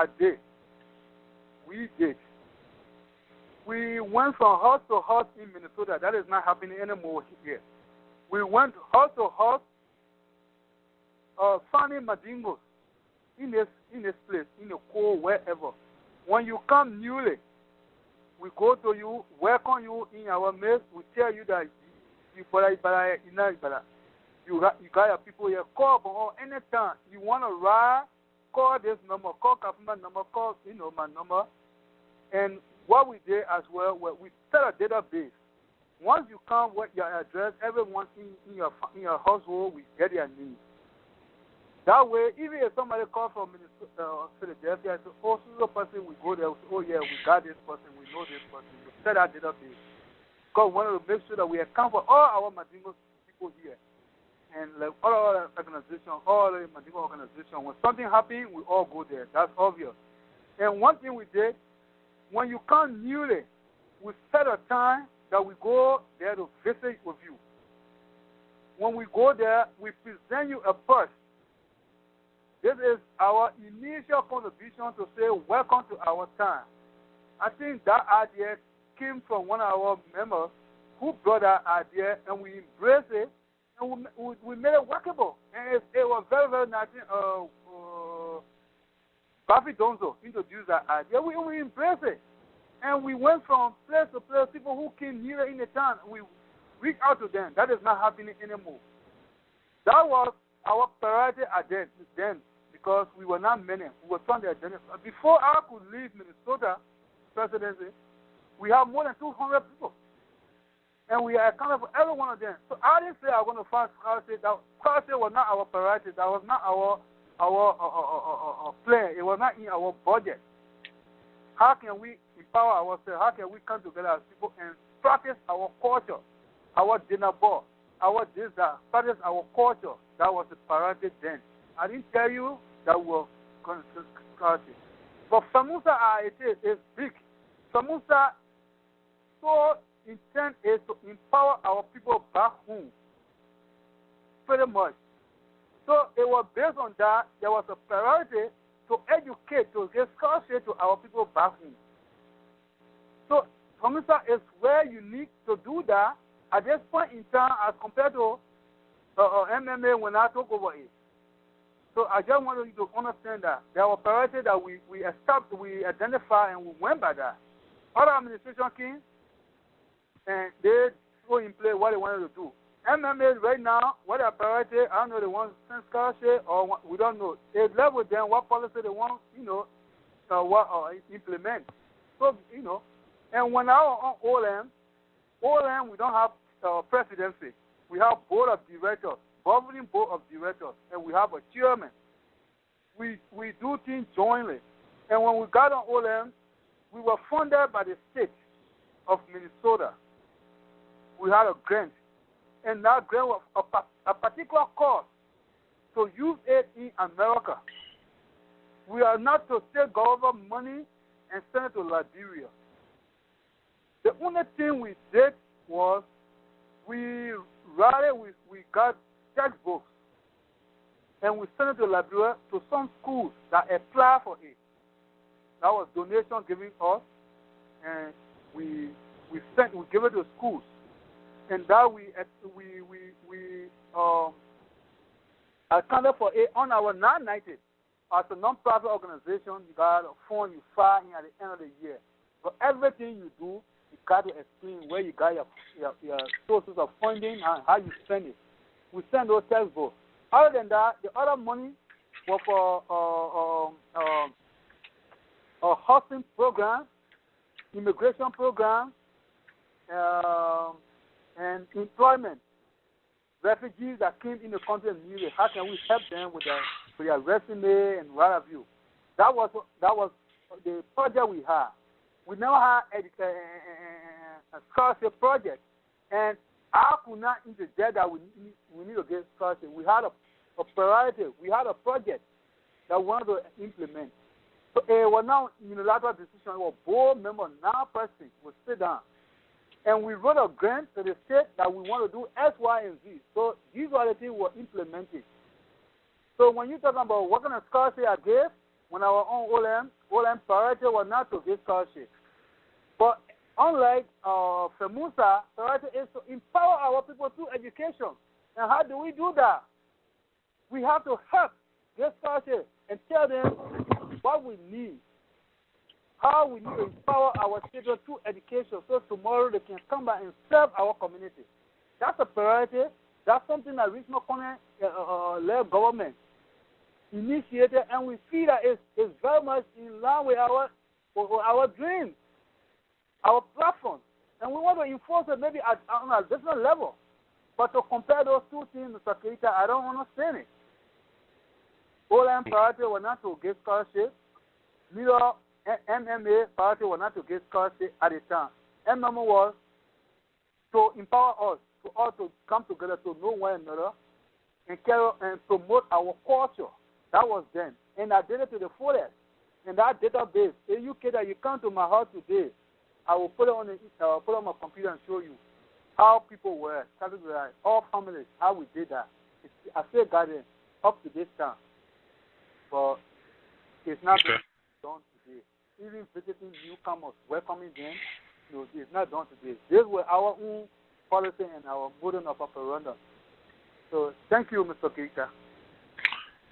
we went from house to house in Minnesota. That is not happening anymore here. We went house to house, finding Mandingos in this place, in the cold, wherever. When you come newly, we go to you, welcome you in our midst. We tell you that you got your people here. Call or anytime you want to ride, call this number, call Kafuma number, call my number. And what we did as well, we set a database. Once you come with your address, everyone in your household, we get your name. That way, even if somebody calls from Philadelphia, say, oh, so person, we go there, we say, oh yeah, we got this person, we know this person. We set our database. Because we want to make sure that we account for all our Mandingo people here. And like all our organizations, all the Mandingo organizations, when something happens, we all go there. That's obvious. And one thing we did, when you come newly, we set a time that we go there to visit with you. When we go there, we present you a purse. This is our initial contribution to say welcome to our time. I think that idea came from one of our members who brought that idea, and we embraced it, and we made it workable. And it was very, very nice. Buffy Donzo introduced that idea. We embraced it. And we went from place to place, people who came near in the town. We reached out to them. That is not happening anymore. That was our priority then, because we were not many. We were trying to identify. Before I could leave Minnesota presidency, we have more than 200 people. And we are accounted for every one of them. So I didn't say I was going to find scholarship. Scholarship was not our priority. That was not our plan. It was not in our budget. How can we empower ourselves? How can we come together as people and practice our culture, our dinner ball, our this, that, practice our culture? That was the priority then. I didn't tell you that we were going to scholarship. But FELMAUSA, it's big. FELMAUSA, so intent is to empower our people back home. Pretty much. So it was based on that. There was a priority to educate, to give scholarship to our people back home. So FELMAUSA is very unique to do that at this point in time as compared to MMA when I took over it. So I just wanted you to understand that there were priorities that we established, we identified, and we went by that. Other administration came, and they put in place what they wanted to do. MMA right now, what their priority, I don't know, they want to send scholarship or we don't know. They left with them what policy they want, implement. So, and when I was on OLM, we don't have presidency. We have board of directors, governing board of directors, and we have a chairman. We do things jointly. And when we got on OLM, we were funded by the state of Minnesota. We had a grant. And that grant was a particular cost to use it in America. We are not to take government money and send it to Liberia. The only thing we did was we got textbooks and we sent it to Liberia to some schools that apply for it. That was donation given us, and we give it to schools. And that we accounted for it on our non-united. As a non-profit organization, you got a fund you file in at the end of the year. But everything you do, you got to explain where you got your sources of funding and how you spend it. We send those textbooks. Other than that, the other money was for a housing program, immigration program, and employment. Refugees that came in the country and knew how can we help them with their resume and what have you. That was the project we had. We now have a scholarship project, and I could not interject that we need to get scholarship. We had a priority. We had a project that we wanted to implement. So it was now unilateral decision. Our board member, now person, will sit down. And we wrote a grant to the state that we want to do X, Y, and Z. So these are the things we were implementing. So when you're talking about what kind of scholarship I gave, when I was on OLM priority was not to give scholarship. But unlike FELMAUSA, priority is to empower our people through education. And how do we do that? We have to help give scholarship and tell them what we need. How we need to empower our children through education so tomorrow they can come back and serve our community. That's a priority. That's something that Richmond County led government initiated, and we see that it's very much in line with our dreams, our platform. And we want to enforce it maybe on a different level. But to compare those two things, Mr. Keita, I don't understand it. OLM priority was not to give scholarship. Neither MMA priority was not to get scholarship at the time. MMA was to empower us, to all to come together to know one another and carry and promote our culture. That was then. And I did it to the fullest. And that database, in UK that you come to my house today, I will put it on my computer and show you how people were categorized, all families, how we did that. I still got it up to this time. but it's not Okay. done today. Even visiting newcomers, welcoming them, it's not done today. These were our own policy and our model of operandi. So thank you, Mr. Keita.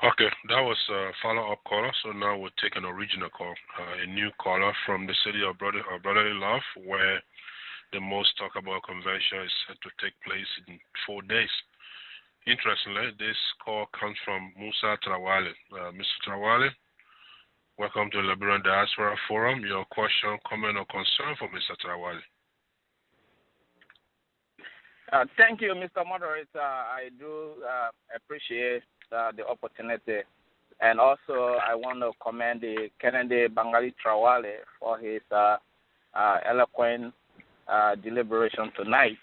Okay, that was a follow-up caller. So now we'll take an original call, a new caller from the city of Brotherly Love, where the most talk about convention is set to take place in 4 days. Interestingly, this call comes from Musa Trawally. Mr. Trawally, welcome to the Liberian Diaspora Forum. Your question, comment, or concern for Mr. Trawally? Thank you, Mr. Moderator. I do appreciate the opportunity. And also, I want to commend the Kennedy Bangalee Trawally for his eloquent deliberation tonight.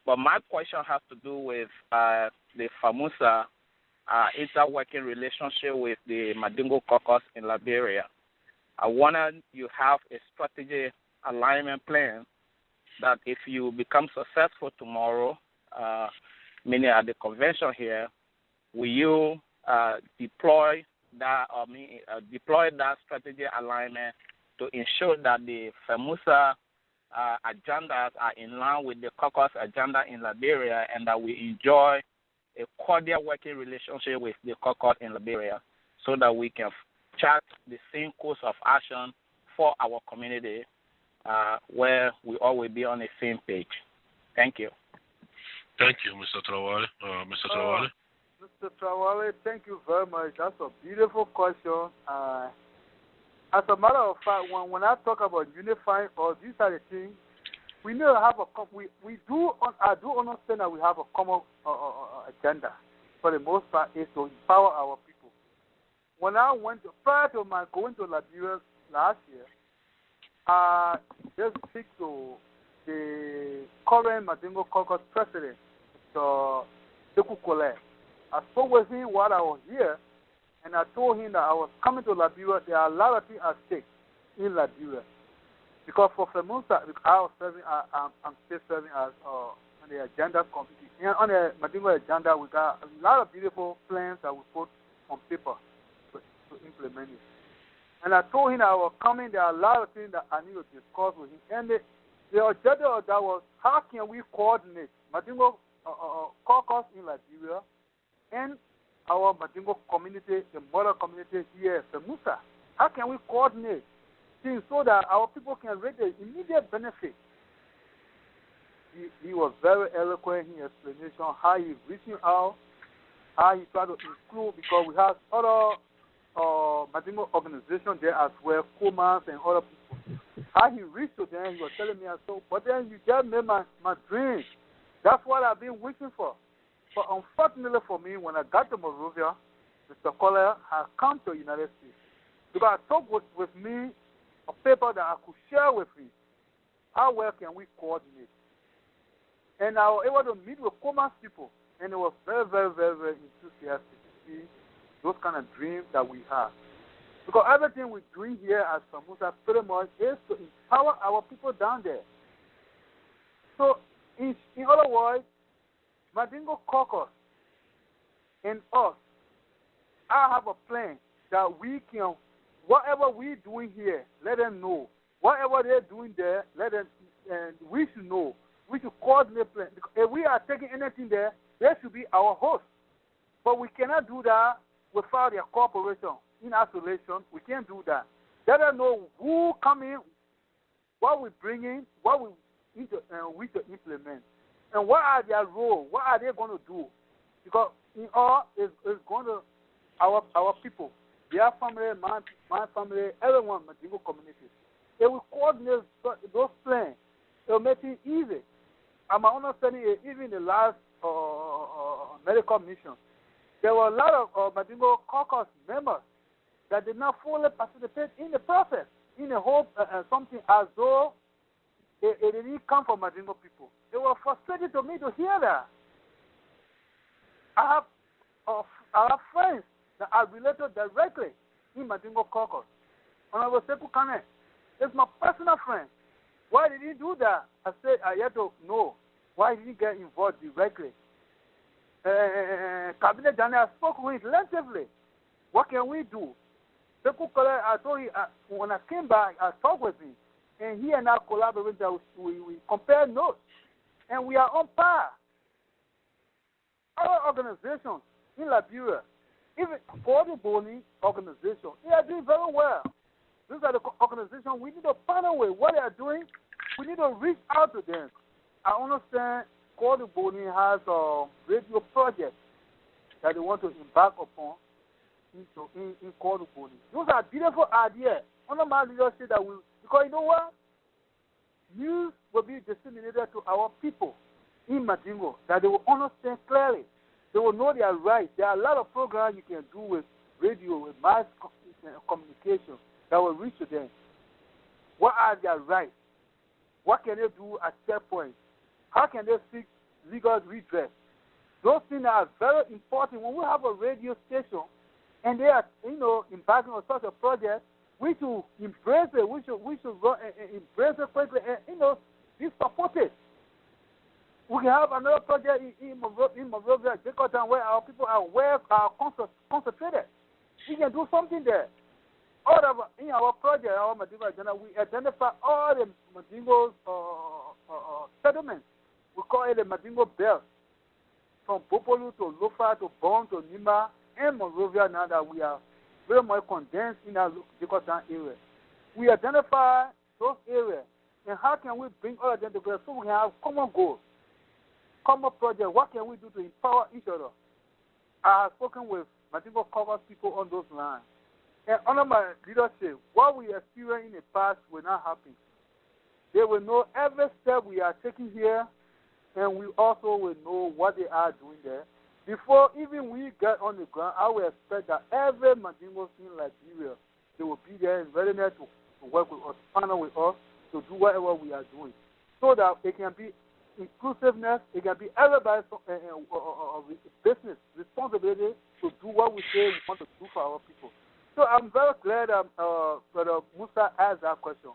But my question has to do with the FELMAUSA interworking relationship with the Mandingo caucus in Liberia. I wanted you have a strategy alignment plan that if you become successful tomorrow, meaning at the convention here, will you deploy that strategy alignment to ensure that the FELMAUSA agendas are in line with the caucus agenda in Liberia, and that we enjoy a cordial working relationship with the caucus in Liberia, so that we can chart the same course of action for our community, where we all will be on the same page. Thank you. Thank you, Mr. Trawally. Mr. Trawally? Mr. Trawally, thank you very much. That's a beautiful question. As a matter of fact, when I talk about unifying all these are the things, we need to have I do understand that we have a common agenda. For the most part, is to empower our people. When I prior to my going to Liberia last year, I just speak to the current Mandingo caucus president, Mr. Dekukole. I spoke with him while I was here, and I told him that I was coming to Liberia. There are a lot of things at stake in Liberia. Because for FELMAUSA, I'm still serving as on the agenda committee. And on the Mandingo agenda, we got a lot of beautiful plans that we put on paper to implement it. And I told him that I was coming. There are a lot of things that I need to discuss with him. And the objective of that was, how can we coordinate Mandingo caucus in Liberia and our Mandingo community, the mother community here, FELMAUSA? How can we coordinate things so that our people can reap the immediate benefit? He was very eloquent in his explanation, how he's reaching out, how he tried to include, because we have other Mandingo organizations there as well, Comas and other people. How he reached to them, he was telling me, but then you just made my dream. That's what I've been wishing for. But unfortunately for me, when I got to Monrovia, Mr. Collier had come to the United States. Because I took with me a paper that I could share with him. How well can we coordinate? And I was able to meet with Comas people, and it was very, very, very, very enthusiastic to see those kind of dreams that we have. Because everything we're doing here at FELMAUSA pretty much is to empower our people down there. So, in other words, Mandingo caucus and us, I have a plan that we can, whatever we're doing here, let them know. Whatever they're doing there, let them, and we should know. We should coordinate plan. If we are taking anything there, they should be our host. But we cannot do that without their cooperation. In isolation, we can't do that. Let them know who come in, what we bring in, what we need to implement. And what are their roles? What are they going to do? Because in all, it's going to our people, their family, my family, everyone, Mandingo community. They will coordinate those plans. It will make it easy. And my understanding is, even the last medical mission, there were a lot of Mandingo caucus members that did not fully participate in the process, in the whole something as though it didn't come from Mandingo people. They were frustrated to me to hear that. I have friends that are related directly in Mandingo caucus. Honorable Sekou Kane is my personal friend. Why did he do that? I said, I had to know why did he get involved directly. Cabinet General spoke with him lengthily. What can we do? I told you, when I came back, I talked with him, and he and I collaborated. We compare notes, and we are on par. Our organizations in Liberia, even for the Boni organization, they are doing very well. These are the organizations we need to partner with. What they are doing, we need to reach out to them. I understand Cody Boni has a radio project that they want to embark upon in Cody Boni. Those are beautiful ideas. Under my leadership, that we, because you know what? News will be disseminated to our people in Madingo that they will understand clearly. They will know their rights. There are a lot of programs you can do with radio, with mass communication that will reach to them. What are their rights? What can they do at checkpoints? How can they seek legal redress? Those things are very important. When we have a radio station and they are, embarking on such a project, we should embrace it. We should run and embrace it quickly and, be supported. We can have another project in Monrovia, Jakarta, where our people are concentrated. We can do something there. In our project, our Madingo agenda, we identify all the Madingo's settlements. We call it the Madingo Belt. From Bopolu to Lofa to Bon to Nima and Monrovia, now that we are very much condensed in our Jakarta area. We identify those areas, and how can we bring all of them together so we can have common goals, common projects? What can we do to empower each other? I have spoken with Madingo caucus people on those lines. And under my leadership, what we experienced in the past will not happen. They will know every step we are taking here, and we also will know what they are doing there. Before even we get on the ground, I will expect that every Madingo in Liberia, they will be there in readiness to work with us, partner with us, to do whatever we are doing, so that it can be inclusiveness, it can be everybody's business responsibility to do what we say we want to do for our people. So I'm very glad Brother Musa asked that question.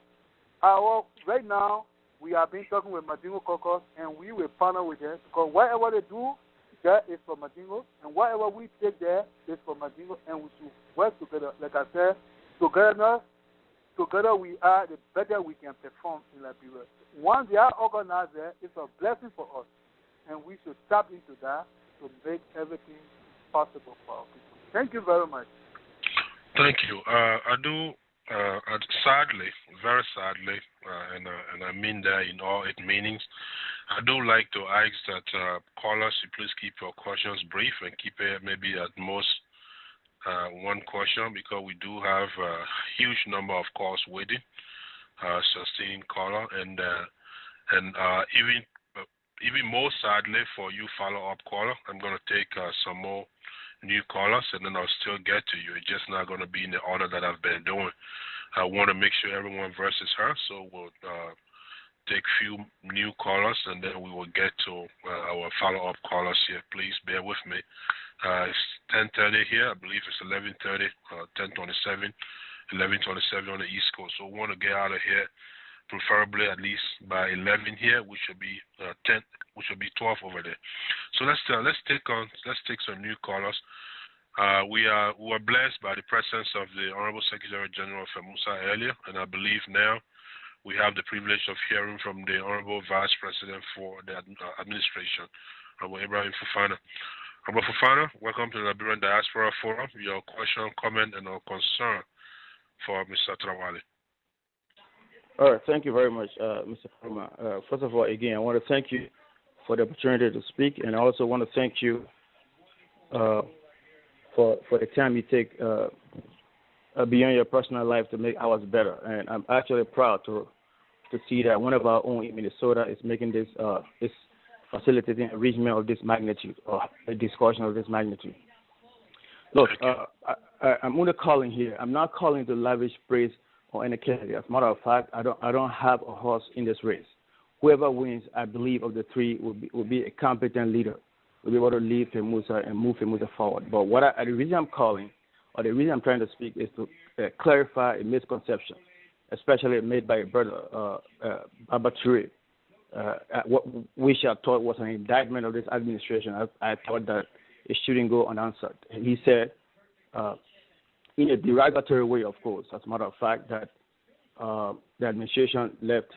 Right now, we have been talking with Madingo caucus, and we will partner with them, because whatever they do, that is for Madingo, and whatever we take there is for Madingo, and we should work together. Like I said, together we are, the better we can perform in Liberia. Once they are organized there, it's a blessing for us, and we should tap into that to make everything possible for our people. Thank you very much. Thank you. Sadly, very sadly, and I mean that in all its meanings, I do like to ask that callers, please keep your questions brief and keep it maybe at most one question, because we do have a huge number of calls waiting, 16 caller, and even more sadly for you follow-up caller, I'm going to take some more new callers, and then I'll still get to you. It's just not going to be in the order that I've been doing. I want to make sure everyone versus her, so we'll take a few new callers, and then we will get to our follow-up callers here. Please bear with me. It's 10:30 here. I believe it's 11:30, 10:27, 11:27 on the East Coast. So we want to get out of here, preferably at least by 11 here, which should be 10, which should be 12 over there. So let's take some new callers. We were blessed by the presence of the Honorable Secretary General of FELMAUSA earlier, and I believe now we have the privilege of hearing from the Honorable Vice President for the administration, Honorable Ibrahim Fofana. Honorable Fofana, welcome to the Liberian Diaspora Forum. Your question, comment, and or concern for Mr. Trawally. All right, thank you very much, Mr. Farmer. First of all, again, I want to thank you for the opportunity to speak, and I also want to thank you for the time you take beyond your personal life to make ours better. And I'm actually proud to see that one of our own in Minnesota is making this facilitating a arrangement of this magnitude, or a discussion of this magnitude. Look, I'm only calling here. I'm not calling to lavish praise on any candidate. As a matter of fact, I don't have a horse in this race. Whoever wins, I believe, of the three will be a competent leader. Will be able to lead FELMAUSA and move FELMAUSA forward. But the reason I'm calling, or the reason I'm trying to speak, is to clarify a misconception, especially made by a brother, Abature. What we thought was an indictment of this administration. I thought that it shouldn't go unanswered. He said in a derogatory way, of course. As a matter of fact, that the administration left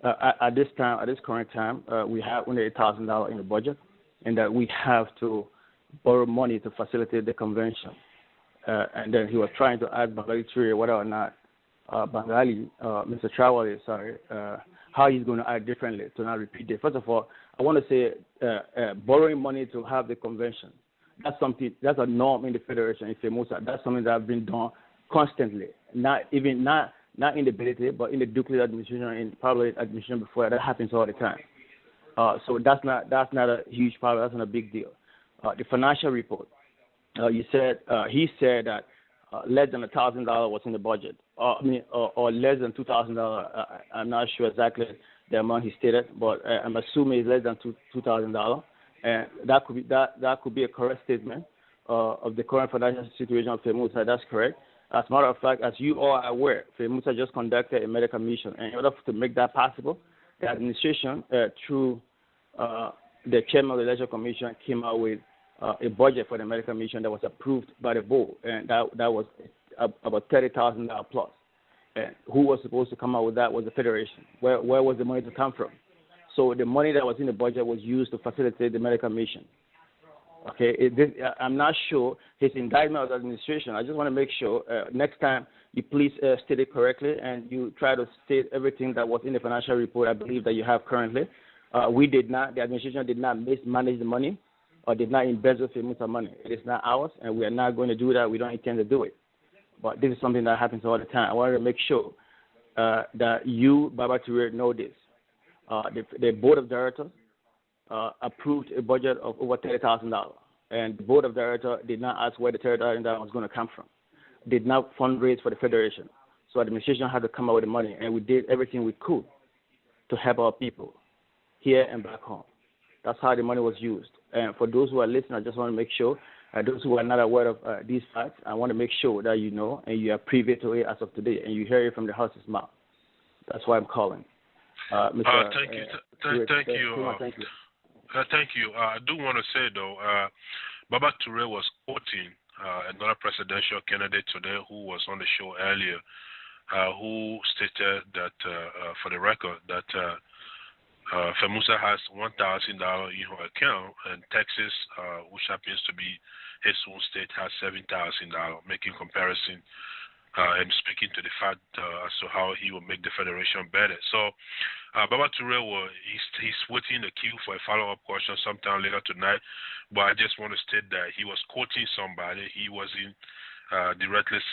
at this current time, we have only $8,000 in the budget, and that we have to borrow money to facilitate the convention. And then he was trying to add Bangalee, whether or not Bangalee, Mr. Trawally, how he's going to act differently to not repeat it. First of all, I want to say borrowing money to have the convention. That's a norm in the Federation in FEMAUSA. That's something that has been done constantly. Not in the military, but in the Duke administration and probably administration before. That happens all the time. So that's not a huge problem. That's not a big deal. The financial report. He said that less than $1,000 was in the budget, or less than $2,000. I'm not sure exactly the amount he stated, but I'm assuming it's less than $2,000, and that could be a correct statement of the current financial situation of FEMAUSA. That's correct. As a matter of fact, as you all are aware, FEMAUSA just conducted a medical mission, and in order to make that possible, the administration through the chairman of the Election Commission came out with a budget for the medical mission that was approved by the board, and that was about $30,000 plus. And who was supposed to come out with that was the Federation. Where was the money to come from? So the money that was in the budget was used to facilitate the medical mission. Okay, I'm not sure his indictment of the administration. I just want to make sure next time you please state it correctly and you try to state everything that was in the financial report I believe that you have currently. The administration did not mismanage the money or did not embezzle FEMAUSA money. It is not ours, and we are not going to do that. We don't intend to do it. But this is something that happens all the time. I want to make sure that you, Baba Toure, know this. The board of directors approved a budget of over $30,000, and the board of directors did not ask where the $30,000 was going to come from. Did not fundraise for the Federation. So the administration had to come out with the money, and we did everything we could to help our people here and back home. That's how the money was used. And for those who are listening, I just want to make sure, those who are not aware of these facts, I want to make sure that you know and you are privy to it as of today, and you hear it from the horse's mouth. That's why I'm calling. Thank you. Thank you. I do want to say, though, Baba Toure was quoting another presidential candidate today who was on the show earlier, who stated that, for the record, that FEMAUSA has $1,000 in her account, and Texas, which happens to be his own state, has $7,000, making comparison and speaking to the fact as to how he will make the Federation better. So, Baba Toure, he's waiting in the queue for a follow-up question sometime later tonight, but I just want to state that he was quoting somebody. He wasn't directly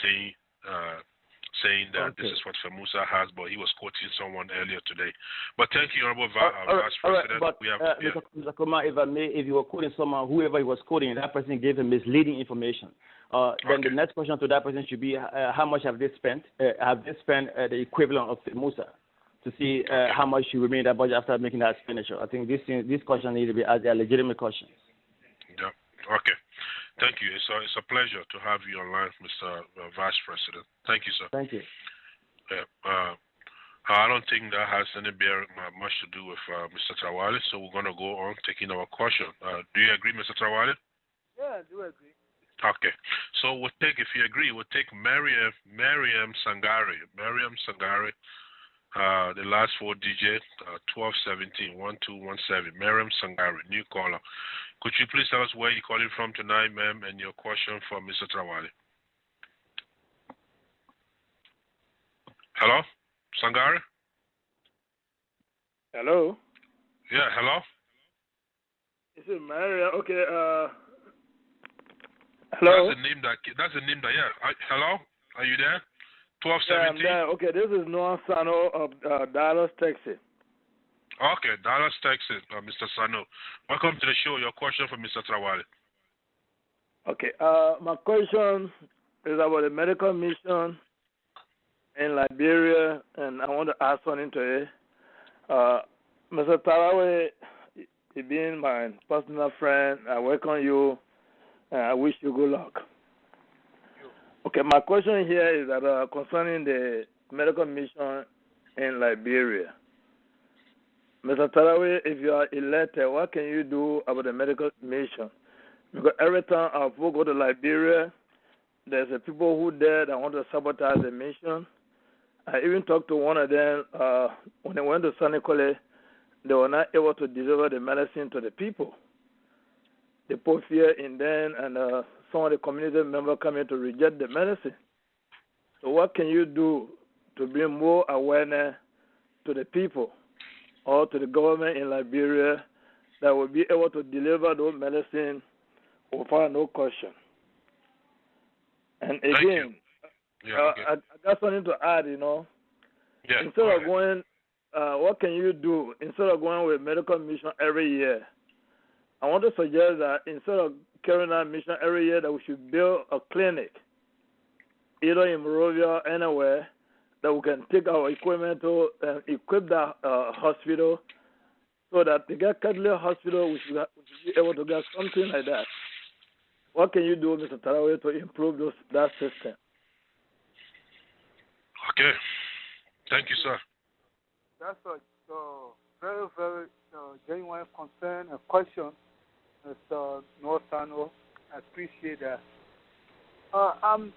saying that this is what FEMAUSA has, but he was quoting someone earlier today. But thank you, Honorable Vice President. But, Mr. Kuma, if you were quoting someone, whoever he was quoting, that person gave him misleading information. Then the next question to that person should be, how much have they spent? Have they spent the equivalent of FEMAUSA to see how much you remain in that budget after making that expenditure? I think this question needs to be asked a legitimate question. Yeah. Okay. Thank you. It's a pleasure to have you online, Mr. Vice President. Thank you, sir. Thank you. Yeah, I don't think that has any much to do with Mr. Trawally, so we're going to go on taking our question. Do you agree, Mr. Trawally? Yeah, I do agree. Okay. So if you agree, we'll take Mariam Sangari. Mariam Sangari, the last four digits, 1217, 1217. Mariam Sangari, new caller. Could you please tell us where you're calling from tonight, ma'am, and your question for Mr. Trawally? Hello? Sangari? Hello? Yeah, hello? Is it Maria? Okay, hello? That's the name that, yeah. Hello? Are you there? 1217? Yeah, I'm there. Okay, this is Noah Sano of Dallas, Texas. Okay, Dallas, Texas, Mr. Sano. Welcome to the show. Your question for Mr. Trawally. Okay, my question is about the medical mission in Liberia, and I want to add something to it. Mr. Trawally, you being my personal friend, I welcome you, and I wish you good luck. Okay, my question here is that concerning the medical mission in Liberia. Mr. Trawally, if you are elected, what can you do about the medical mission? Because every time I go to Liberia, there's a people who there that want to sabotage the mission. I even talked to one of them when they went to Sanikole. They were not able to deliver the medicine to the people. They put fear in them, and some of the community members come in to reject the medicine. So what can you do to bring more awareness to the people or to the government in Liberia that will be able to deliver those medicine without no question? And again, I got something to add, Yeah, instead of going, what can you do? Instead of going with medical mission every year, I want to suggest that instead of carrying out mission every year, that we should build a clinic, either in Monrovia or anywhere, that we can take our equipment to and equip that hospital so that to get Catholic hospital, we should be able to get something like that. What can you do, Mr. Trawally, to improve that system? Okay. Thank you, sir. That's a very, very genuine concern and question, Mr. Northano. I appreciate that. I'm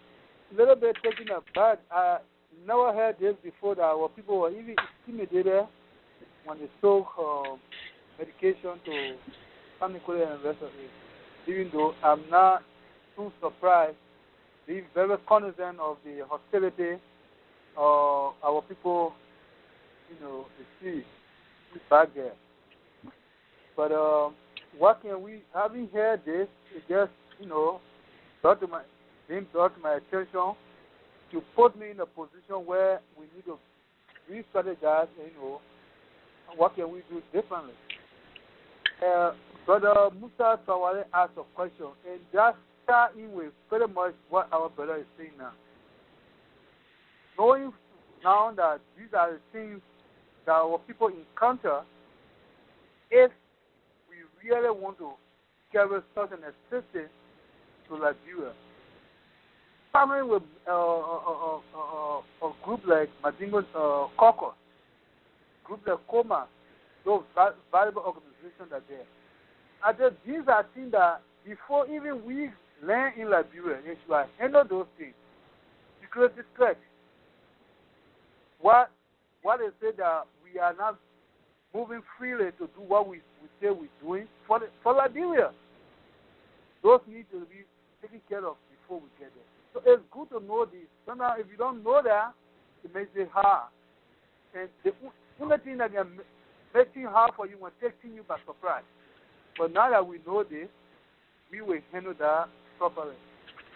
a little bit taken aback. I never heard this before, that our people were even intimidated when they took medication to Sanikole and rest of it. Even though I'm not too surprised, being very cognizant of the hostility our people, see back there. But what can we, having heard this, it just, brought to my attention to put me in a position where we need to re-strategize, what can we do differently. Brother Musa Trawally asked a question, and that ties in with pretty much what our brother is saying now. Knowing now that these are the things that our people encounter, if we really want to carry such an assistance to Liberia, partnering with a group like Madingo Caucus, group like Coma, those valuable organizations are there. I think these are things that before even we land in Liberia, they should handle those things. Security threat. What they say that we are not moving freely to do what we say we're doing for Liberia. Those need to be taken care of before we get there. So it's good to know this. Sometimes if you don't know that, it makes it hard. And the only thing that can make things hard for you will take you by surprise. But now that we know this, we will handle that properly.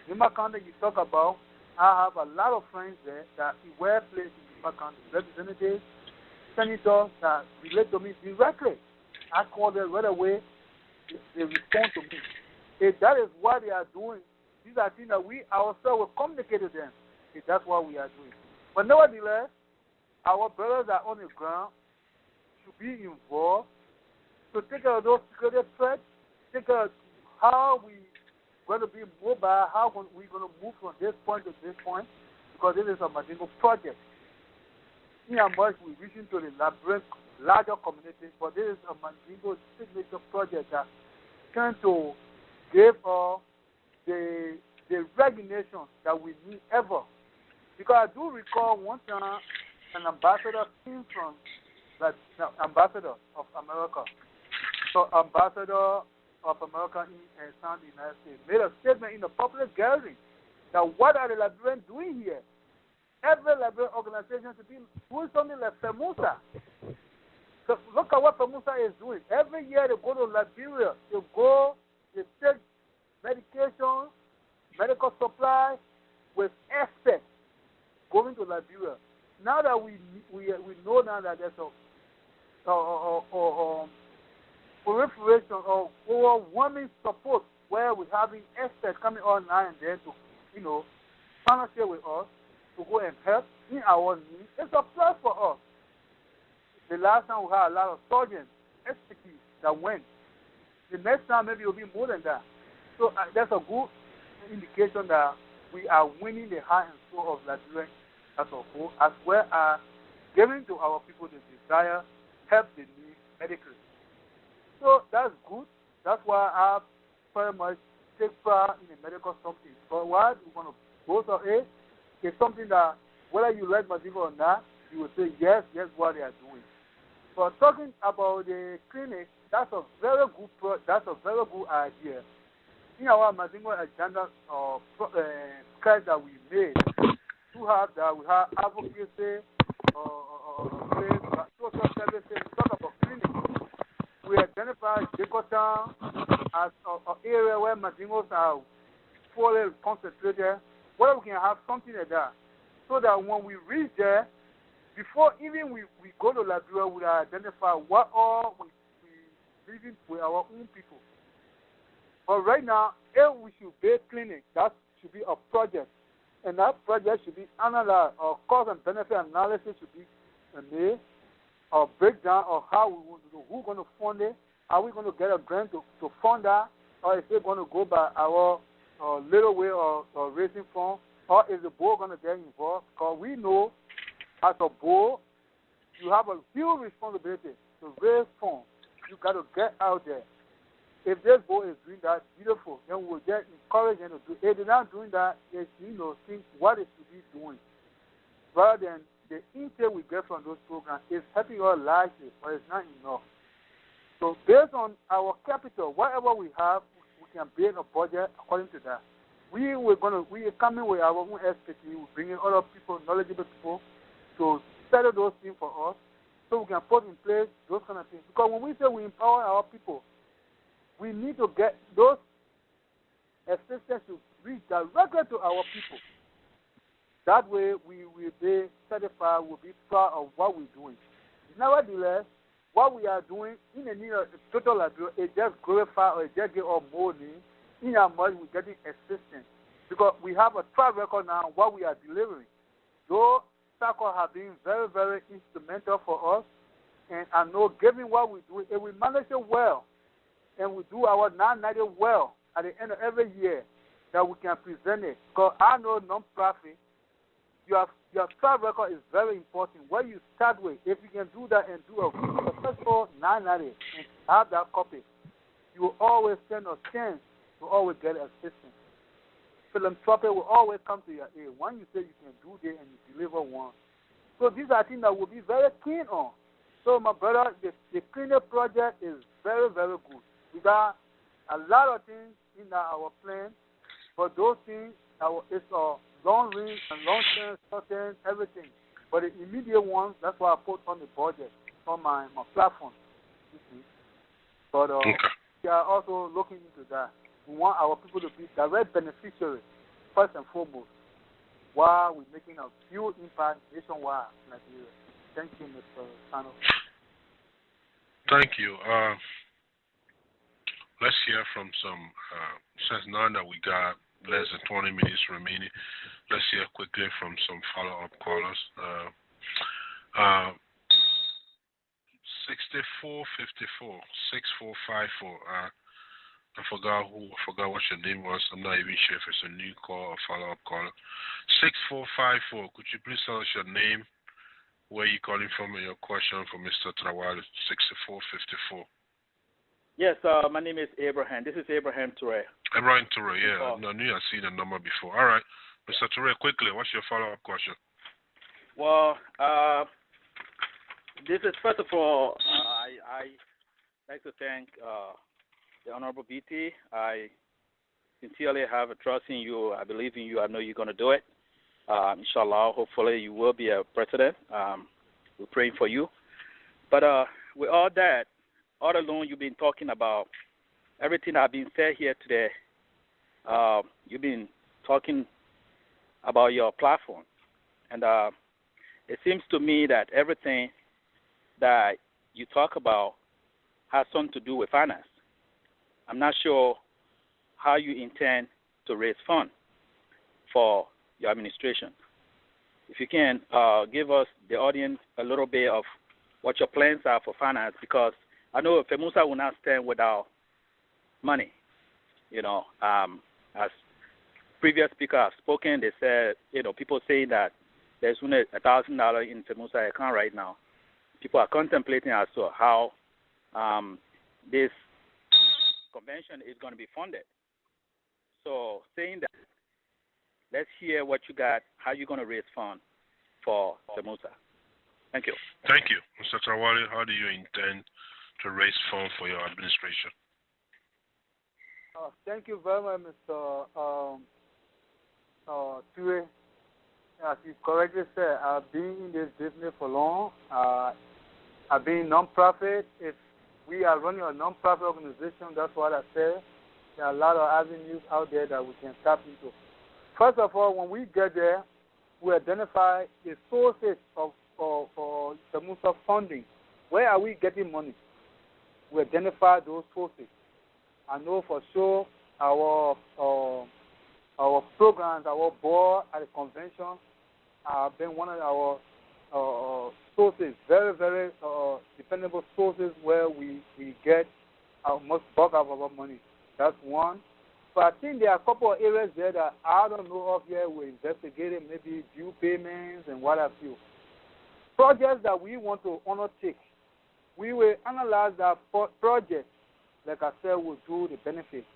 In my county, you talk about, I have a lot of friends there that were placed in my county, representatives, senators that relate to me directly. I call them right away, they respond to me. If that is what they are doing, these are things that we ourselves will communicate to them. If that's what we are doing. But nevertheless, our brothers that are on the ground should be involved to take care of those security threats, take care of how we going to be mobile, how we're going to move from this point to this point, because this is a Madingo project. See how much we're reaching to the larger community, but this is a Madingo signature project that trying to give us the recognition that we need ever. Because I do recall one time an ambassador came from, ambassador of America. So ambassador of America in the United States made a statement in a public gathering that what are the Liberians doing here? Every Liberian organization should be doing something like FELMAUSA. So look at what FELMAUSA is doing. Every year they go to Liberia, they take medication, medical supply with experts going to Liberia. Now that we know now that there's a proliferation of overwhelming support where we're having experts coming on now and then to, partnership with us to go and help in our needs. It's a plus for us. The last time we had a lot of surgeons, expertise that went. The next time maybe it will be more than that. So that's a good indication that we are winning the heart and soul of Liberia as a whole, as well as giving to our people the desire, help they need medically. So that's good. That's why I very much take pride in the medical something. But what we're going to both of it is something that whether you like Mazingo or not, you will say yes, what they are doing. But talking about the clinic, that's a very good idea. In our Mazingo agenda script that we made, to have that we have advocacy social services, talk about clinics. We identify Jacotown as an area where Mazingos are fully concentrated, where we can have something like that. So that when we reach there, before even we go to Liberia, we identify what all we living with our own people. But right now, if we should build clinic, that should be a project. And that project should be analyzed, or cost and benefit analysis should be made, or breakdown of how we want to do, who's going to fund it, are we going to get a grant to fund that, or is it going to go by our little way or raising funds, or is the board going to get involved? Because we know as a board, you have a huge responsibility to raise funds. You got to get out there. If this board is doing that, beautiful, then we'll just encourage them to do it. If they're not doing that, they think what it should be doing. Rather than the intake we get from those programs is helping our lives, but it's not enough. So based on our capital, whatever we have, we can build a budget according to that. We are coming with our own expertise. We're bringing other people, knowledgeable people, to settle those things for us, so we can put in place those kind of things. Because when we say we empower our people, we need to get those assistance to reach directly to our people. That way, we will be satisfied, we'll be proud of what we're doing. Nevertheless, what we are doing in the near total Liberia, it just glorify or it just give us more money. In our money, we're getting assistance. Because we have a track record now of what we are delivering. Though SACO have been very, very instrumental for us, and I know given what we do, if we manage it well, and we do our 990 well at the end of every year, that we can present it. Because I know non-profit, your track record is very important. Where you start with, if you can do that and do a successful 990 and have that copy, you will always stand a chance to always get assistance. Philanthropy will always come to your aid. When you say you can do this and you deliver one. So these are things that we'll be very keen on. So my brother, the cleanup project is very, very good. We got a lot of things in our plan, but those things, it's a long range and long term, short term, everything. But the immediate ones, that's why I put on the budget, on my platform. But we are also looking into that. We want our people to be direct beneficiaries, first and foremost, while we're making a huge impact nationwide in Nigeria. Thank you, Mr. Sano. Thank you. Let's hear from some, since now that we got less than 20 minutes remaining, let's hear quickly from some follow-up callers. 6454, 6454. I forgot what your name was. I'm not even sure if it's a new call or follow-up caller. 6454, could you please tell us your name, where you're calling from, and your question for Mr. Trawally? 6454. Yes, my name is Abraham. This is Abraham Toure. Abraham Toure, yeah. I knew I'd seen the number before. All right. Mr. Toure, quickly, what's your follow-up question? Well, this is, first of all, I like to thank the Honorable BT. I sincerely have a trust in you. I believe in you. I know you're going to do it. Inshallah, hopefully you will be a president. We're praying for you. But with all that, all along you've been talking about everything I've been said here today. You've been talking about your platform. And it seems to me that everything that you talk about has something to do with finance. I'm not sure how you intend to raise funds for your administration. If you can give us, the audience, a little bit of what your plans are for finance, because I know FEMAUSA will not stand without money. You know, as previous speakers have spoken, they said, you know, people saying that there's only $1,000 in FEMAUSA account right now. People are contemplating as to how this convention is going to be funded. So saying that, let's hear what you got, how you're going to raise funds for the Musa. Thank you. Thank you. Mr. Trawally, how do you intend to raise funds for your administration? Thank you very much, Mr. Tue. As you correctly said, I've been in this business for long. I've been non-profit. If we are running a non-profit organization, that's what I said. There are a lot of avenues out there that we can tap into. First of all, when we get there, we identify the sources for the Musa funding. Where are we getting money? We identify those sources. I know for sure our programs, our board at the convention have been one of our sources, very, very dependable sources where we get our most bulk of our money. That's one. But I think there are a couple of areas there that I don't know of yet. We're investigating, maybe due payments and what have you. Projects that we want to undertake, we will analyze that project. Like I said, we'll do the benefits.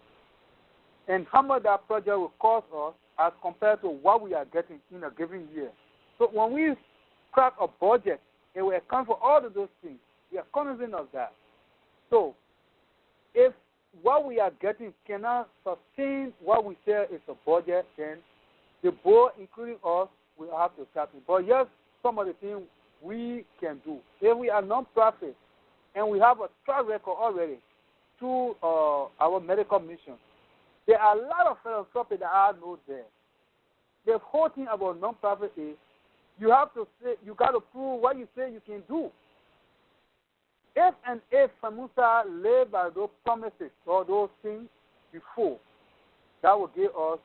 And how much that project will cost us as compared to what we are getting in a given year. So when we crack a budget, it will account for all of those things. We are cognizant of that. So if what we are getting cannot sustain what we say is a budget, then the board, including us, will have to tap in. But yes, some of the things we can do. If we are non-profit and we have a track record already through our medical mission, there are a lot of philanthropy that I know there. The whole thing about non-profit is you have to say, you got to prove what you say you can do. If FEMAUSA live by those promises or those things before, that will give us,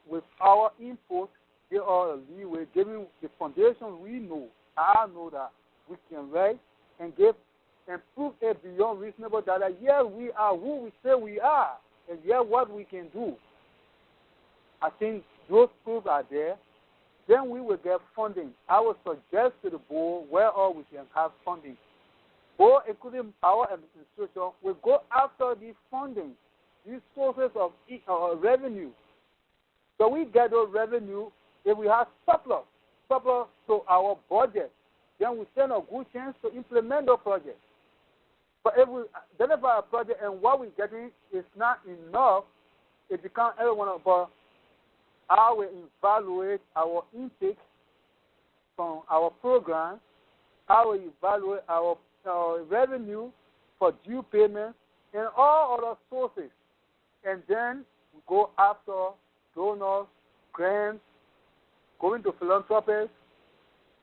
with our input, give us a leeway, giving the foundation we know. I know that we can write and give and prove it beyond reasonable doubt that yes, we are who we say we are, and yes, what we can do. I think those proofs are there. Then we will get funding. I will suggest to the board where all we can have funding. Board, including our administration, will go after these funding, these sources of revenue. So we get those revenue. If we have surplus to our budget, then we stand a good chance to implement the project. But if we identify a project and what we're getting is not enough, it becomes everyone of us. I will evaluate our intake from our program. I will evaluate our revenue for due payments and all other sources. And then we go after donors, grants, going to philanthropists,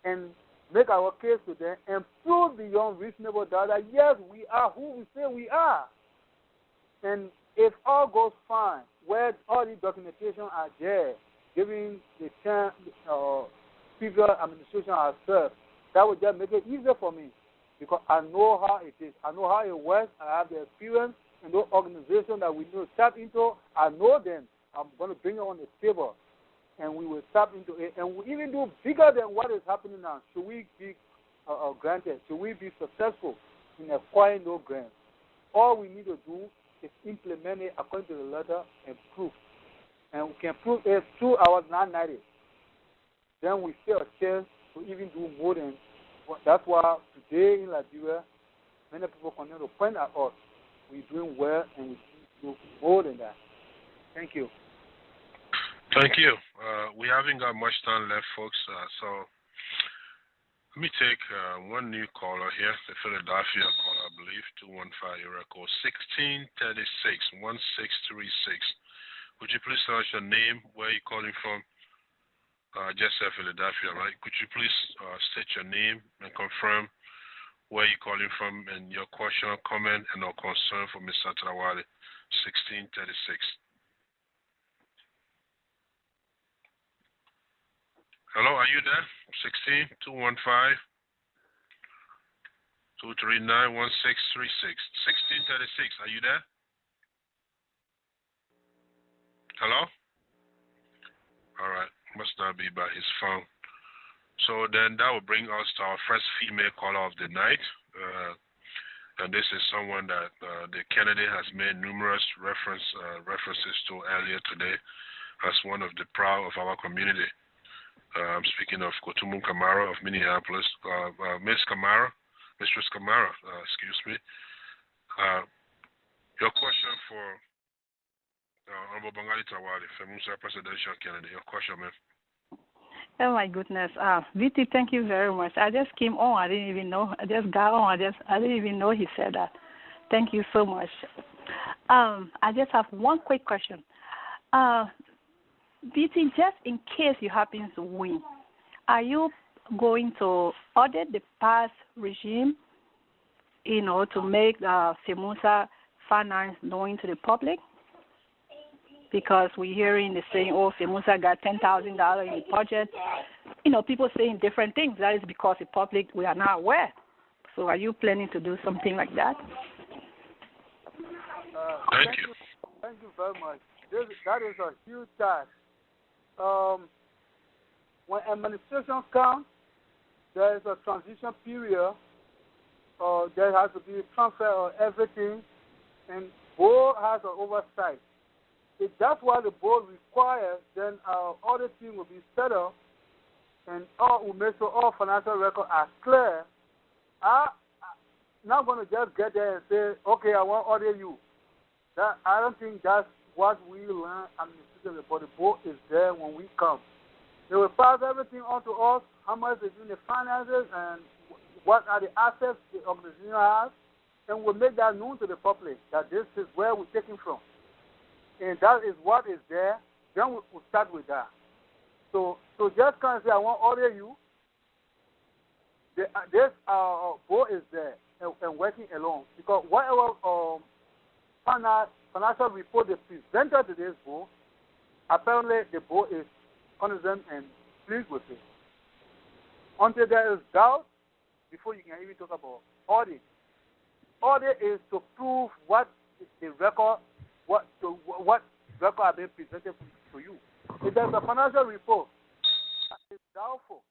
and make our case to them and prove beyond reasonable doubt that yes, we are who we say we are. And if all goes fine, where all the documentation are there, giving the chance, previous administration has served, that would just make it easier for me because I know how it is. I know how it works. I have the experience in those organizations that we need to tap into. I know them. I'm going to bring it on the table, and we will tap into it. And we even do bigger than what is happening now. Should we be granted? Should we be successful in acquiring those grants? All we need to do is implement it according to the letter and proof. And we can prove it through our 990. Then we still a chance to even do more than. That's why today in Liberia, many people continue to point at us. We're doing well and we do more than that. Thank you. Thank you. We haven't got much time left, folks. So let me take one new caller here, the Philadelphia caller, I believe, 215 area code 1636 1636. Would you please tell us your name, where you're calling from? Just said Philadelphia, right? Could you please state your name and confirm where you're calling from and your question, comment, and or concern for Mr. Trawally, 1636. Hello, are you there? 16-215-239-1636. 1636, are you there? Hello? All right, must not be by his phone. So then that will bring us to our first female caller of the night. And this is someone that the candidate has made numerous references to earlier today as one of the proud of our community. I'm speaking of Kotumu Kamara of Minneapolis. Mistress Kamara, excuse me. Your question for Honorable Bangalee Trawally, FEMAUSA presidential candidate. Your question, ma'am. Oh my goodness, VT, thank you very much. I just came on. I didn't even know. I just got on. I didn't even know he said that. Thank you so much. I just have one quick question. VT, just in case you happen to win, are you going to audit the past regime, to make FEMAUSA finance known to the public? Because we're hearing the saying, FEMAUSA got $10,000 in the budget. People saying different things. That is because the public, we are not aware. So are you planning to do something like that? Thank you. Thank you very much. That is a huge task. When administration comes, there is a transition period. There has to be a transfer of everything, and board has an oversight. If that's what the board requires, then our audit team will be set up, and we'll make sure all financial records are clear. I'm not going to just get there and say, okay, I want to audit you. I don't think that's what we learn administratively, but the board is there when we come. They will pass everything on to us, how much is in the finances and what are the assets the organization has, and we'll make that known to the public that this is where we're taking from. And that is what is there, then we'll start with that. So just can't say, I want to order you. This board is there and working alone. Because whatever financial report they presented to this board, apparently the board is condemned and pleased with it. Until there is doubt, before you can even talk about audit. Audit is to prove what the record, what record are being presented to you. If there's a financial report that is doubtful,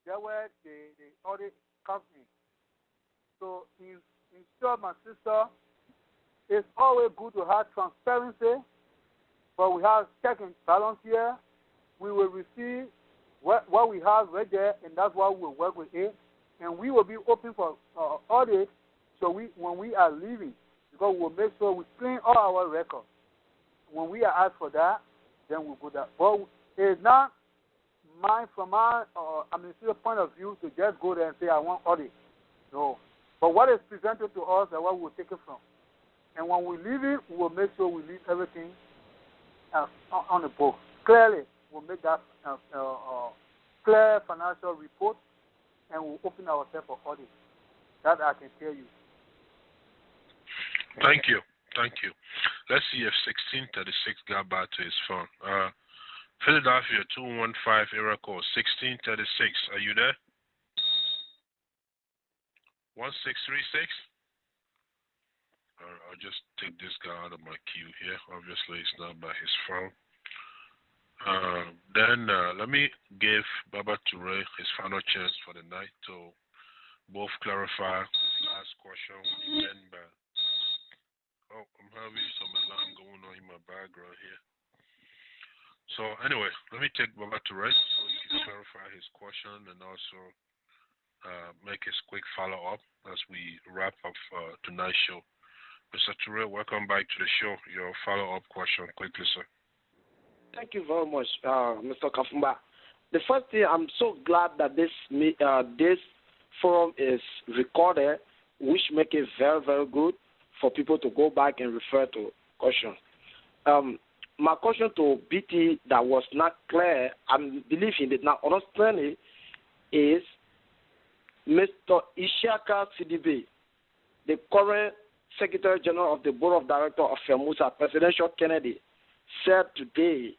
that's where the audit comes in. So in short, my sister, it's always good to have transparency, but we have check and balance here. We will receive what we have right there, and that's why we will work with it. And we will be open for audit, so when we are leaving, because we'll make sure we clean all our records. When we are asked for that, then we'll go that. But it's not from my administrative point of view to just go there and say, I want audit. No. But what is presented to us is what we'll take it from. And when we leave it, we'll make sure we leave everything on the book. Clearly, we'll make that clear financial report, and we'll open ourselves for audit. That I can tell you. Thank you. Let's see if 1636 got back to his phone. Philadelphia 215 area code 1636. Are you there? 1636. I'll just take this guy out of my queue here. Obviously, it's not by his phone. Then let me give Baba Toure his final chance for the night to both clarify his last question. I'm having some alarm going on in my background here. So anyway, let me take Baba Toure so he can clarify his question and also make his quick follow-up as we wrap up tonight's show. Mr. Toure, welcome back to the show. Your follow-up question quickly, sir. Thank you very much, Mr. Kafumba. The first thing, I'm so glad that this forum is recorded, which make it very, very good for people to go back and refer to questions. My question to BT that was not clear, I believe he did not understand it, is Mr. Ishaka Sidibe, the current Secretary General of the Board of Directors of FEMAUSA, presidential candidate, said today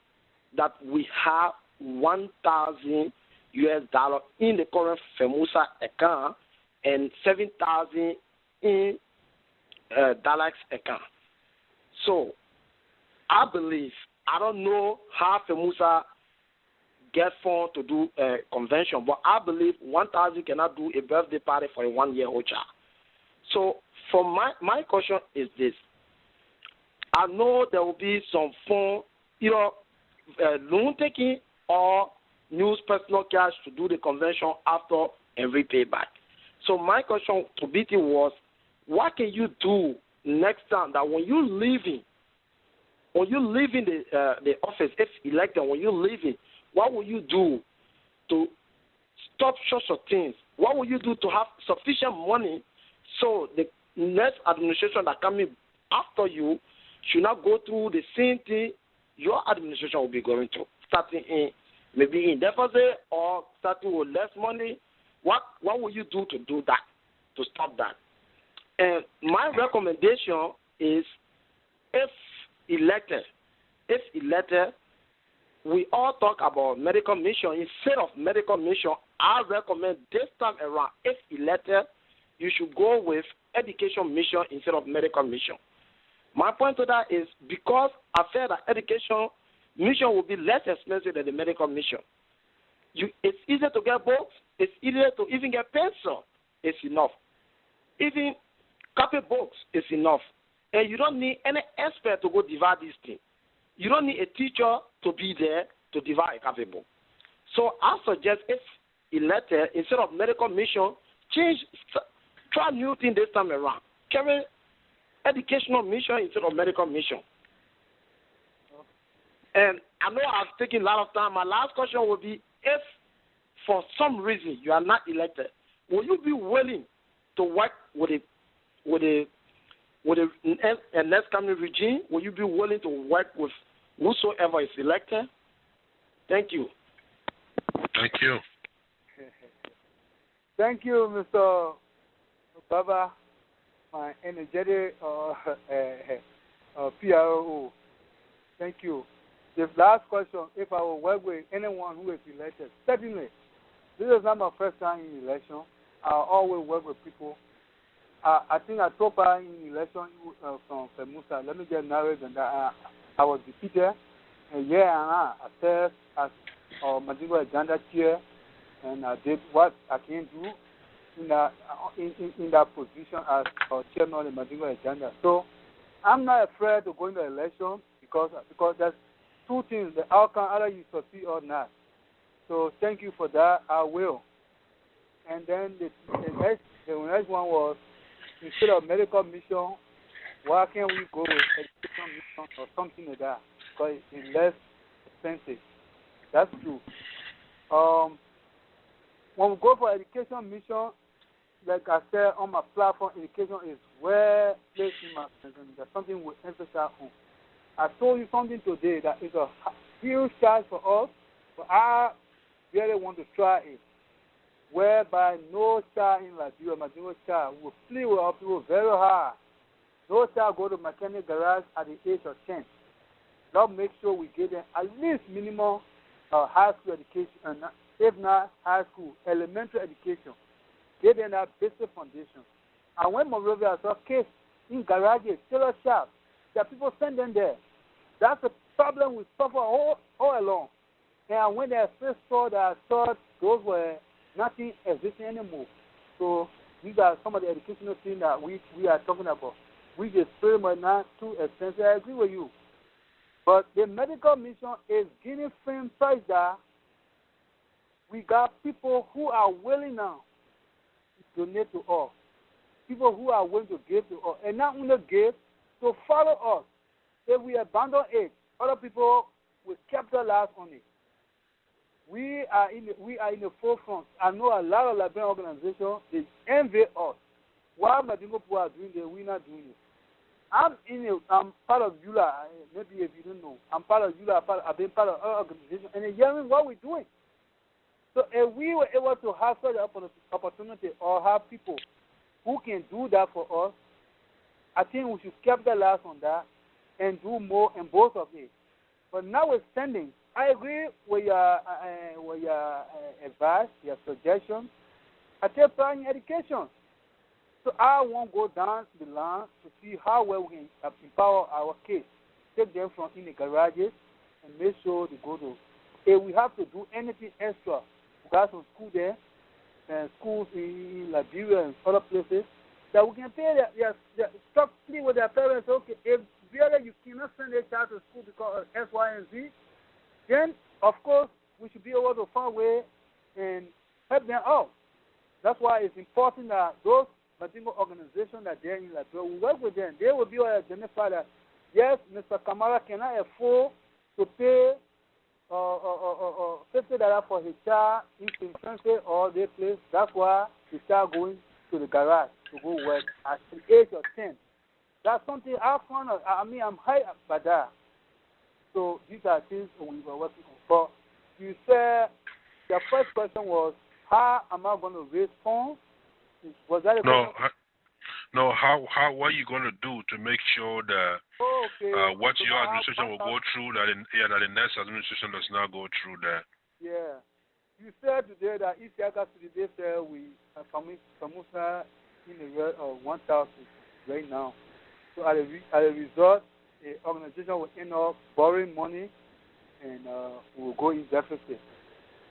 that we have $1,000 in the current FEMAUSA account and $7,000 in Dallas account. So I believe, I don't know how FEMAUSA get funds to do a convention, but I believe 1,000 cannot do a birthday party for a 1-year-old child. So for my question is this. I know there will be some phone, loan taking or use personal cash to do the convention after every payback. So my question to BT was, what can you do next time that when you're leaving the office, if elected, when you're leaving, what will you do to stop such things? What will you do to have sufficient money so the next administration that coming after you should not go through the same thing your administration will be going through, starting in maybe in deficit or starting with less money? What will you do to do that, to stop that? And my recommendation is, if elected, we all talk about medical mission. Instead of medical mission, I recommend this time around, if elected, you should go with education mission instead of medical mission. My point to that is because I feel that education mission will be less expensive than the medical mission. It's easier to get books. It's easier to even get pencil. It's enough. Even copy books is enough. And you don't need any expert to go divide this thing. You don't need a teacher to be there to divide a copy book. So I suggest, if elected, instead of medical mission, try new thing this time around. Carry educational mission instead of medical mission. And I know I've taken a lot of time. My last question will be, if for some reason you are not elected, will you be willing to work with a next coming regime? Will you be willing to work with whosoever is elected? Thank you. Thank you. Thank you, Mr. Baba, my energetic PRO. Thank you. The last question, if I will work with anyone who is elected, certainly, this is not my first time in election. I always work with people. I think I took part in election from FELMAUSA. Let me get married, and I was defeated. And I served as Mandingo Agenda chair, and I did what I can do in that position as chairman of the Mandingo Agenda. So I'm not afraid to go into election because there's two things: the outcome, either you succeed or not. So thank you for that. I will. And then the next one was, instead of medical mission, why can't we go with education mission or something like that? Because it's less expensive. That's true. When we go for education mission, like I said on my platform, education is where placed in my presence. That's something we emphasize on. I told you something today that is a huge challenge for us, but I really want to try it. Whereby no child in Liberia, Mandingo child, will play with our people very hard. No child go to mechanic garage at the age of 10. Let's make sure we give them at least minimum high school education, and if not high school, elementary education. Give them that basic foundation. And when Monrovia saw kids in garages, tailor shops, that people send them there. That's the problem we suffer all along. And when they first saw that, I thought those were nothing existing anymore. So these are some of the educational things that we are talking about. We just pretty much not too expensive. I agree with you. But the medical mission is giving firm price that we got people who are willing now to donate to us. People who are willing to give to us. And not only give, to follow us. If we abandon it, other people will capitalize on it. We are in the forefront. I know a lot of Liberian organizations, they envy us. Why Mandingo people are doing it, we're not doing it. I'm part of ULA. Maybe if you don't know, I'm part of ULA. I've been part of our organization, and they're hearing what we're doing. So if we were able to have such an opportunity or have people who can do that for us, I think we should capitalize on that and do more in both of it. But notwithstanding, I agree with your advice, your suggestion. I take part in education. So I won't go down the line to see how well we can empower our kids. Take them from in the garages and make sure they go to. If we have to do anything extra, we got some school there, and schools in Liberia and other places, that we can pay talk with their parents. Okay, if really you cannot send a child to school because of X, Y, and Z, then of course we should be able to find a way and help them out. That's why it's important that those particular organizations that they're in Liberia, we work with them. They will be able to identify that, yes, Mr. Kamara cannot afford to pay $50 for his child in Kingston or their place. That's why he start going to the garage to go work at the age of 10. That's something I found out. I mean, I'm high by that. So these are things we were working on. But you said the first question was, how am I going to raise funds? Was that a question? No, what are you going to do to make sure that what your administration will go through, that the next administration does not go through that? Yeah. You said today that if you got to the day, we have FELMAUSA in the rate of 1,000 right now. So as a result, the organization will end up borrowing money and will go in deficit.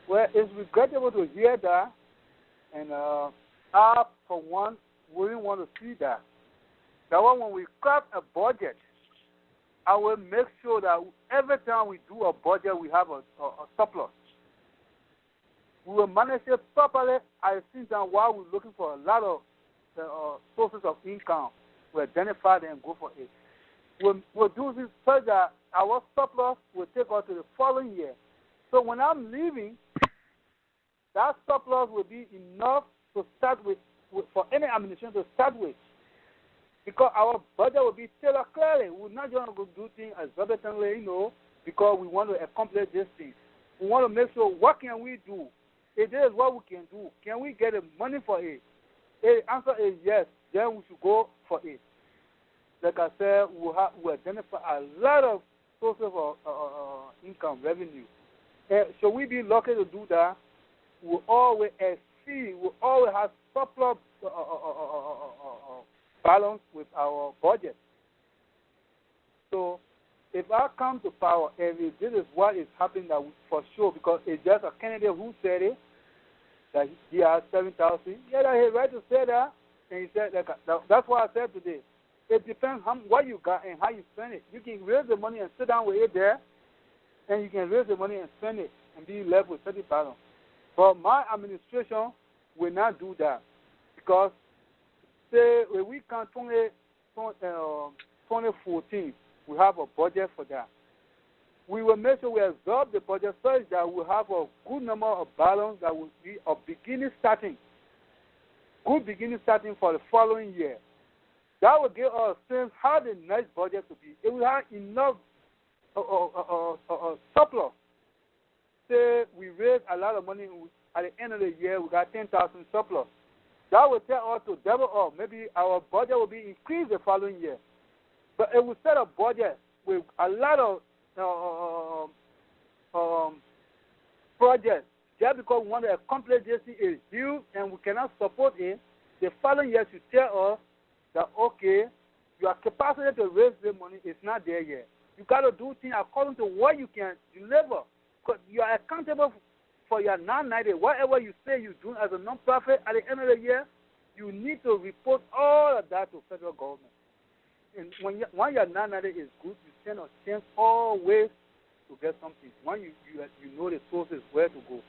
Well, it's regrettable to hear that, and I, for one, wouldn't want to see that. That one, when we craft a budget, I will make sure that every time we do a budget, we have a surplus. We will manage it properly at the same time while we're looking for a lot of sources of income. We'll identify them and go for it. We'll do this so that our surplus will take us to the following year. So when I'm leaving, that surplus will be enough to start with for any administration to start with. Because our budget will be tailored clearly. We're not going to do things exorbitantly, because we want to accomplish this thing. We want to make sure, what can we do? If this is what we can do, can we get the money for it? If the answer is yes, then we should go for it. Like I said, we identify a lot of sources of income, revenue. Should we be lucky to do that, we'll always exceed, we'll always have surplus balance with our budget. So if I come to power, and if this is what is happening, that for sure, because it's just a candidate who said it, that he has 7,000. Yeah, that he's right to say that, and he said that's what I said today. It depends what you got and how you spend it. You can raise the money and sit down with it there, and you can raise the money and spend it and be left with 30,000. But my administration will not do that, because say when we come 2014, we have a budget for that. We will make sure we absorb the budget such that we have a good number of balance that will be a beginning starting. Good beginning starting for the following year. That will give us a sense how the next budget to be. It will have enough surplus. Say we raise a lot of money at the end of the year, we got 10,000 surplus. That will tell us to double up. Maybe our budget will be increased the following year. But it will set a budget with a lot of projects. Just because we want to accomplish this is due and we cannot support it, the following year should tell us that, okay, your capacity to raise the money is not there yet. You got to do things according to what you can deliver. Because you are accountable for your 990. Whatever you say you do as a non-profit, at the end of the year, you need to report all of that to federal government. And when your 990 is good, you send a chance always to get something. When you know the sources where to go.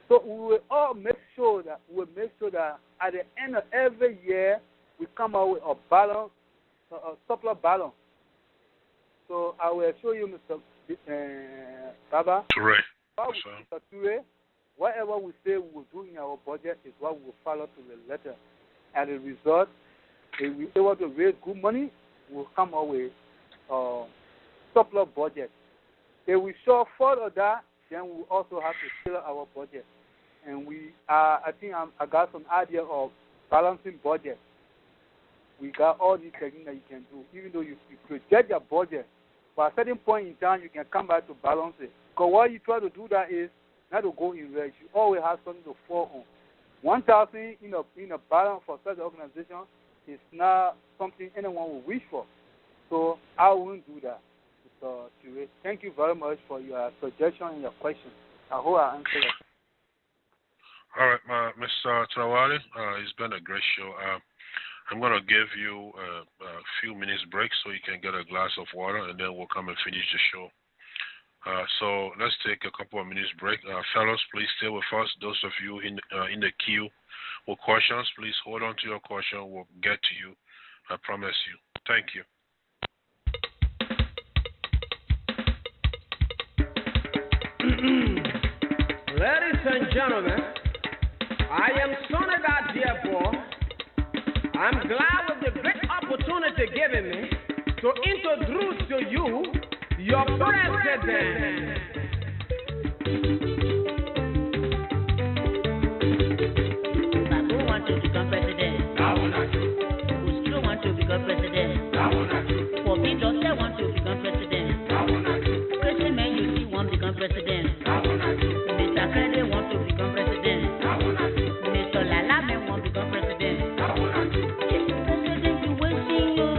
So we will all make sure that at the end of every year we come out with a balance, a surplus balance. So I will show you, Mr. Baba. Mr. Ture, whatever we say we will do in our budget is what we will follow to the letter. As a result, if we are able to raise good money, we will come out with surplus budget. If we short of that, then we will also have to fill our budget. And I think I got some idea of balancing budget. We got all these techniques that you can do. Even though you project your budget, but at a certain point in time, you can come back to balance it. Because what you try to do that is not to go in red. You always have something to fall on. 1,000 in a balance for such an organization is not something anyone will wish for. So I wouldn't do that. So thank you very much for your suggestion and your question. I hope I answered it. All right, Mr. Trawally, it's been a great show. I'm going to give you a few minutes break so you can get a glass of water, and then we'll come and finish the show. So let's take a couple of minutes break. Fellows, please stay with us. Those of you in the queue with questions, please hold on to your question. We'll get to you. I promise you. Thank you. Ladies and gentlemen, I am Sonega Diaspora. I'm glad with the great opportunity given me to introduce to you your president. Babu want to become president. Uslu want to become president. Poppy Doctor want to become president. Crazy man you see want to become president. Mr. Kennedy want to become president. Mr. Lalame want to become president. President you waiting you.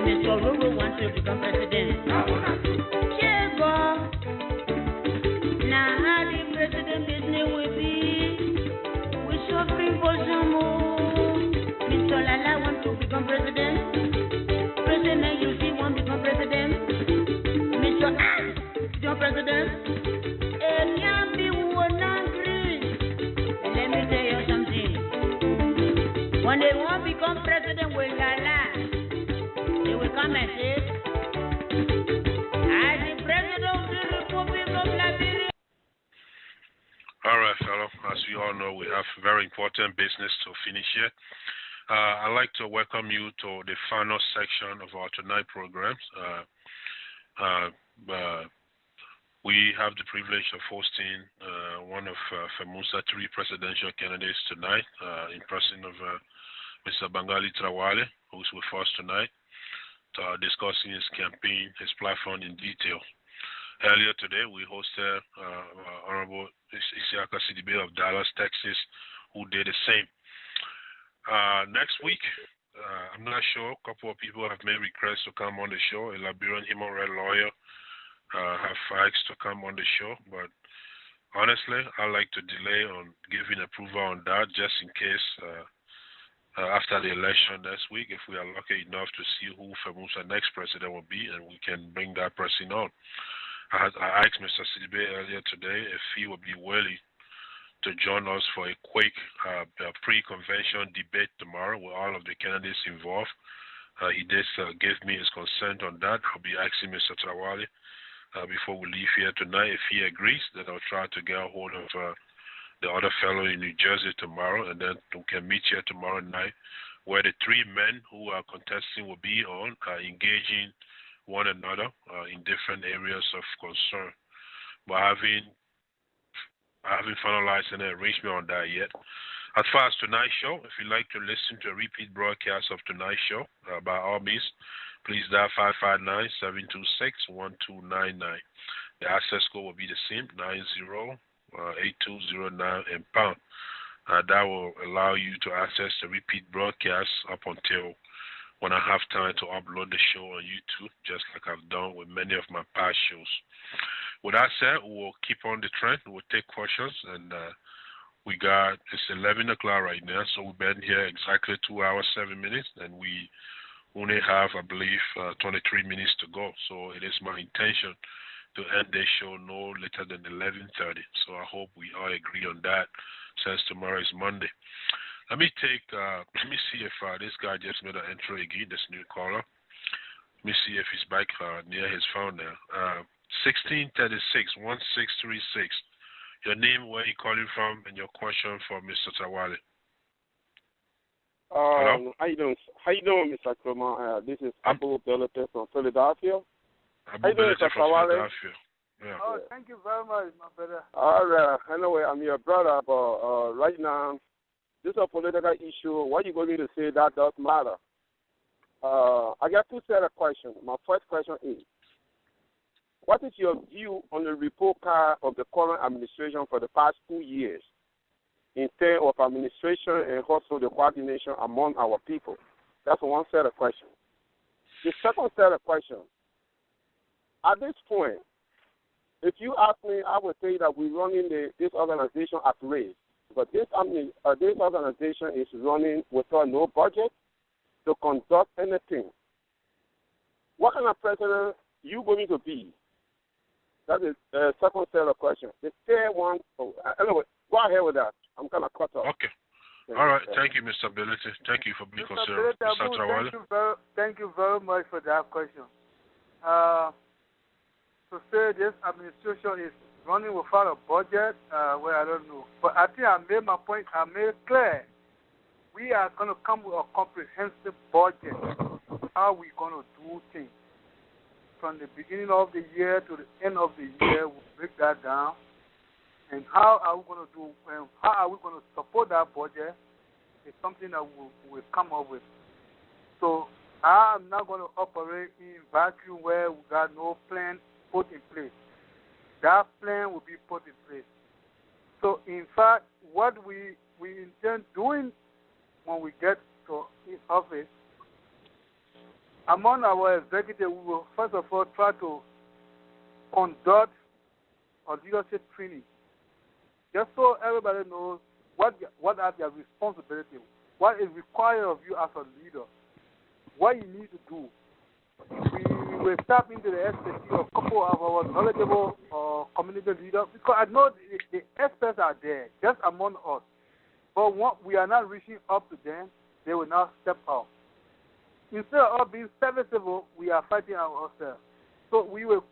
Mr. Ruru want to become president. Chego. Now how the president business will be. We suffering for some more. Mr. Lala want to become president. President you see want to become president. Mr. Become president. Let me tell you something. When they won't become president with Lala, they will come and say, I the president of the Republic of Liberia. All right, fellow. As we all know, we have very important business to finish here. I'd like to welcome you to the final section of our tonight programs. We have the privilege of hosting one of FELMAUSA 3 presidential candidates tonight, in person of Mr. Bangalee Trawally, who's with us tonight, discussing his campaign, his platform in detail. Earlier today, we hosted Honorable Isiaka Sidibe of Dallas, Texas, who did the same. Next week, I'm not sure, a couple of people have made requests to come on the show. A Liberian human rights lawyer have asked to come on the show, but honestly, I like to delay on giving approval on that just in case after the election next week, if we are lucky enough to see who FELMAUSA next president will be, and we can bring that person on. I asked Mr. Sidibe earlier today if he would be willing to join us for a quick pre-convention debate tomorrow with all of the candidates involved. He did give me his consent on that. I'll be asking Mr. Trawally before we leave here tonight. If he agrees, then I'll try to get a hold of the other fellow in New Jersey tomorrow, and then we can meet here tomorrow night, where the 3 men who are contesting will be on engaging one another in different areas of concern. But I haven't finalized any arrangement on that yet. As far as tonight's show, if you'd like to listen to a repeat broadcast of tonight's show, by all means, please dial 559-726-1299. The access code will be the same, 908209 and pound. That will allow you to access the repeat broadcast up until when I have time to upload the show on YouTube, just like I've done with many of my past shows. With that said, we'll keep on the trend. We'll take questions, and it's 11 o'clock right now, so we've been here exactly 2 hours, 7 minutes, and we only have, I believe, 23 minutes to go. So it is my intention to end this show no later than 11:30. So I hope we all agree on that, since tomorrow is Monday. Let me see if this guy just made an entry again, this new caller. Let me see if he's back near his phone now. 1636-1636. Your name, where you calling from, and your question for Mr. Trawally. Hello? How you doing, Mr. Kroma? This is Abu Belete from Philadelphia. How you doing, Mr. Trawally? Yeah. Oh, thank you very much, my brother. All right. Anyway, I'm your brother, but right now, this is a political issue. What you going to say, that does matter. I got 2 set of questions. My first question is, what is your view on the report card of the current administration for the past 2 years in terms of administration and also the coordination among our people? That's one set of questions. The second set of questions, at this point, if you ask me, I would say that we're running this organization at race. But this organization is running without no budget, to conduct anything, what kind of president you going to be? That is the second set of questions. The third one, anyway, go ahead with that. I'm kind of cut off. Okay. All right. Thank you, Mr. Ability. Thank you for being considerate. Mr. Trawally. Thank you very much for that question. To say this administration is running without a budget, well, I don't know. But I think I made my point. I made it clear. We are going to come with a comprehensive budget. How we going to do things. From the beginning of the year to the end of the year, we'll break that down. And how are we going to do, and how are we going to support that budget is something that we'll come up with. So I'm not going to operate in vacuum where we got no plan put in place. That plan will be put in place. So in fact, what we intend doing when we get to his office, among our executives, we will first of all try to conduct a leadership training, just so everybody knows what are their responsibilities, what is required of you as a leader, what you need to do. We will tap into the expertise of a couple of our knowledgeable community leaders, because I know the experts are there, just among us. But once we are not reaching up to them, they will not step out. Instead of being serviceable, we are fighting ourselves. So we will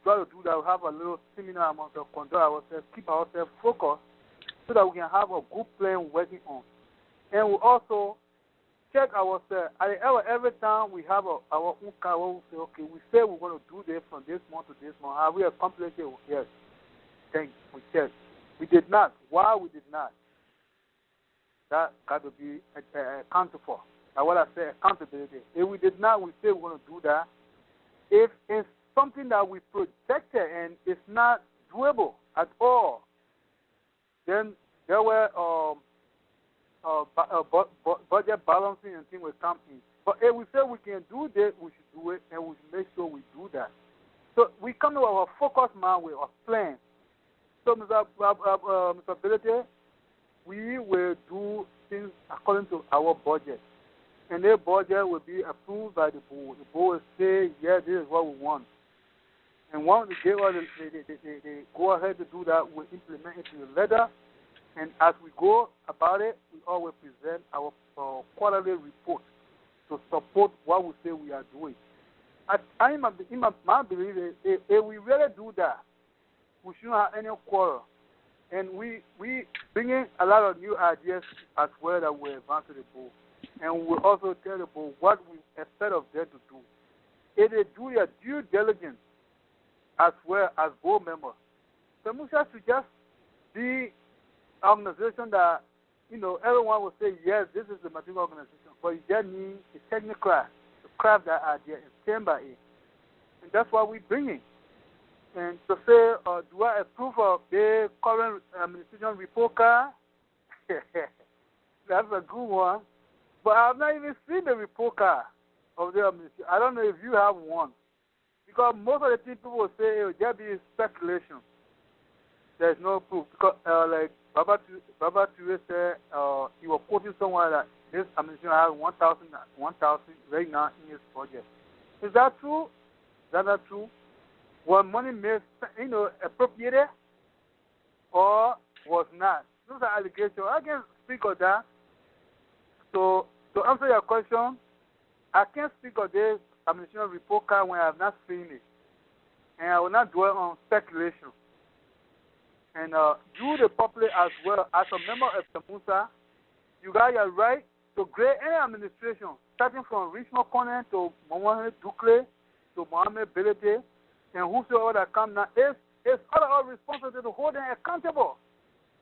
try to do that. We'll have a little seminar amount of control ourselves, keep ourselves focused, so that we can have a good plan working on. And we also check ourselves. Every time we have our own car, we say, okay, we say we're going to do this from this month to this month. Have we accomplished it? Yes. Thank you. We check. We did not. Why we did not? That got to be accounted for. Now, what I say, accountability. If we did not, we say we're going to do that. If it's something that we projected and it's not doable at all, then there were budget balancing and things will come in. But if we say we can do this, we should do it, and we should make sure we do that. So we come to our focus mind with a plan. So, Mr. Ability, we will do things according to our budget. And their budget will be approved by the board. The board will say, yeah, this is what we want. And once they go ahead to do that, we'll implement it in the letter. And as we go about it, we always present our quarterly report to support what we say we are doing. In my belief, if we really do that, we shouldn't have any quarrel. And we bring in a lot of new ideas as well that we advance to the board. And we also tell the board what we expect of them to do. If they do their due diligence as well as board members, FELMAUSA should just be an organization that, everyone will say, yes, this is the material organization, but you just need a technocrat to craft that idea and stand by it. And that's what we bring in. And to say, do I approve of the current administration report card? That's a good one. But I have not even seen the report card of the administration. I don't know if you have one. Because most of the people will say it will just be speculation. There's no proof. Because, like Baba Ture said, he was quoting someone that this administration has 1,000 right now in his budget. Is that true? Is that not true? Was money made, appropriated or was not? Those are allegations. I can speak of that. So, to answer your question, I can't speak of this administration report card when I have not seen it. And I will not dwell on speculation. And you, the public, as well, as a member of FELMAUSA, you got your right to grade any administration, starting from Richmond Corner to Mohamed Dukle to Mohamed Belete, and whosoever that come now. It's our responsibility to hold them accountable.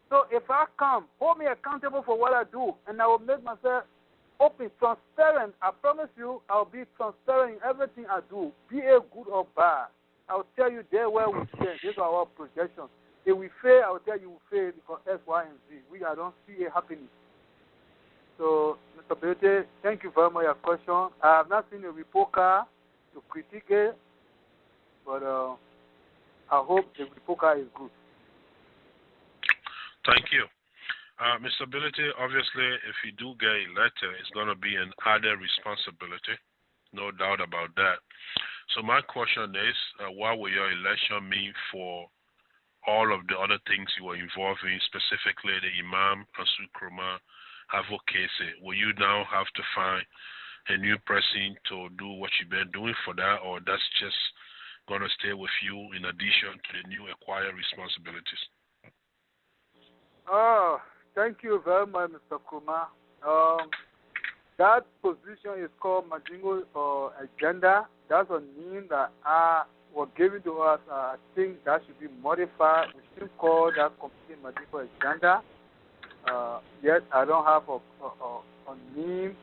So if I come, hold me accountable for what I do, and I will make myself open, transparent. I promise you, I'll be transparent in everything I do, be it good or bad. I'll tell you there where we stand. These are our projections. If we fail, I will tell you we fail because X, Y, and Z. I don't see it happening. So, Mr. Belete, thank you very much for your question. I have not seen a report card to critique it, but I hope the report card is good. Thank you. Mr. Ability, obviously, if you do get elected, it's going to be an added responsibility. No doubt about that. So my question is, what will your election mean for all of the other things you were involved in, specifically the Imam, Asu Kroma, advocacy? Will you now have to find a new person to do what you've been doing for that, or that's just going to stay with you in addition to the new acquired responsibilities? Thank you very much, Mr. Kuma. That position is called Madingo Agenda. That's a name that was given to us. I think that should be modified. We should call that committee Madingo Agenda. Yet I don't have a name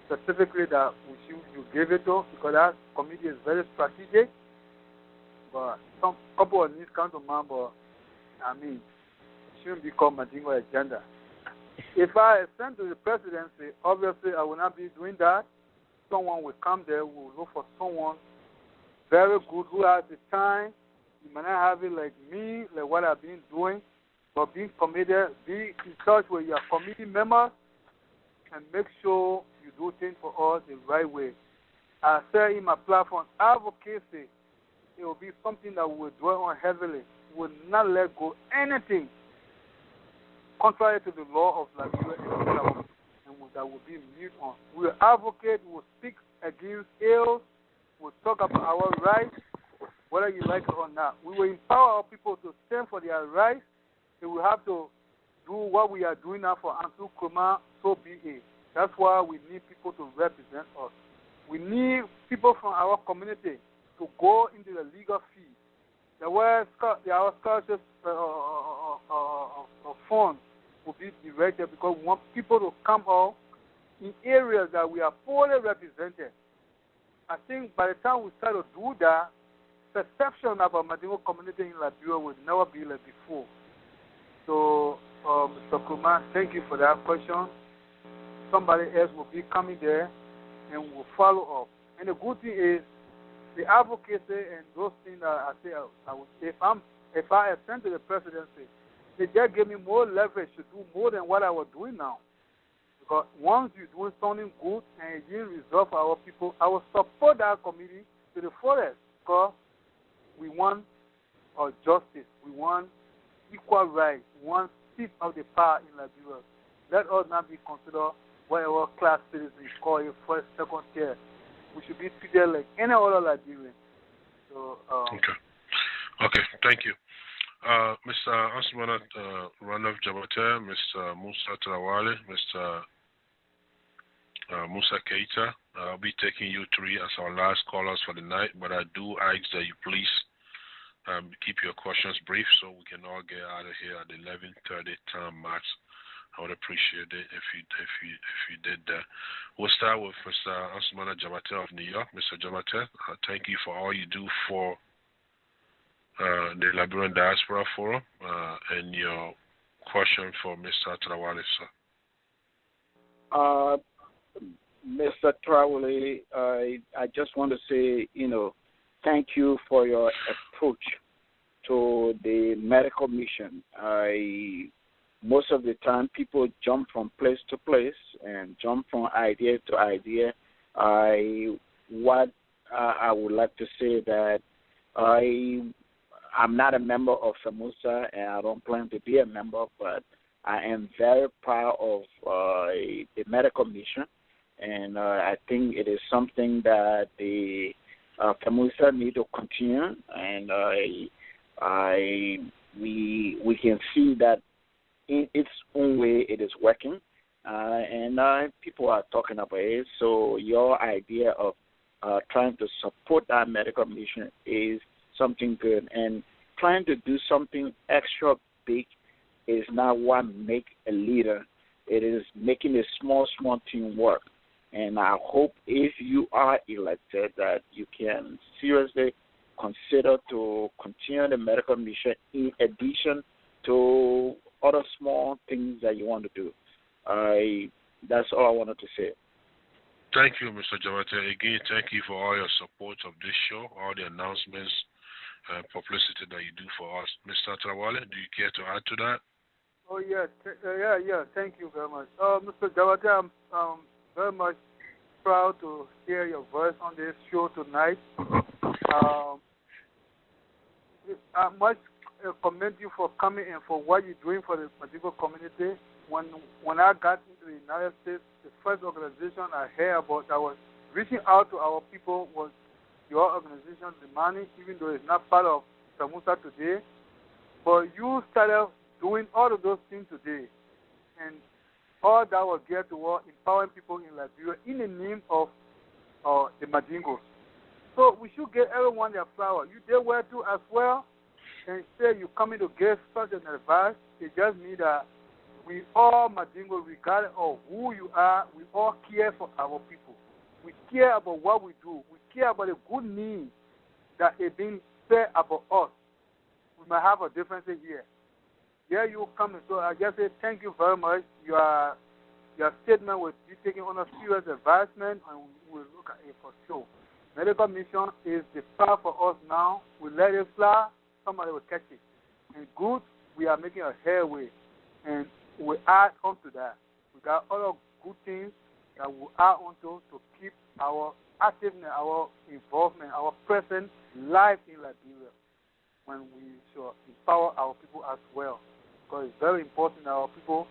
specifically that you give it to, because that committee is very strategic. But some couple of names come to mind, but I mean, shouldn't be called Madingo Agenda. If I ascend to the presidency, obviously I will not be doing that. Someone will come there, we will look for someone very good who has the time. You might not have it like me, like what I've been doing, but being committed, be in touch with your committee members and make sure you do things for us the right way. I say in my platform, advocacy, it will be something that we will dwell on heavily. We will not let go anything contrary to the law of Liberia, and that will be mute on. We will advocate, we will speak against ills, we will talk about our rights, whether you like it or not. We will empower our people to stand for their rights, and we have to do what we are doing now for Ansu Kroma, so be it. That's why we need people to represent us. We need people from our community to go into the legal field. The way our scholarships funds will be directed, because we want people to come out in areas that we are poorly represented. I think by the time we start to do that, perception about Madingo community in Liberia will never be like before. So, Mr. Kuma, thank you for that question. Somebody else will be coming there and will follow up. And the good thing is, the advocacy and those things that I say, if I ascend to the presidency, they just give me more leverage to do more than what I was doing now. Because once you're doing something good and you resolve for our people, I will support that committee to the fullest, because we want justice, we want equal rights, we want seat of the power in Liberia. Let us not be considered whatever class citizens call it first, second tier. We should be treated like any other Liberian. So, Okay, thank you. Mr. Asmana Ranov Jabate, Mr. Musa Trawally, Mr. Musa Keita. I'll be taking you three as our last callers for the night, but I do ask that you please keep your questions brief so we can all get out of here at the 11:30 time max. I would appreciate it if you did that. We'll start with Mr. Asmana Jabate of New York. Mr. Jabate, thank you for all you do for the Liberian Diaspora Forum, and your question for Mr. Trawally, sir. Mr. Trawally, I just want to say, thank you for your approach to the medical mission. Most of the time, people jump from place to place and jump from idea to idea. What I would like to say that I'm not a member of FELMAUSA, and I don't plan to be a member, but I am very proud of the medical mission, and I think it is something that the FELMAUSA need to continue, and we can see that in its own way it is working, and people are talking about it. So your idea of trying to support that medical mission is something good, and trying to do something extra big is not what make a leader. It is making a small thing work. And I hope if you are elected that you can seriously consider to continue the medical mission in addition to other small things that you want to do. That's all I wanted to say. Thank you, Mr. Jabate. Again, thank you for all your support of this show, all the announcements and publicity that you do for us. Mr. Trawally, do you care to add to that? Oh, yeah. Yeah. Thank you very much. Mr. Jawate, I'm very much proud to hear your voice on this show tonight. I must commend you for coming and for what you're doing for the Madigo community. When I got into the United States, the first organization I heard about that was reaching out to our people was your organization, the Money, even though it's not part of FELMAUSA today. But you started doing all of those things today. And all that was geared toward empowering people in Liberia in the name of the Madingos. So we should give everyone their flower. You did well too as well. And say you coming to give such an advice. It just means that we all Madingos, regardless of who you are, we all care for our people. We care about what we do. We care about the good news that is being said about us. We might have a difference here. Here you come, so I just say thank you very much. Your statement will be taken under serious advisement, and we will look at it for sure. Medical mission is the power for us now. We let it fly, somebody will catch it. And good, we are making a headway, and we add on to that. We got other good things that we add on to keep our activeness, our involvement, our presence live in Liberia, when we should empower our people as well. Because it's very important that our people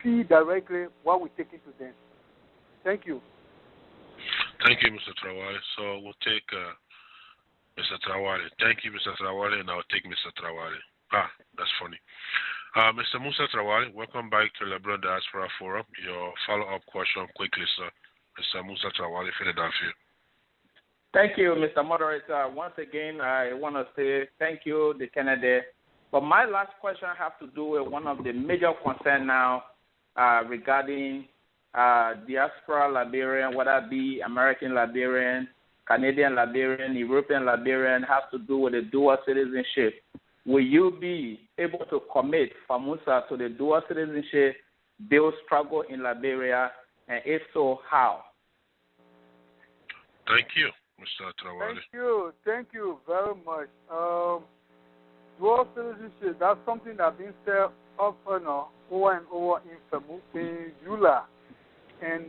see directly what we're taking to them. Thank you. Thank you, Mr. Trawally. So we'll take Mr. Trawally. Thank you, Mr. Trawally, and I'll take Mr. Trawally. That's funny. Mr. Musa Trawally, welcome back to Liberian Diaspora Forum. Your follow-up question quickly, sir. Mr. Musa Trawally, Philadelphia. Thank you, Mr. Moderator. Once again, I want to say thank you, the Kennedy. But my last question has to do with one of the major concerns now regarding diaspora Liberian, whether it be American Liberian, Canadian Liberian, European Liberian, has to do with the dual citizenship. Will you be able to commit FELMAUSA to the dual citizenship bill struggle in Liberia, and if so, how? Thank you, Mr. Trawally. Thank you very much. Dual citizenship, that's something that's been said over and over in EULA. And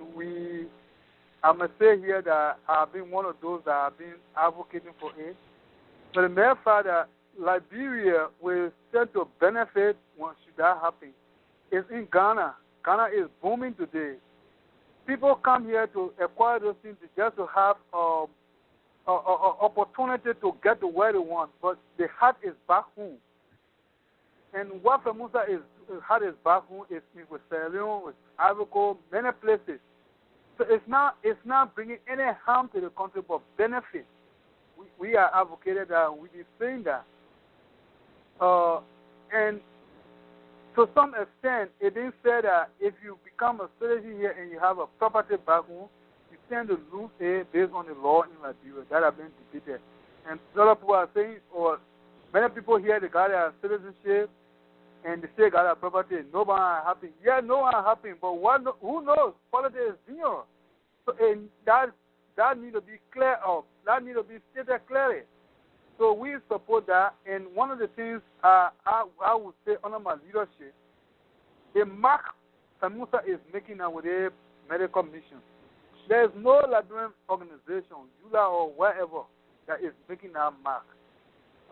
I must say here that I've been one of those that have been advocating for it. But the mere fact that Liberia will stand to benefit when should that happen is in Ghana. Ghana is booming today. People come here to acquire those things just to have opportunity to get to where they want, but the heart is back home. And what FELMAUSA is heart is back home is with Sierra Leone, with Ivory Coast, many places. So it's not bringing any harm to the country, but benefit. We are advocated that, we've been saying that. And to some extent, it is said that if you become a citizen here and you have a property back home, you tend to lose it based on the law in Liberia. That has been debated. And a lot of people are saying, or many people here, they got their citizenship and they say got their property. Nobody are happy. Yeah, no one are happy, but who knows? Politics is zero. So that needs to be clear up. That needs to be stated clearly. So we support that. And one of the things I would say under my leadership, the mark FELMAUSA is making now with a medical mission. There is no Liberian organization, EULA or wherever, that is making that mark.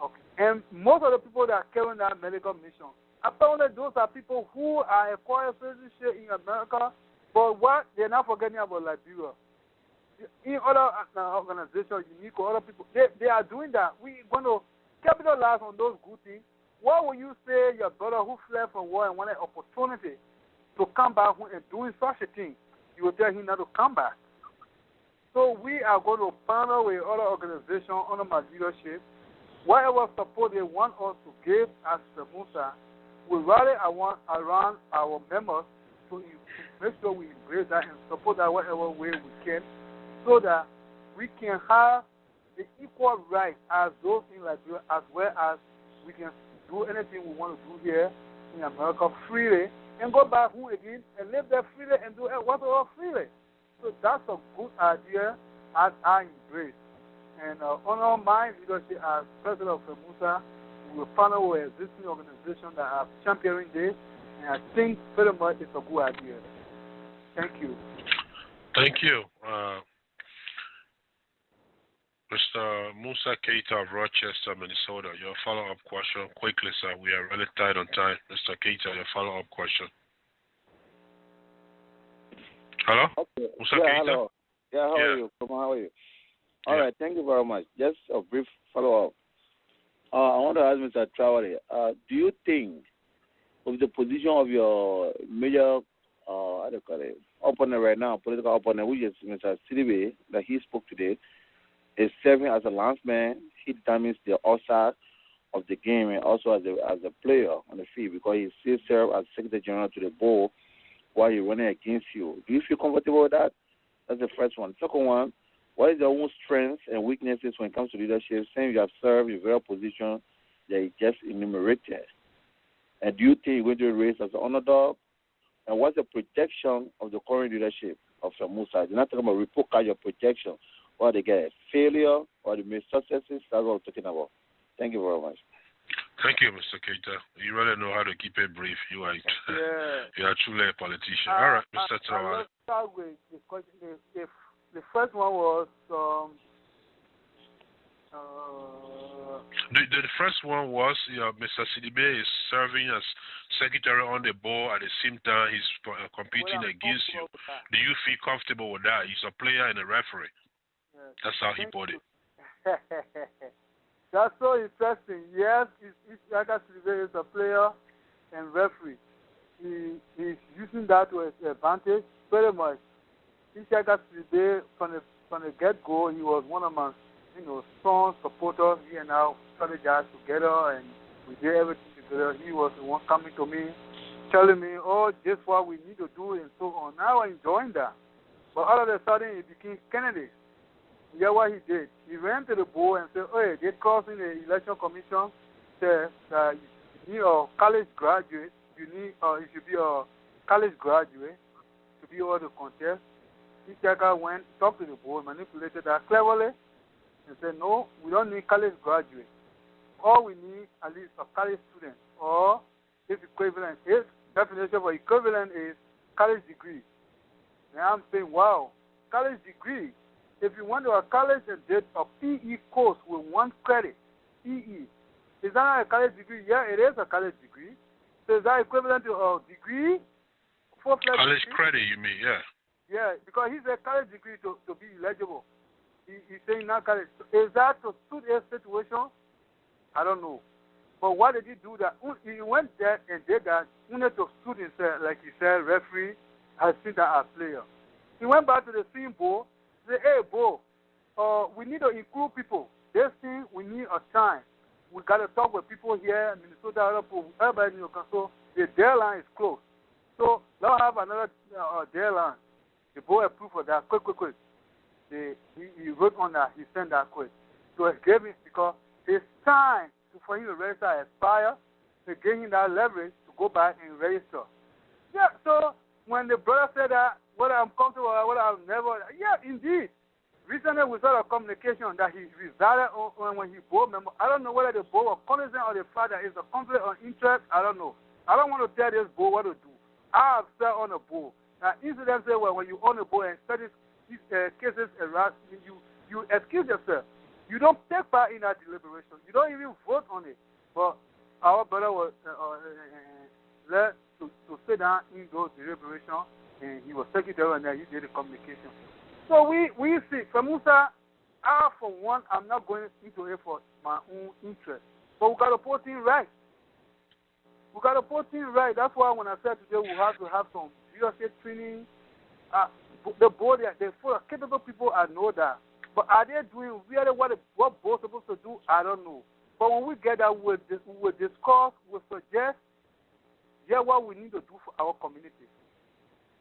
Okay. And most of the people that are carrying that medical mission, apparently those are people who are acquired citizenship in America, but what? They're not forgetting about Liberia. In other organizations, unique or other people, they are doing that. We're going to capitalize on those good things. What would you say your brother who fled from war and wanted opportunity to come back home and doing such a thing? You will tell him not to come back. So we are going to partner with other organizations under my leadership. Whatever support they want us to give as FELMAUSA, we rally around our members to make sure we embrace that and support that whatever way we can, so that we can have the equal right as those in Liberia, as well as we can do anything we want to do here in America freely and go back home again and live there freely and do whatever freely. So that's a good idea as I embrace. And under my leadership as president of FELMAUSA, we will partner with existing organizations that are championing this, And I think very much it's a good idea. Thank you. Thank you. Mr. Musa Keita of Rochester, Minnesota, your follow-up question. Quickly, sir. We are really tight on time. Mr. Keita, your follow-up question. Hello? Okay. Musa Yeah, Keita? hello. Yeah, how are you? Come on, how are you? All right, thank you very much. Just a brief follow-up. I want to ask Mr. Trawally, do you think with the position of your major, how do you call it, opponent right now, political opponent, which is Mr. Sidibe, that he spoke today, is serving as a landsman, he determines the outside of the game and also as a player on the field because he still serves as Secretary General to the board while he's running against you. Do you feel comfortable with that? That's the first one. Second one, what is your own strengths and weaknesses when it comes to leadership, saying you have served in various positions that you just enumerated? And do you think you're going to raise as an underdog? And what's the projection of the current leadership of FELMAUSA? You're not talking about report card, your projection. Or they get failure, or they make successes. That's what I'm talking about. Thank you very much. Thank you, Mr. Keita. You really know how to keep it brief. You are, you are truly a politician. All right, Mr. Trawally. Let's start with the question. The first one was the first one was Mr. Sidibe is serving as secretary on the board at the same time he's competing against you. Do you feel comfortable with that? He's a player and a referee. Yes. That's how he put it. That's so interesting. Yes, Isiaka Sidibe is a player and referee. He's using that to his advantage very much. Isiaka Sidibe, from the get-go, he was one of my strong supporters. He and I strategized together, and we did everything together. He was the one coming to me, telling me, oh, this is what we need to do, and so on. Now I'm enjoying that. But all of a sudden, he became Kennedy. Yeah, what he did. He ran to the board and said, hey, they're crossing the election commission, said that you need a college graduate. You should be a college graduate to be able to contest. Isiaka went, talked to the board, manipulated that cleverly, and said, no, we don't need college graduate. All we need at least a college student, or his equivalent. His definition for equivalent is college degree. And I'm saying, wow, college degree. If you went to a college and did a PE course with 1 credit, PE, is that not a college degree? Yeah, it is a college degree. So is that equivalent to a degree? College degree? Credit, you mean, yeah. Yeah, because he's a college degree to be eligible. He's saying not college. Is that to suit his situation? I don't know. But why did he do that? He went there and did that only to suit himself, like he said, referee has seen that as player. He went back to the same board, said, hey, Bo, we need to include people. This thing, we need a time. We got to talk with people here in Minnesota, everybody in Minnesota. So the deadline is closed. So they'll have another deadline. The board approved for that. Quick. He wrote on that. He sent that quick. So it gave him, because his time for him to register expired, they gave him that leverage to go back and register. Yeah, so when the brother said that, whether I'm comfortable or whether I'm never, yeah, indeed. Recently we saw a communication that he resided when he board member. I don't know whether the board was cognizant of the fact that it's a conflict of interest. I don't know. I don't want to tell this board what to do. I have sat on a board. Now, incidents say, well, when you on a board and study these cases around, you excuse yourself. You don't take part in that deliberation. You don't even vote on it. But our brother was led to sit down in those deliberations, and he was secretary, and then he did the communication. So we see, FELMAUSA, for one, I'm not going into it for my own interest. But we got to put things right. We got to put things right. That's why when I said today we have to have some leadership training, the board, they're full of capable people, I know that. But are they doing really what board's supposed to do? I don't know. But when we get that, we'll discuss, we'll suggest, what we need to do for our community.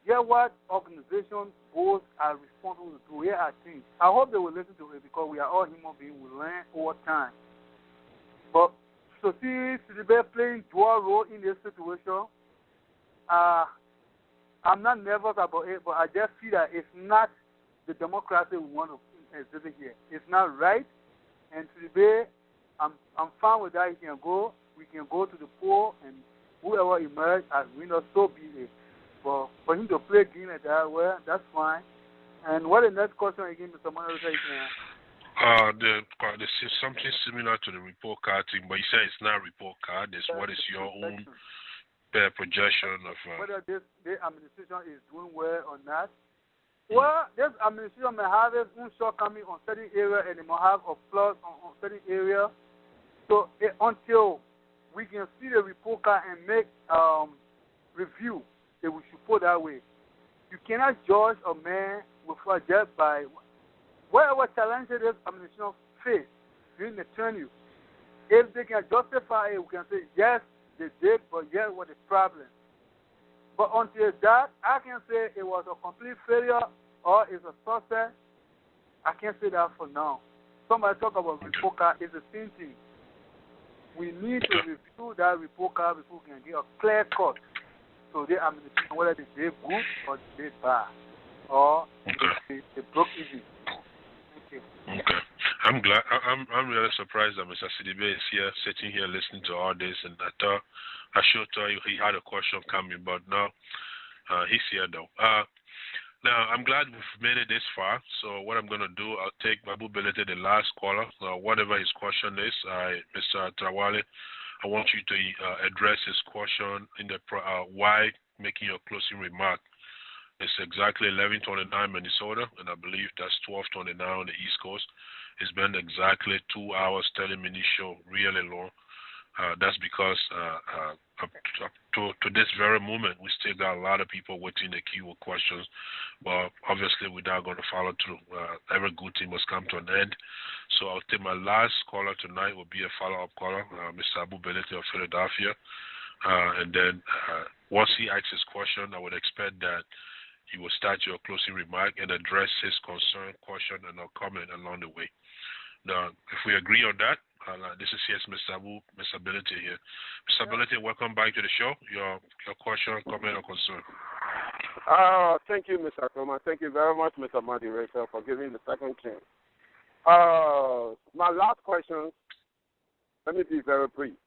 What organizations, boards are responsible to do. Are things. I hope they will listen to it, because we are all human beings. We learn over time. But to see Sidibe playing dual role in this situation, I'm not nervous about it, but I just feel that it's not the democracy we want to exhibit here. It's not right. And Sidibe, I'm fine with that. We can go to the poll and whoever emerged as winner, so be it. But for him to play a game like that, well, that's fine. And what the next question again, Mr. Manager? This is something similar to the report card thing, but you say it's not a report card. It's what is your own projection of whether this administration is doing well or not. Well, this administration may have its own shortcoming on certain areas, and it may have a plus on certain areas. So until we can see the report card and make review, that we should put that way. You cannot judge a man with just by whatever challenges this administration face. You can turn you. If they can justify it, we can say yes, they did, but yes, what the problem? But until that, I can say it was a complete failure or it's a success. I can't say that for now. Somebody talk about report card, it's the same thing. We need to review that report card before we can get a clear cut. So they administration whether they did good or they did bad, or they broke even. Okay. I'm glad. I'm really surprised that Mr. Sidibe is here, sitting here, listening to all this. And I thought I should tell you he had a question coming, but now he's here though. Now I'm glad we've made it this far. So what I'm gonna do, I'll take Babu Belete, the last caller, whatever his question is. Mr. Trawally, I want you to address his question in the why making your closing remark. It's exactly 11:29 Minnesota, and I believe that's 12:29 on the East Coast. It's been exactly 2 hours, 30-minute show, really long. That's because to this very moment, we still got a lot of people waiting the queue with questions. But obviously, we're not going to follow through. Every good thing must come to an end. So I'll take my last caller tonight will be a follow-up caller, Mr. Abu Belete of Philadelphia. And then once he asks his question, I would expect that you will start your closing remark and address his concern, question, and a comment along the way. Now, if we agree on that, this is Mr. Belete here. Mr. Belete, welcome back to the show. Your question, comment, or concern. Thank you, Mr. Thomas. Thank you very much, Mr. Moderator, for giving the second chance. My last question, let me be very brief.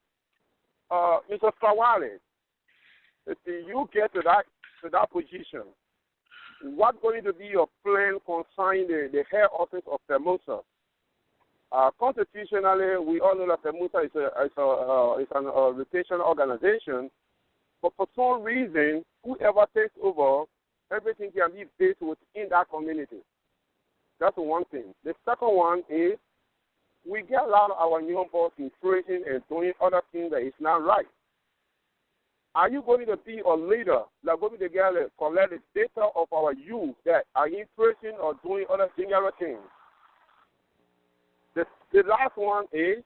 Mr. Trawally, if you get to that position, what's going to be your plan concerning the head office of FELMAUSA? Constitutionally, we all know that FELMAUSA is an rotational organization, but for some reason, whoever takes over, everything can be based within that community. That's one thing. The second one is we get a lot of our young boys infringing and doing other things that is not right. Are you going to be a leader that going to collect the data of our youth that are infringing or doing other similar things? The last one is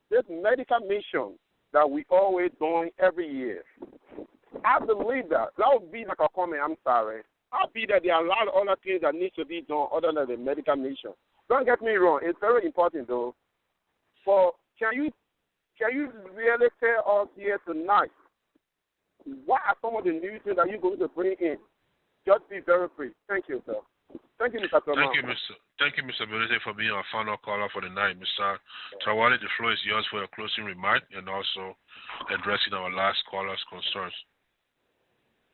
this medical mission that we always doing every year. I believe that would be like a comment. I'm sorry. I believe that there are a lot of other things that need to be done other than the medical mission. Don't get me wrong. It's very important though. But can you really tell us here tonight what are some of the new things that you're going to bring in? Just be very brief. Thank you, sir. Thank you, Mr. Thomas. Thank you, Mr. Belete, for being our final caller for the night. Mr. Trawally, the floor is yours for your closing remark and also addressing our last caller's concerns.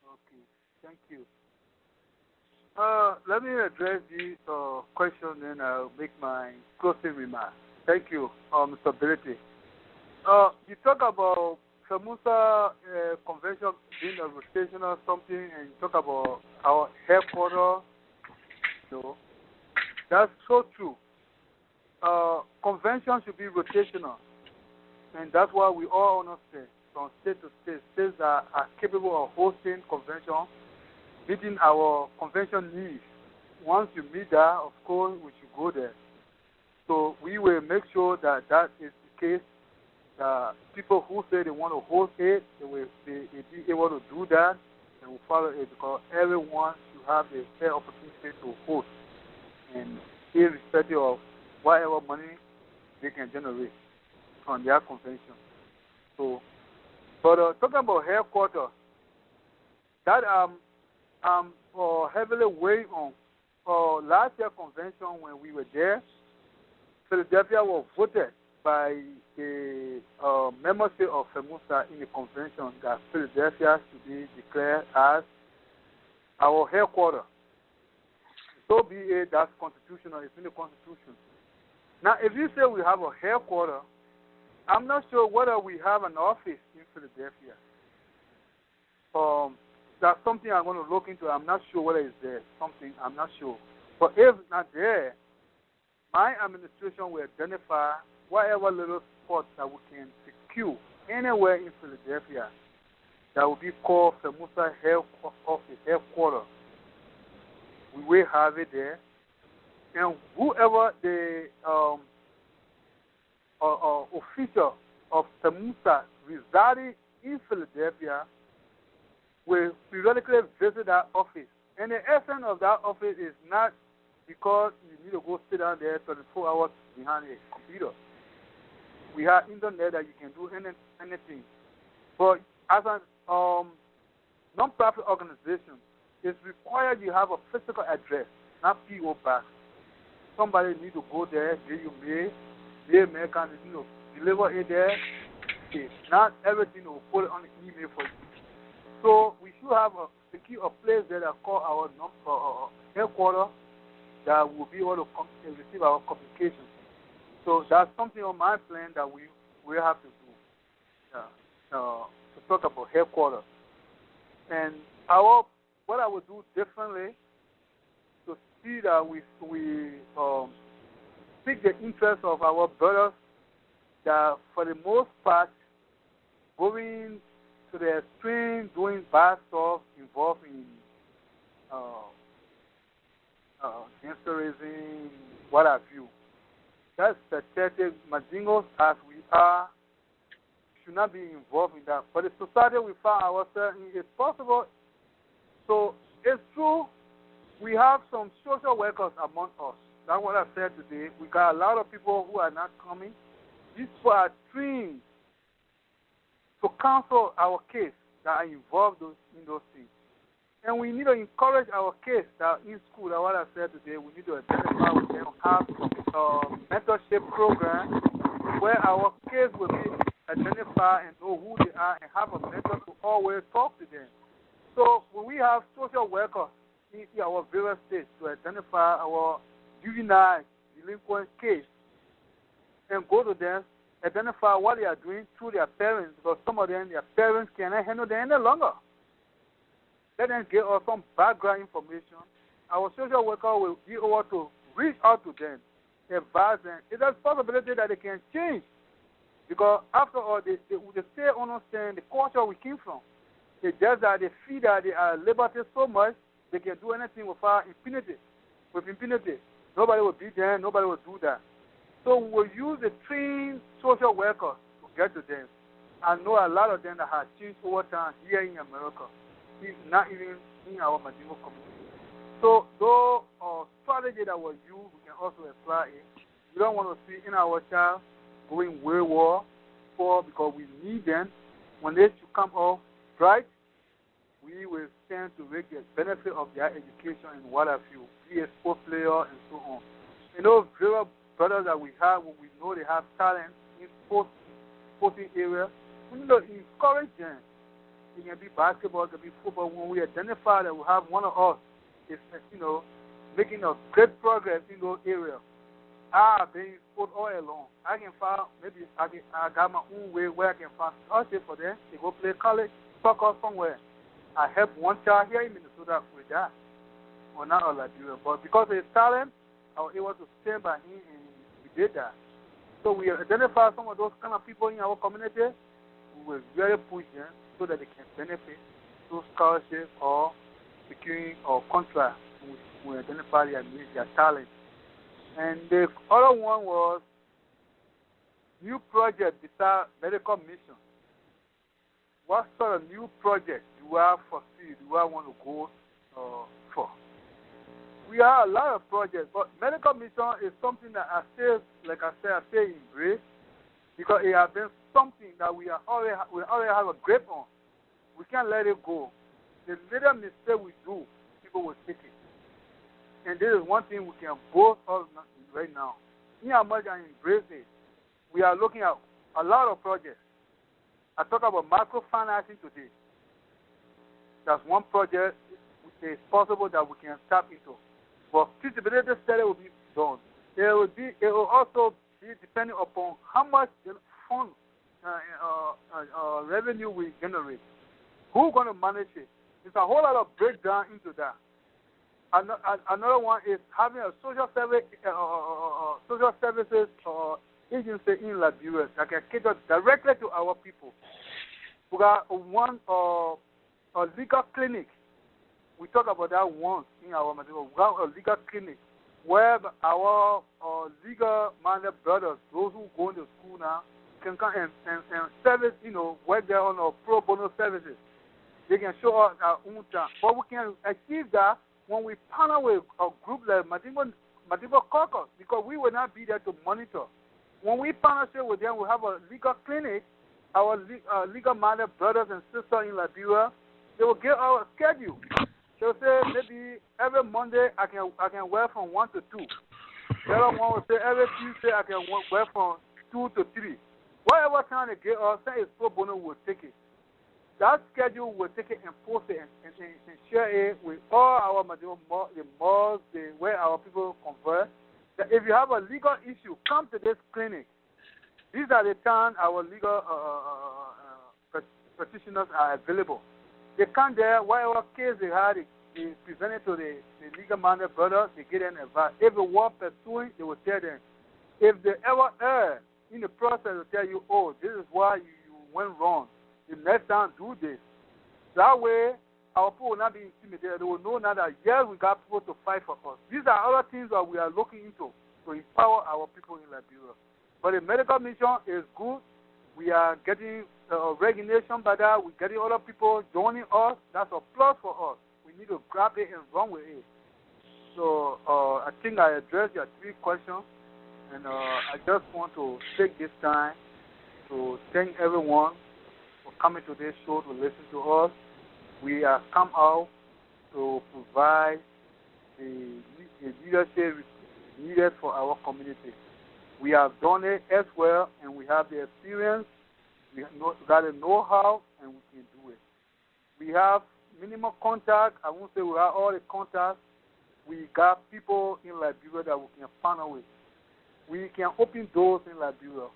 Okay, thank you. Let me address this question, then I'll make my closing remark. Thank you, Mr. Belete. You talk about FELMAUSA convention being a rotational something, and you talk about our headquarters. So that's so true. Convention should be rotational, and that's why we all understand from state to state. States that are capable of hosting convention, meeting our convention needs. Once you meet that, of course, we should go there. So we will make sure that that is the case. People who say they want to host it, they will be able to do that and will follow it, because everyone should have a fair opportunity to host, and irrespective of whatever money they can generate from their convention. So, but talking about headquarters, that heavily weighed on last year convention when we were there. Philadelphia was voted by the membership of FELMAUSA in the convention that Philadelphia should be declared as our headquarters. So be it, that's constitutional, it's in the Constitution. Now, if you say we have a headquarters, I'm not sure whether we have an office in Philadelphia. That's something I'm going to look into. I'm not sure whether it's there. Something, I'm not sure. But if it's not there, my administration will identify whatever little spot that we can secure anywhere in Philadelphia that will be called FELMAUSA headquarters. We will have it there. And whoever the official of FELMAUSA residing in Philadelphia will periodically visit that office. And the essence of that office is not because you need to go sit down there 24 hours behind a computer. We have internet that you can do anything. But as a non-profit organization, it's required you have a physical address, not P.O. box. Somebody need to go there, give you mail can deliver it there. Okay. Not everything will put it on the email for you. So we should have a place there that call our headquarters that will be able to receive our communications. So that's something on my plan that we have to do to talk about headquarters. And what I would do differently to see that we seek the interest of our brothers that for the most part going to the extreme, doing bad stuff, involved in gangsterism, what have you. That's pathetic. Majingos, as we are, should not be involved in that. But the society we find ourselves in is possible. So it's true, we have some social workers among us. That's what I said today. We got a lot of people who are not coming. These people are trained to counsel our case that are involved in those things. And we need to encourage our case that in school, that what I said today, we need to identify with them, have a mentorship program where our case will be identified and know who they are and have a mentor to always talk to them. So when we have social workers in our various states to identify our juvenile delinquent case and go to them, identify what they are doing through their parents, because some of them, their parents cannot handle them any longer. Let them give us some background information. Our social worker will be able to reach out to them, advise them. It's a possibility that they can change, because after all, they still understand the culture we came from. It's just that they feel that they are liberated so much, they can do anything without impunity. With impunity, nobody will beat them, nobody will do that. So we'll use the trained social workers to get to them. I know a lot of them that have changed over time here in America, not even in our Majingo community. So those strategy that we use, we can also apply it. We don't want to see in our child going wayward because we need them. When they should come off right, we will stand to make the benefit of their education and what have you, be a sport player and so on. You know, various brothers that we have, when we know they have talent in sporting area, we need to encourage them. It can be basketball, it can be football. When we identify that we have one of us is, making a great progress in those areas, I've been in sport all along. I can find, maybe I got my own way where I can find scholarship for them to go play college, soccer somewhere. I helped one child here in Minnesota with that. Well, not all Liberia, but because of his talent, I was able to stand by him and we did that. So we identify some of those kind of people in our community. We will really push them so that they can benefit through scholarship or securing or contract. We identify their needs, their talent. And the other one was new project besides medical mission. What sort of new project do I foresee, do I want to go for? We have a lot of projects, but medical mission is something that I still, like I said, I still embrace because it has been something that we already have a grip on. We can't let it go. The little mistake we do, people will take it. And this is one thing we can both of right now. In how much I embrace it, we are looking at a lot of projects. I talk about microfinancing today. That's one project. It's possible that we can tap into. But feasibility study will be done. It will also be depending upon how much fund revenue we generate. Who's going to manage it? There's a whole lot of breakdown into that. Another one is having a social services agency in Liberia that can cater directly to our people. We got one a legal clinic. We talk about that once in our material. We got a legal clinic where our legal-minded brothers, those who go to school now, can come and service, work there on our pro bono services. They can show us our own time. But we can achieve that when we partner with a group like Madiba Caucus, because we will not be there to monitor. When we partnership with them, we have a legal clinic. Our legal-minded brothers and sisters in Liberia, they will get our schedule. They'll say maybe every Monday I can work from 1 to 2. The other one will say every Tuesday I can work from 2 to 3. Whatever time they get us, say it's pro bono, we'll take it. That schedule will take it and post it and share it with all our the malls, where our people convert. That if you have a legal issue, come to this clinic. These are the times our legal practitioners are available. They come there, whatever case they had, they present it to the legal-minded brothers, they get them advice. If they were pursuing, they will tell them. If they ever err in the process, they will tell you, oh, this is why you went wrong. The next time, do this. That way, our people will not be intimidated. They will know now that, yes, we got people to fight for us. These are other things that we are looking into to empower our people in Liberia. But the medical mission is good. We are getting recognition by that. We're getting other people joining us. That's a plus for us. We need to grab it and run with it. So I think I addressed your 3 questions. And I just want to take this time to thank everyone for coming to this show to listen to us. We have come out to provide the leadership needed for our community. We have done it as well, and we have the experience. We got the know-how, and we can do it. We have minimum contact. I won't say we have all the contacts. We got people in Liberia that we can partner with. We can open doors in Liberia.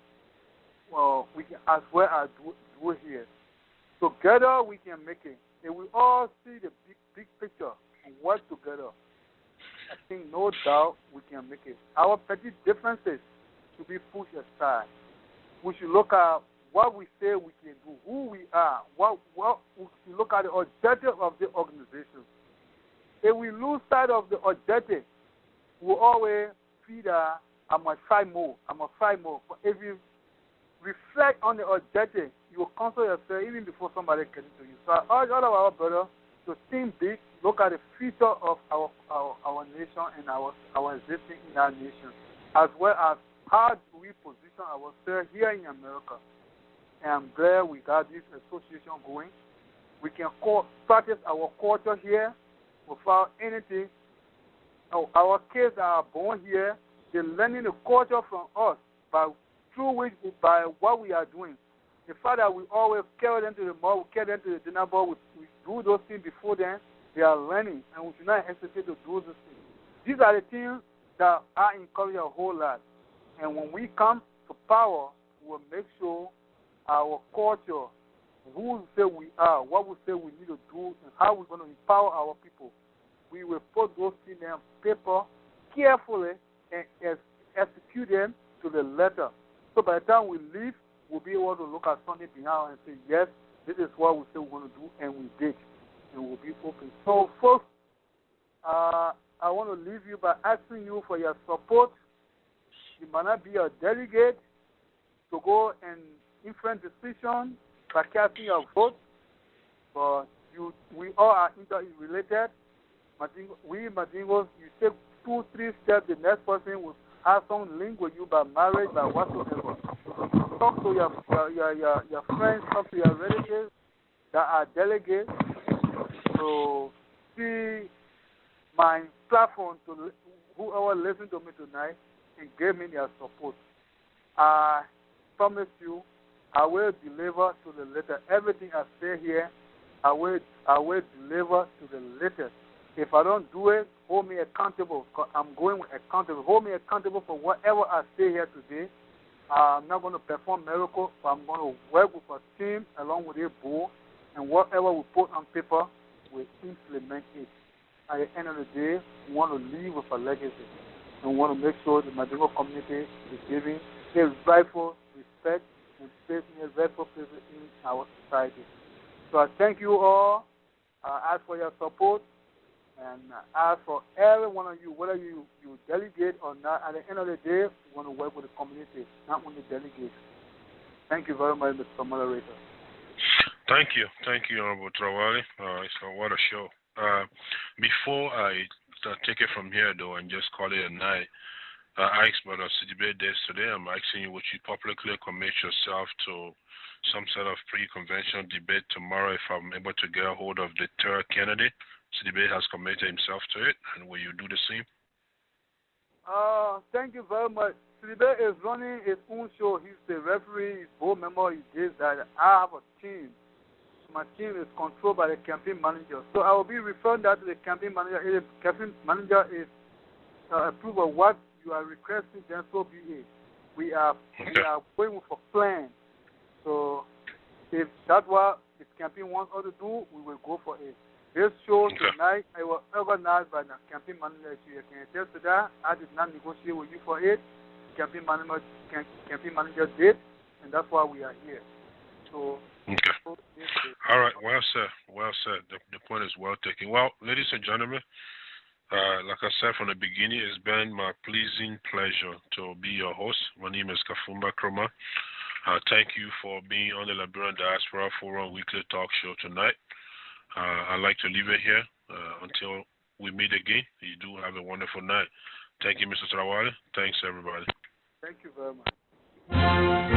Well, we can as well as do it here. Together, we can make it. If we all see the big picture and work together, I think no doubt we can make it. Our petty differences should be pushed aside. We should look at what we say we can do, who we are, what we should look at the objective of the organization. If we lose sight of the objective, we always feel that I must fight more. But if you reflect on the objective, you will console yourself even before somebody gets to you. So I urge all of our brothers to think big, look at the future of our nation and our existing in our nation, as well as how do we position ourselves here in America. And I'm glad we got this association going. We can practice our culture here without anything. Our kids are born here. They're learning the culture from us by what we are doing. The fact that we always carry them to the mall, we carry them to the dinner ball, we do those things before them, they are learning, and we should not hesitate to do those things. These are the things that I encourage a whole lot. And when we come to power, we will make sure our culture, who we say we are, what we say we need to do, and how we're going to empower our people, we will put those things on paper carefully and execute them to the letter. So by the time we leave, we'll be able to look at something behind and say, yes, this is what we say we're going to do, and we did. And we'll be open. So, folks, I want to leave you by asking you for your support. You might not be a delegate to go and influence decisions by casting your vote, but we all are interrelated. Madingos, you take 2-3 steps, the next person will have some link with you by marriage, by whatsoever. Talk to your friends, talk to your relatives that are delegates to see my platform to whoever listen to me tonight and give me their support. I promise you, I will deliver to the letter. Everything I say here, I will deliver to the letter. If I don't do it, hold me accountable. I'm going accountable. Hold me accountable for whatever I say here today. I'm not going to perform miracles, but I'm going to work with a team along with a board, and whatever we put on paper, we implement it. At the end of the day, we want to leave with a legacy. And we want to make sure the Mandingo community is giving a rightful respect and placing a rightful place in our society. So I thank you all. I ask for your support, and I ask for every one of you, whether you delegate or not. At the end of the day, we want to work with the community, not only delegate. Thank you very much, Mr. Moderator. Thank you, Honorable Trawally. What a show. Before I take it from here, though, and just call it a night, I asked Brother Sidibe this today. I'm asking you, would you publicly commit yourself to some sort of pre-convention debate tomorrow if I'm able to get a hold of the third candidate? Sidibe has committed himself to it, and will you do the same? Thank you very much. Sidibe is running his own show. He's the referee, he's board member, he did that. I have a team. My team is controlled by the campaign manager. So I will be referring that to the campaign manager. If the campaign manager is approve of what you are requesting, then so be it. We are going with a plan. So if that's what the campaign wants us to do, we will go for it. This show tonight, I was organized by the campaign manager. You can attest to that. I did not negotiate with you for it. The campaign manager did, and that's why we are here. So. Okay. All right. Well said. Well said. The point is well taken. Well, ladies and gentlemen, like I said from the beginning, it's been my pleasing pleasure to be your host. My name is Kafumba Kroma. Thank you for being on the Liberian Diaspora Forum Weekly Talk Show tonight. I'd like to leave it here until we meet again. You do have a wonderful night. Thank you, Mr. Trawally. Thanks, everybody. Thank you very much.